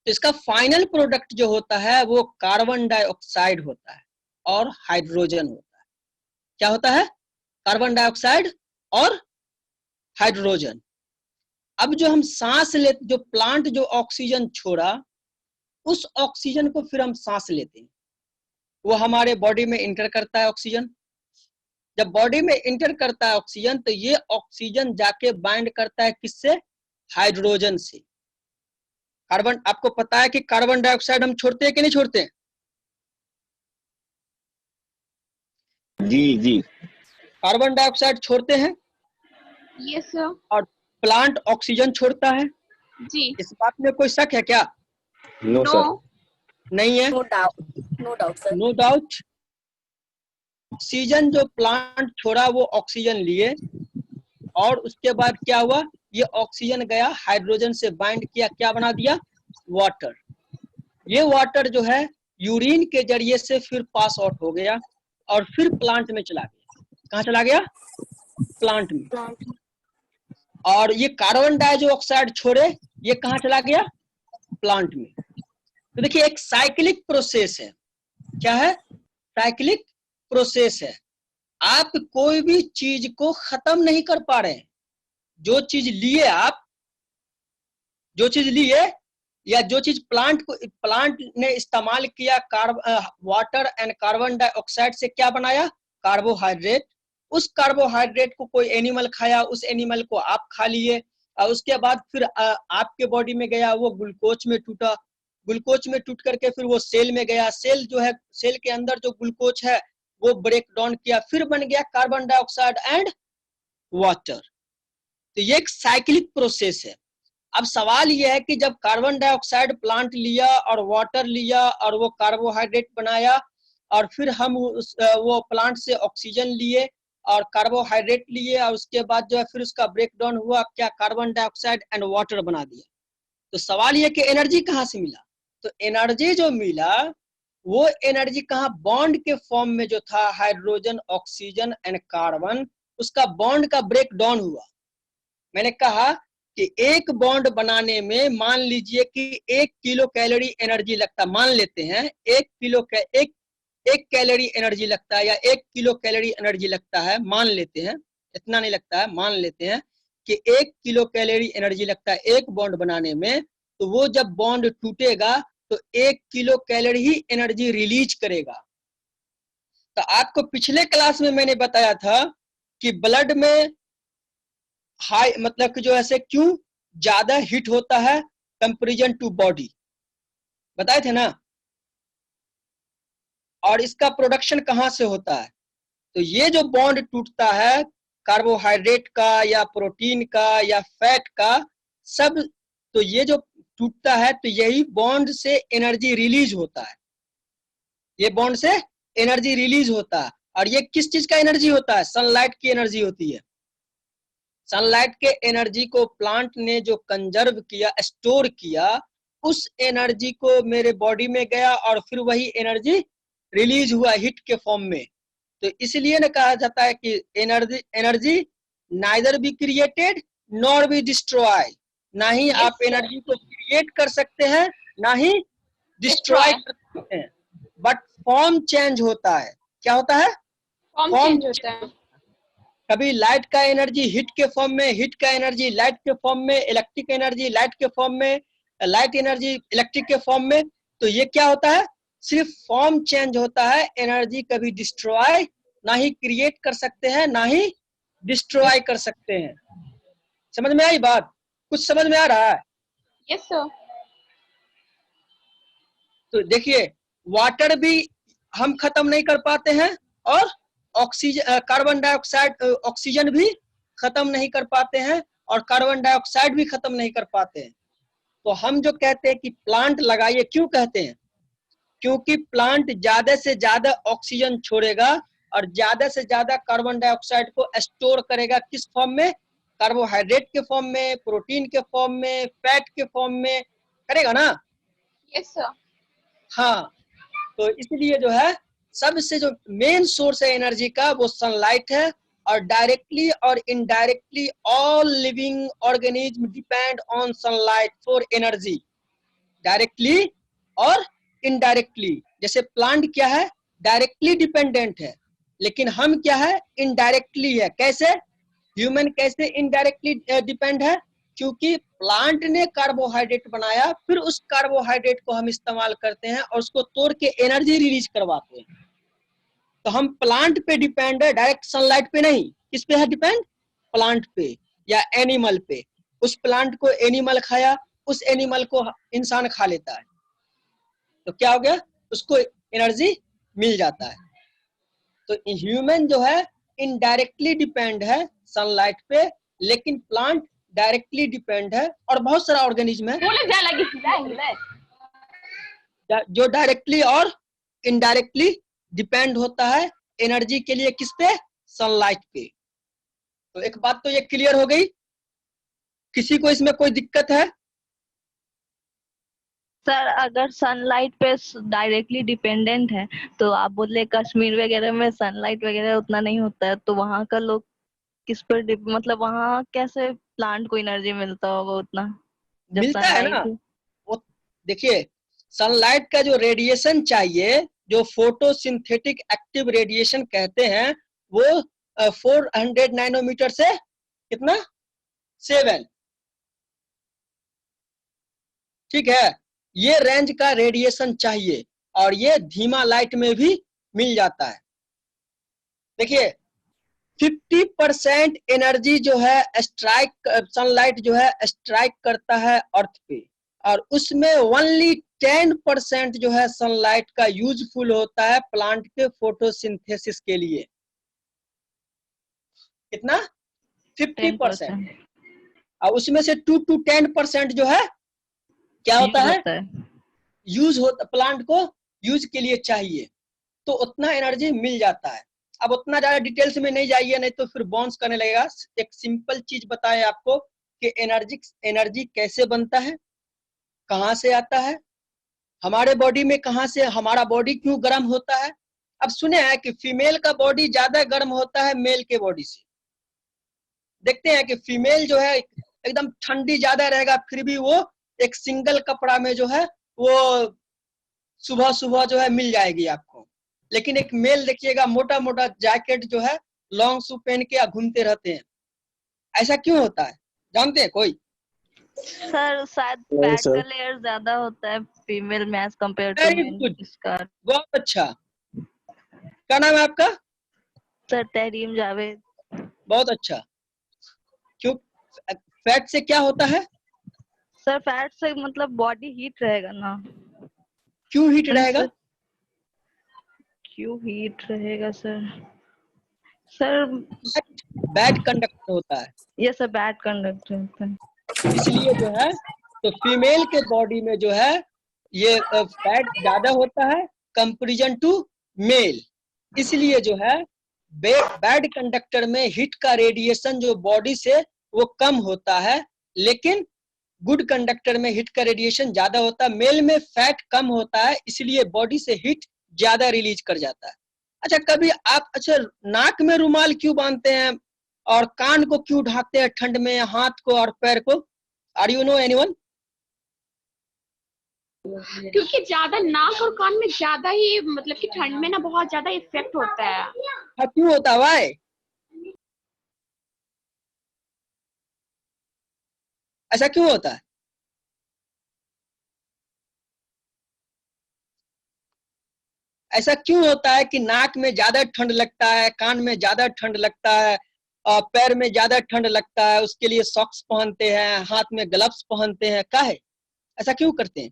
तो इसका फाइनल प्रोडक्ट जो होता है वो कार्बन डाइऑक्साइड होता है और हाइड्रोजन होता है। क्या होता है? कार्बन डाइऑक्साइड और हाइड्रोजन। अब जो हम सांस ले, जो प्लांट जो ऑक्सीजन छोड़ा, उस ऑक्सीजन को फिर हम सांस लेते हैं, वो हमारे बॉडी में इंटर करता है ऑक्सीजन। जब बॉडी में इंटर करता है ऑक्सीजन, तो ये ऑक्सीजन जाके बाइंड करता है किससे? हाइड्रोजन से। कार्बन, आपको पता है कि कार्बन डाइऑक्साइड हम छोड़ते हैं कि नहीं छोड़ते हैं? जी जी, कार्बन डाइऑक्साइड छोड़ते हैं। Yes sir. और प्लांट ऑक्सीजन छोड़ता है। जी। इस बात में कोई शक है क्या? No sir. नहीं है। No doubt, no doubt sir. No doubt. Oxygen जो प्लांट छोड़ा वो ऑक्सीजन लिए, और उसके बाद क्या हुआ, ये ऑक्सीजन गया हाइड्रोजन से बाइंड किया, क्या बना दिया, वाटर। ये वाटर जो है यूरिन के जरिए से फिर पास आउट हो गया और फिर प्लांट में चला गया। कहाँ चला गया, प्लांट में। और ये कार्बन डाइऑक्साइड छोड़े, ये कहाँ चला गया, प्लांट में। तो देखिए एक साइक्लिक प्रोसेस है। क्या है, साइक्लिक प्रोसेस है। आप कोई भी चीज को खत्म नहीं कर पा रहे हैं। जो चीज लिए आप, जो चीज लिए या जो चीज प्लांट ने इस्तेमाल किया, वाटर एंड कार्बन डाइऑक्साइड से क्या बनाया, कार्बोहाइड्रेट। उस कार्बोहाइड्रेट को कोई एनिमल खाया, उस एनिमल को आप खा लिए, और उसके बाद फिर आपके बॉडी में गया, वो ग्लूकोज में टूटा, ग्लूकोज में टूट करके फिर वो सेल में गया। सेल जो है, सेल के अंदर जो ग्लूकोज है वो ब्रेक डाउन किया, फिर बन गया कार्बन डाइऑक्साइड एंड वाटर। तो ये एक साइक्लिक प्रोसेस है। अब सवाल ये है कि जब कार्बन डाइऑक्साइड प्लांट लिया और वाटर लिया और वो कार्बोहाइड्रेट बनाया, और फिर हम वो प्लांट से ऑक्सीजन लिए और कार्बोहाइड्रेट लिए, और उसके बाद जो है फिर उसका ब्रेक डाउन हुआ, क्या, कार्बन डाइऑक्साइड एंड वाटर बना दिया। तो सवाल ये कि एनर्जी कहाँ से मिला। तो एनर्जी जो मिला वो एनर्जी कहाँ, बॉन्ड के फॉर्म में जो था हाइड्रोजन, ऑक्सीजन एंड कार्बन, उसका बॉन्ड का ब्रेक डाउन हुआ। मैंने कहा कि एक बॉन्ड बनाने में मान लीजिए कि 1 किलो कैलोरी एनर्जी लगता, मान लेते हैं 1 कैलोरी एनर्जी लगता है, या 1 किलो कैलोरी एनर्जी लगता है, मान लेते हैं, इतना नहीं लगता है, मान लेते हैं कि 1 किलो कैलोरी एनर्जी लगता है एक बॉन्ड बनाने में। तो वो जब बॉन्ड टूटेगा तो 1 किलो कैलोरी ही एनर्जी रिलीज करेगा। तो आपको पिछले क्लास में मैंने बताया था कि ब्लड में हाई, मतलब कि जो ऐसे क्यों ज्यादा हीट होता है कंपैरिजन टू बॉडी, बताए थे ना। और इसका प्रोडक्शन कहाँ से होता है, तो ये जो बॉन्ड टूटता है कार्बोहाइड्रेट का या प्रोटीन का या फैट का, सब, तो ये जो टूटता है तो यही बॉन्ड से एनर्जी रिलीज होता है, ये बॉन्ड से एनर्जी रिलीज होता है। और ये किस चीज का एनर्जी होता है, सनलाइट की एनर्जी होती है। सनलाइट के एनर्जी को प्लांट ने जो कंजर्व किया, स्टोर किया, उस एनर्जी को मेरे बॉडी में गया और फिर वही एनर्जी रिलीज हुआ हीट के फॉर्म में। तो इसलिए ना कहा जाता है कि energy neither be created nor be destroy. ना ही आप एनर्जी को क्रिएट कर सकते हैं, ना ही डिस्ट्रॉय कर सकते हैं, बट फॉर्म चेंज होता है। क्या होता है, फॉर्म चेंज होता है। कभी लाइट का एनर्जी हीट के फॉर्म में, हीट का एनर्जी लाइट के फॉर्म में, इलेक्ट्रिक एनर्जी लाइट के फॉर्म में, लाइट एनर्जी इलेक्ट्रिक के फॉर्म में। तो ये क्या होता है, सिर्फ फॉर्म चेंज होता है। एनर्जी कभी डिस्ट्रॉय ना ही क्रिएट कर सकते हैं, ना ही डिस्ट्रॉय कर सकते हैं। समझ में आई बात, कुछ समझ में आ रहा है? Yes sir. तो देखिए वाटर भी हम खत्म नहीं कर पाते हैं, और ऑक्सीजन, कार्बन डाइऑक्साइड, ऑक्सीजन भी खत्म नहीं कर पाते हैं, और कार्बन डाइऑक्साइड भी खत्म नहीं कर पाते हैं। तो हम जो कहते हैं कि प्लांट लगाइए, क्यों कहते हैं, क्योंकि प्लांट ज्यादा से ज्यादा ऑक्सीजन छोड़ेगा और ज्यादा से ज्यादा कार्बन डाइऑक्साइड को स्टोर करेगा। किस फॉर्म में, कार्बोहाइड्रेट के फॉर्म में, प्रोटीन के फॉर्म में, फैट के फॉर्म में करेगा ना। Yes sir. हाँ, तो इसलिए जो है सबसे जो मेन सोर्स है एनर्जी का वो सनलाइट है, और डायरेक्टली और indirectly all living organism depend on sunlight for energy, directly और इनडायरेक्टली। जैसे प्लांट क्या है, डायरेक्टली डिपेंडेंट है, लेकिन हम क्या है, इनडायरेक्टली है। कैसे, ह्यूमन कैसे इनडायरेक्टली डिपेंड है, क्योंकि प्लांट ने कार्बोहाइड्रेट बनाया, फिर उस कार्बोहाइड्रेट को हम इस्तेमाल करते हैं और उसको तोड़ के एनर्जी रिलीज करवाते हैं। तो हम प्लांट पे डिपेंड है, डायरेक्ट सनलाइट पे नहीं। किस पे है डिपेंड, प्लांट पे या एनिमल पे। उस प्लांट को एनिमल खाया, उस एनिमल को इंसान खा लेता है, तो क्या हो गया, उसको एनर्जी मिल जाता है। तो ह्यूमन जो है इनडायरेक्टली डिपेंड है सनलाइट पे, लेकिन प्लांट डायरेक्टली डिपेंड है, और बहुत सारा ऑर्गेनिज्म है जो डायरेक्टली और इनडायरेक्टली डिपेंड होता है एनर्जी के लिए किस पे? सनलाइट पे। तो एक बात तो ये क्लियर हो गई, किसी को इसमें कोई दिक्कत है? सर अगर सनलाइट पे डायरेक्टली डिपेंडेंट है तो आप बोले कश्मीर वगैरह में सनलाइट वगैरह उतना नहीं होता है, तो वहाँ का लोग किस पर मतलब वहाँ कैसे प्लांट को एनर्जी मिलता होगा उतना जब मिलता है ना, वो देखिए सनलाइट का जो रेडिएशन चाहिए, जो फोटोसिंथेटिक एक्टिव रेडिएशन कहते हैं, वो 400 नैनोमीटर से कितना 7, ठीक है, ये रेंज का रेडिएशन चाहिए और ये धीमा लाइट में भी मिल जाता है। देखिए 50% एनर्जी जो है स्ट्राइक सनलाइट जो है स्ट्राइक करता है अर्थ पे, और उसमें ओनली 10% जो है सनलाइट का यूजफुल होता है प्लांट के फोटोसिंथेसिस के लिए। कितना? 50%। और उसमें से 2 to 10% जो है क्या होता है? यूज होता, प्लांट को यूज के लिए चाहिए, तो उतना एनर्जी मिल जाता है। अब उतना ज्यादा डिटेल्स में नहीं जाइए, नहीं तो फिर बाउंस करने लगेगा। एक सिंपल चीज बताएं आपको कि एनर्जी कैसे बनता है, कहाँ से आता है, हमारे बॉडी में कहाँ से, हमारा बॉडी क्यों गर्म होता है। अब सुने हैं कि फीमेल का बॉडी ज्यादा गर्म होता है मेल के बॉडी से। देखते हैं कि फीमेल जो है एकदम ठंडी ज्यादा रहेगा, फिर भी वो एक सिंगल कपड़ा में जो है वो सुबह सुबह जो है मिल जाएगी आपको, लेकिन एक मेल देखिएगा मोटा मोटा जैकेट जो है लॉन्ग सूट पहन के घूमते रहते हैं। ऐसा क्यों होता है, जानते हैं कोई? सर शायद फैट का लेयर ज्यादा होता है फीमेल में एज कंपेयर टू मेल। इसका बहुत अच्छा। क्या नाम है आपका? सर तहरीम जावेद। बहुत अच्छा। क्यों फैट से क्या होता है? सर फैट से मतलब बॉडी हीट रहेगा ना। क्यों हीट रहेगा? क्यों हीट रहेगा सर? सर बैड कंडक्टर होता है। ये सर बैड कंडक्टर होता है, इसलिए जो है तो फीमेल के बॉडी में जो है ये फैट ज्यादा होता है कंपैरिजन टू मेल। इसलिए जो है बैड कंडक्टर में हीट का रेडिएशन जो बॉडी से वो कम होता है, लेकिन गुड कंडक्टर में हीट का रेडिएशन ज्यादा होता है। मेल में फैट कम होता है, इसलिए बॉडी से हीट ज्यादा रिलीज कर जाता है। अच्छा कभी आप नाक में रुमाल क्यों बांधते हैं और कान को क्यों ढाकते हैं ठंड में, हाथ को और पैर को? Are you know anyone? क्योंकि ज्यादा नाक और कान में ज्यादा ही मतलब कि ठंड में ना बहुत ज्यादा इफेक्ट होता है। हाँ क्यों होता है भाई? ऐसा क्यों होता है? ऐसा क्यों होता है कि नाक में ज्यादा ठंड लगता है, कान में ज्यादा ठंड लगता है और पैर में ज्यादा ठंड लगता है? उसके लिए सॉक्स पहनते हैं, हाथ में ग्लव्स पहनते हैं, क्या है? ऐसा क्यों करते हैं?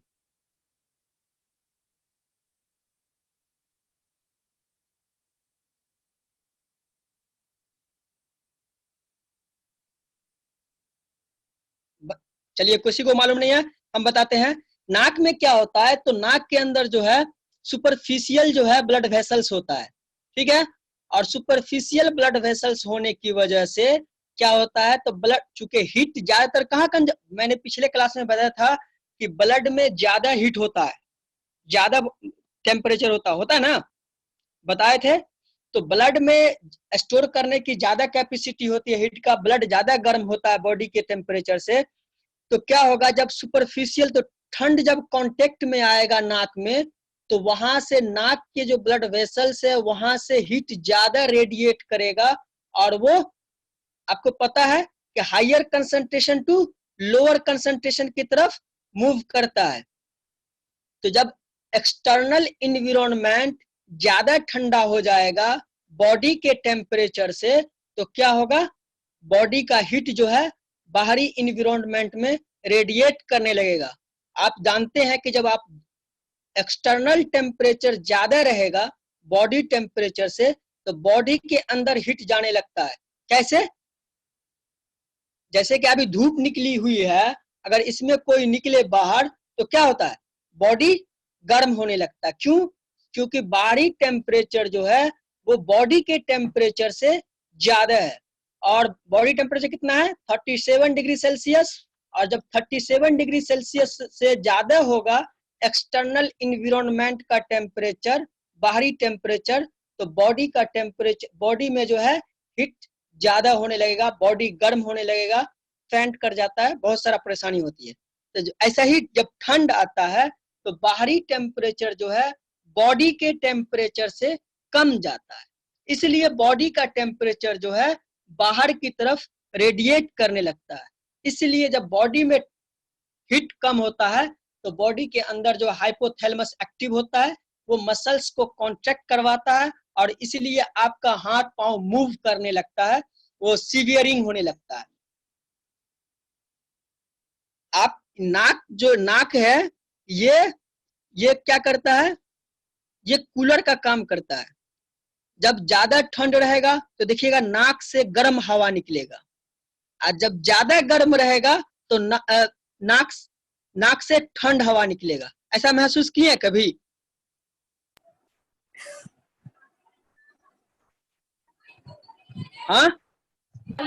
चलिए किसी को मालूम नहीं है, हम बताते हैं। नाक में क्या होता है, तो नाक के अंदर जो है सुपरफिशियल जो है ब्लड वेसल्स होता है, ठीक है। और सुपरफिशियल ब्लड वेसल्स होने की वजह से क्या होता है, तो ब्लड चूंकि हीट ज्यादातर कहाँ मैंने पिछले क्लास में बताया था कि ब्लड में ज्यादा हीट होता है, ज्यादा टेम्परेचर होता है ना, बताए थे। तो ब्लड में स्टोर करने की ज्यादा कैपेसिटी होती है हीट का, ब्लड ज्यादा गर्म होता है बॉडी के टेम्परेचर से। तो क्या होगा, जब सुपरफिशियल तो ठंड जब कांटेक्ट में आएगा नाक में, तो वहां से नाक के जो ब्लड वेसल्स है वहां से हीट ज्यादा रेडिएट करेगा, और वो आपको पता है कि higher concentration to lower concentration की तरफ मूव करता है। तो जब एक्सटर्नल इन्वायरमेंट ज्यादा ठंडा हो जाएगा बॉडी के टेम्परेचर से, तो क्या होगा, बॉडी का हीट जो है बाहरी इन्वायरमेंट में रेडिएट करने लगेगा। आप जानते हैं कि जब आप एक्सटर्नल टेम्परेचर ज्यादा रहेगा बॉडी टेम्परेचर से, तो बॉडी के अंदर हीट जाने लगता है। कैसे? जैसे कि अभी धूप निकली हुई है, अगर इसमें कोई निकले बाहर तो क्या होता है, बॉडी गर्म होने लगता है। क्यों? क्योंकि बाहरी टेम्परेचर जो है वो बॉडी के टेम्परेचर से ज्यादा है। और बॉडी टेम्परेचर कितना है 37 डिग्री सेल्सियस। और जब 37 डिग्री सेल्सियस से ज्यादा होगा एक्सटर्नल इन्वायरमेंट का टेम्परेचर, बाहरी टेम्परेचर, तो बॉडी का टेम्परेचर, बॉडी में जो है हीट ज्यादा होने लगेगा, बॉडी गर्म होने लगेगा, फेंट कर जाता है, बहुत सारा परेशानी होती है। तो ऐसा ही जब ठंड आता है तो बाहरी टेम्परेचर जो है बॉडी के टेम्परेचर से कम जाता है, इसलिए बॉडी का टेम्परेचर जो है बाहर की तरफ रेडिएट करने लगता है। इसलिए जब बॉडी में हीट कम होता है तो बॉडी के अंदर जो हाइपोथैलेमस एक्टिव होता है, वो मसल्स को कॉन्ट्रैक्ट करवाता है और इसलिए आपका हाथ पांव मूव करने लगता है, वो सीवियरिंग होने लगता है। आप नाक है ये क्या करता है, ये कूलर का काम करता है। जब ज्यादा ठंड रहेगा तो देखिएगा नाक से गर्म हवा निकलेगा, और जब ज्यादा गर्म रहेगा तो नाक से ठंड हवा निकलेगा। ऐसा महसूस किए कभी? हाँ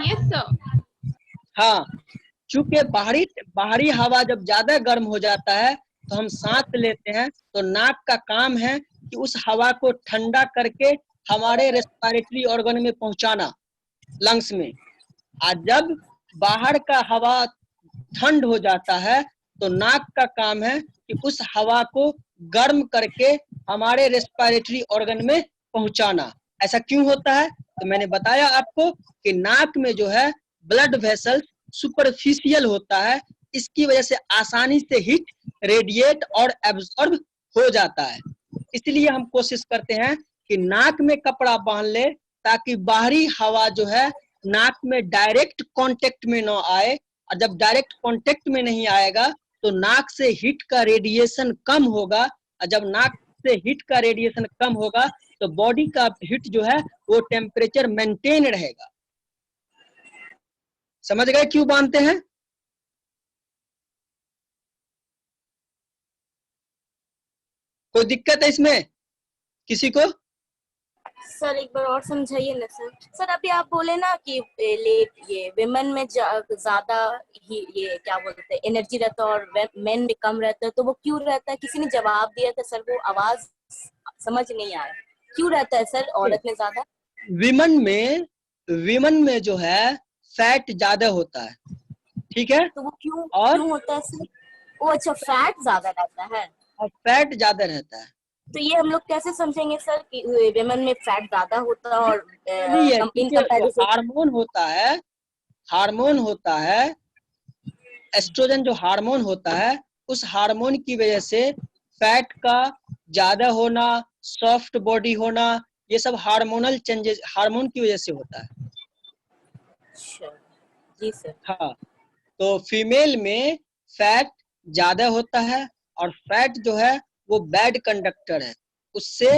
यस सर। हाँ, चूंकि बाहरी हवा जब ज्यादा गर्म हो जाता है तो हम सांस लेते हैं, तो नाक का काम है कि उस हवा को ठंडा करके हमारे रेस्पिरेटरी ऑर्गन में पहुंचाना, लंग्स में। और जब बाहर का हवा ठंड हो जाता है तो नाक का काम है कि उस हवा को गर्म करके हमारे रेस्पिरेटरी ऑर्गन में पहुंचाना। ऐसा क्यों होता है? तो मैंने बताया आपको कि नाक में जो है ब्लड वेसल सुपरफिशियल होता है, इसकी वजह से आसानी से हीट रेडिएट और एब्जॉर्ब हो जाता है। इसलिए हम कोशिश करते हैं कि नाक में कपड़ा बांध ले ताकि बाहरी हवा जो है नाक में डायरेक्ट कांटेक्ट में ना आए, और जब डायरेक्ट कांटेक्ट में नहीं आएगा तो नाक से हीट का रेडिएशन कम होगा, और जब नाक से हीट का रेडिएशन कम होगा तो बॉडी का हीट जो है वो टेम्परेचर मेंटेन रहेगा। समझ गए क्यों बांधते हैं? कोई दिक्कत है इसमें किसी को? सर एक बार और समझाइए ना सर। सर अभी आप बोले ना कि ये विमेन में ज्यादा ही ये क्या बोलते हैं एनर्जी रहता है और मेन में कम रहता है, तो वो क्यों रहता है? किसी ने जवाब दिया था सर, वो आवाज समझ नहीं आया, क्यों रहता है सर औरत में ज्यादा? विमेन में जो है फैट ज्यादा होता है, ठीक है? तो वो क्यों होता है सर? वो अच्छा फैट ज्यादा रहता है, और फैट ज्यादा रहता है। तो ये हम लोग कैसे समझेंगे सर कि विमेन में फैट ज्यादा होता है और हार्मोन होता है एस्ट्रोजन, जो हार्मोन होता है उस हार्मोन की वजह से फैट का ज्यादा होना, सॉफ्ट बॉडी होना, ये सब हार्मोनल चेंजेस हार्मोन की वजह से होता है। जी सर। हाँ, तो फीमेल में फैट ज्यादा होता है और फैट जो है वो बैड कंडक्टर है, उससे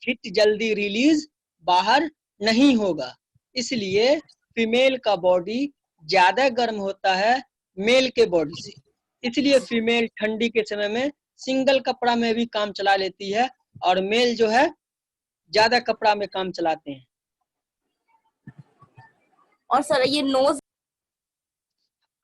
हीट जल्दी रिलीज बाहर नहीं होगा, इसलिए फीमेल का बॉडी ज्यादा गर्म होता है मेल के बॉडी से। इसलिए फीमेल ठंडी के समय में सिंगल कपड़ा में भी काम चला लेती है और मेल जो है ज्यादा कपड़ा में काम चलाते हैं। और सर ये नोज,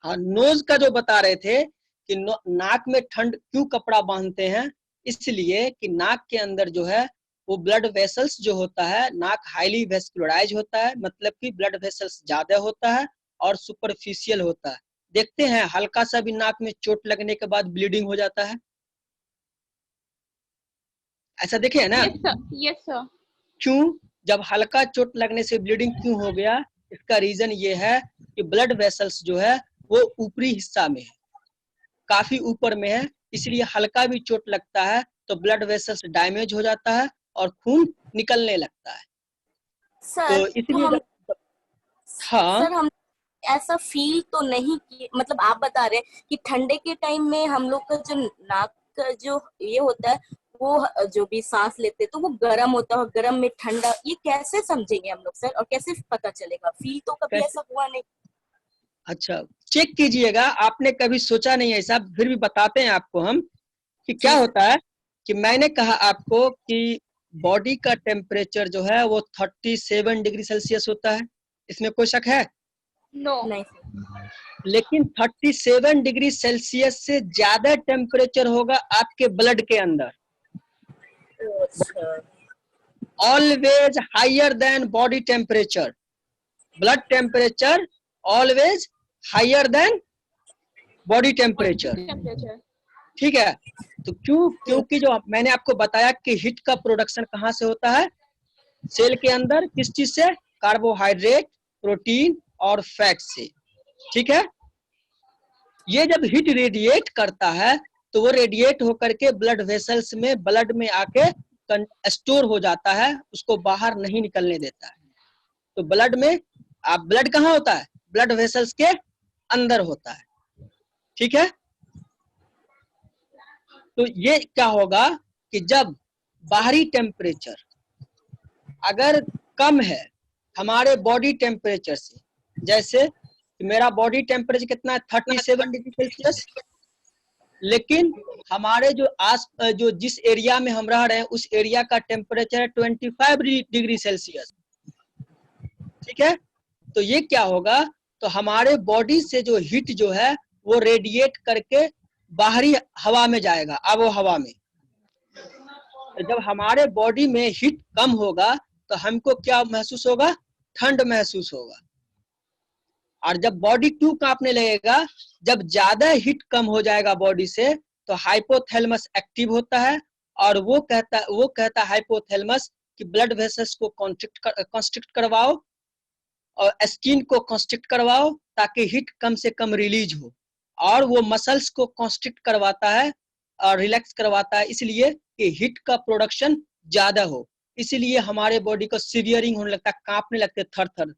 हाँ नोज का जो बता रहे थे कि नाक में ठंड क्यों कपड़ा बांधते हैं, इसलिए कि नाक के अंदर जो है वो ब्लड वेसल्स जो होता है, नाक हाईली वेस्कुलराइज होता है, मतलब कि ब्लड वेसल्स ज्यादा होता है और सुपरफिशियल होता है। देखते हैं हल्का सा भी नाक में चोट लगने के बाद ब्लीडिंग हो जाता है, ऐसा देखे है ना? Yes sir. क्यों? जब हल्का चोट लगने से ब्लीडिंग क्यों हो गया? इसका रीजन ये है कि ब्लड वेसल्स जो है वो ऊपरी हिस्सा में है, काफी ऊपर में है, इसलिए हल्का भी चोट लगता है तो ब्लड वेसल्स डैमेज हो जाता है और खून निकलने लगता है। सर, तो इसलिए हाँ सर हम ऐसा फील तो नहीं कि मतलब आप बता रहे हैं कि ठंडे के टाइम में हम लोग का जो नाक का जो ये होता है वो जो भी सांस लेते तो वो गर्म होता है और गर्म में ठंडा, ये कैसे समझेंगे हम लोग सर और कैसे पता चलेगा? फील तो कभी ऐसा हुआ नहीं। अच्छा चेक कीजिएगा, आपने कभी सोचा नहीं ऐसा, फिर भी बताते हैं आपको हम कि क्या होता है। कि मैंने कहा आपको कि बॉडी का टेम्परेचर जो है वो 37 डिग्री सेल्सियस होता है, इसमें कोई शक है? नो नहीं लेकिन 37 डिग्री सेल्सियस से ज्यादा टेम्परेचर होगा आपके ब्लड के अंदर, always higher than body temperature. Blood temperature always higher than body temperature, temperature. ठीक है। तो क्योंकि जो मैंने आपको बताया कि हीट का प्रोडक्शन कहाँ से होता है, सेल के अंदर, किस चीज से? कार्बोहाइड्रेट, प्रोटीन और फैट से, ठीक है। ये जब हीट रेडिएट करता है तो वो रेडिएट होकर के ब्लड वेसल्स में, ब्लड में आके स्टोर हो जाता है, उसको बाहर नहीं निकलने देता है। तो ब्लड में, आप ब्लड कहाँ होता है? ब्लड वेसल्स के अंदर होता है, ठीक है। तो ये क्या होगा कि जब बाहरी टेम्परेचर अगर कम है हमारे बॉडी टेम्परेचर से, जैसे मेरा बॉडी टेम्परेचर कितना है 37 डिग्री सेल्सियस, लेकिन हमारे जो जिस एरिया में हम रह रहे हैं उस एरिया का टेम्परेचर है 25 डिग्री सेल्सियस, ठीक है। तो ये क्या होगा, तो हमारे बॉडी से जो हीट जो है वो रेडिएट करके बाहरी हवा में जाएगा, आबो हवा में। तो जब हमारे बॉडी में हीट कम होगा तो हमको क्या महसूस होगा? ठंड महसूस होगा। और जब बॉडी क्यों कांपने लगेगा? जब ज्यादा हीट कम हो जाएगा बॉडी से तो हाइपोथैलेमस एक्टिव होता है और वो कहता हाइपोथैलेमस कि ब्लड वेसल्स को कॉन्स्ट्रिक्ट करवाओ और स्किन को कॉन्स्ट्रिक्ट करवाओ ताकि हीट कम से कम रिलीज हो, और वो मसल्स को कॉन्स्ट्रिक्ट करवाता है और रिलैक्स करवाता है, इसलिए कि हीट का प्रोडक्शन ज्यादा हो। इसीलिए हमारे बॉडी को सीवियरिंग होने लगता है, कांपने लगते थर थर,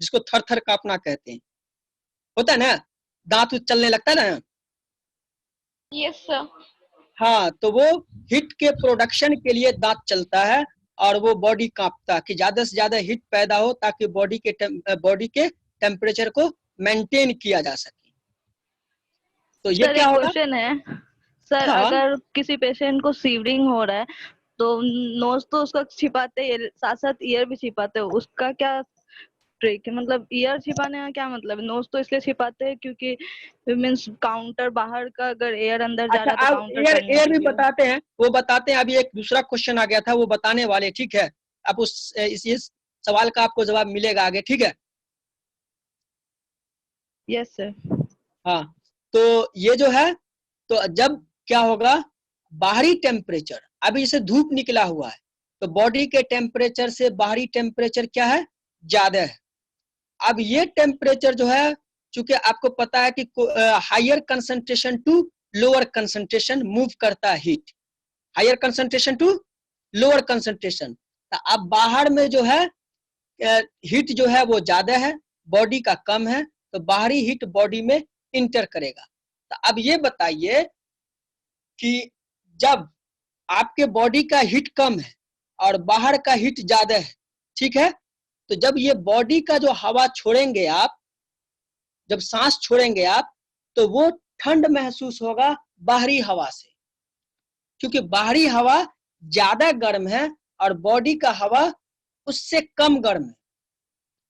जिसको थर थर कांपना कहते हैं, होता है ना, दांत चलने लगता है ना। Yes sir. हाँ, तो वो हीट के प्रोडक्शन के लिए दांत चलता है और वो बॉडी कांपता है कि ज्यादा से ज्यादा हीट पैदा हो ताकि बॉडी के टेम्परेचर को मेंटेन किया जा सके। तो ये सर क्या एक होगा? क्वेश्चन है सर, हाँ। अगर किसी पेशेंट को सीवरिंग हो रहा है तो नोज तो उसका छिपाते हैं, साथ साथ ईयर भी छिपाते हैं, उसका क्या ट्रिक है? मतलब ईयर छिपाने का क्या मतलब है? नोज तो इसलिए छिपाते हैं क्योंकि मींस काउंटर बाहर का अगर एयर अंदर जा अच्छा, रहा है तो आप काउंटर एयर भी बताते हैं, वो बताते हैं। अभी एक दूसरा क्वेश्चन आ गया था, वो बताने वाले, ठीक है। आप इस सवाल का आपको जवाब मिलेगा आगे, ठीक है। Yes sir. हाँ, तो ये जो है, तो जब क्या होगा, बाहरी टेम्परेचर, अभी जैसे धूप निकला हुआ है तो बॉडी के टेम्परेचर से बाहरी टेम्परेचर क्या है? ज्यादा है। अब ये टेम्परेचर जो है, चूंकि आपको पता है कि higher concentration to lower concentration move करता है heat, higher concentration to lower concentration. अब बाहर में जो है हीट जो है वो ज्यादा है, बॉडी का कम है, तो बाहरी हीट बॉडी में इंटर करेगा। तो अब ये बताइए कि जब आपके बॉडी का हीट कम है और बाहर का हीट ज्यादा है, ठीक है, तो जब ये बॉडी का जो हवा छोड़ेंगे आप, जब सांस छोड़ेंगे आप, तो वो ठंड महसूस होगा बाहरी हवा से, क्योंकि बाहरी हवा ज्यादा गर्म है और बॉडी का हवा उससे कम गर्म है।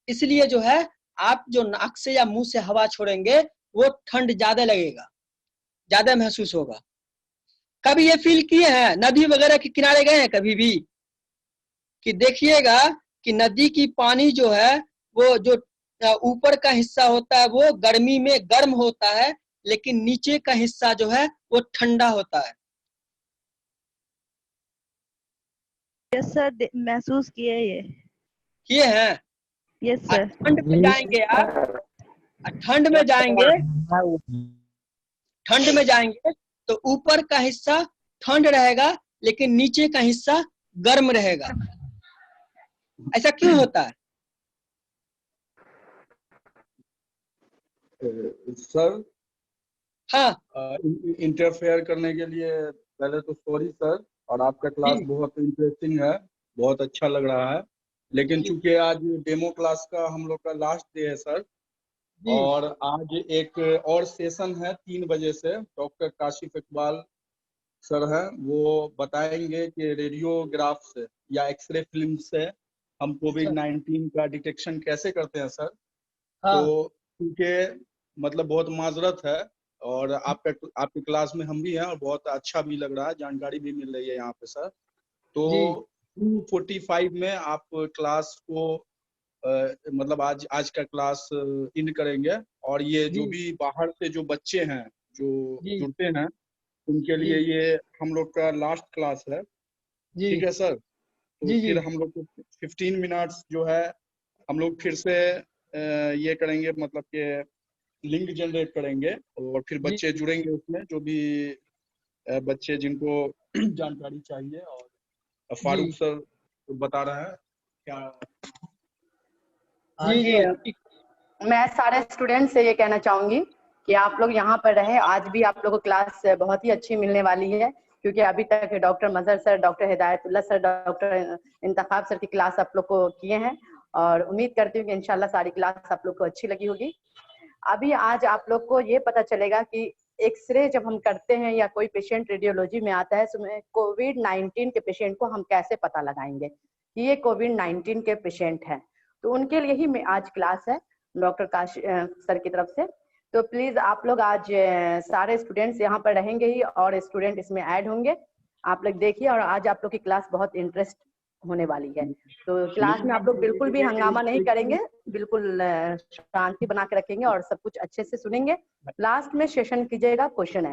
इसलिए जो है आप जो नाक से या मुंह से हवा छोड़ेंगे वो ठंड ज्यादा लगेगा, ज्यादा महसूस होगा। कभी ये फील किए हैं, नदी वगैरह के किनारे गए हैं कभी भी, कि देखिएगा कि नदी की पानी जो है वो जो ऊपर का हिस्सा होता है वो गर्मी में गर्म होता है, लेकिन नीचे का हिस्सा जो है वो ठंडा होता है। यस सर, महसूस किए ये। किए हैं? Yes sir. ठंड में जाएंगे आप, ठंड में जाएंगे, ठंड में जाएंगे तो ऊपर का हिस्सा ठंड रहेगा लेकिन नीचे का हिस्सा गर्म रहेगा। ऐसा क्यों होता है? सर, हाँ, इंटरफेयर करने के लिए पहले तो सॉरी सर, और आपका क्लास बहुत इंटरेस्टिंग है, बहुत अच्छा लग रहा है। लेकिन चूंकि आज डेमो क्लास का हम लोग का लास्ट डे है सर, और आज एक और सेशन है 3 बजे से, डॉक्टर काशिफ इकबाल सर हैं, वो बताएंगे कि रेडियोग्राफ से या एक्सरे फिल्म से हम कोविड-19 का डिटेक्शन कैसे करते हैं सर। हाँ। तो क्योंकि मतलब बहुत माजरत है और आपके क्लास में हम भी हैं और बहुत अच्छा भी लग रहा है, जानकारी भी मिल रही है यहाँ पे सर। तो 2:45 में आप क्लास को मतलब आज का क्लास इन करेंगे और ये जो भी बाहर से जो बच्चे हैं जो जुड़ते हैं उनके लिए ये हम लोग का लास्ट क्लास है, ठीक है सर। तो फिर हम लोग को 15 मिनट्स जो है हम लोग फिर से ये करेंगे, मतलब कि लिंक जनरेट करेंगे और फिर बच्चे जुड़ेंगे उसमें, जो भी बच्चे जिनको जानकारी चाहिए। और फारूक सर बता रहे हैं क्या। जी, मैं सारे स्टूडेंट से ये कहना चाहूंगी कि आप लोग यहाँ पर रहे। आज भी आप लोगों को क्लास बहुत ही अच्छी मिलने वाली है, क्योंकि अभी तक doctor Mazhar sir, doctor Hidayatullah sir, doctor Intekhab sir की क्लास आप लोग को किए हैं और उम्मीद करती हूँ कि इंशाल्लाह सारी क्लास आप लोग को अच्छी लगी होगी। अभी आज आप लोग को ये पता चलेगा कि एक्सरे जब हम करते हैं या कोई पेशेंट रेडियोलॉजी में आता है तो कोविड-19 के पेशेंट को हम कैसे पता लगाएंगे कि ये कोविड-19 के पेशेंट हैं। तो उनके लिए ही आज क्लास है डॉक्टर काशी सर की तरफ से। तो प्लीज आप लोग आज सारे स्टूडेंट्स यहाँ पर रहेंगे ही और स्टूडेंट इसमें ऐड होंगे। आप लोग देखिए और आज आप लोग की क्लास बहुत इंटरेस्ट होने वाली है। तो क्लास में आप लोग बिल्कुल भी हंगामा नहीं करेंगे, बिल्कुल शांति बना के रखेंगे और सब कुछ अच्छे से सुनेंगे। लास्ट में सेशन कीजिएगा क्वेश्चन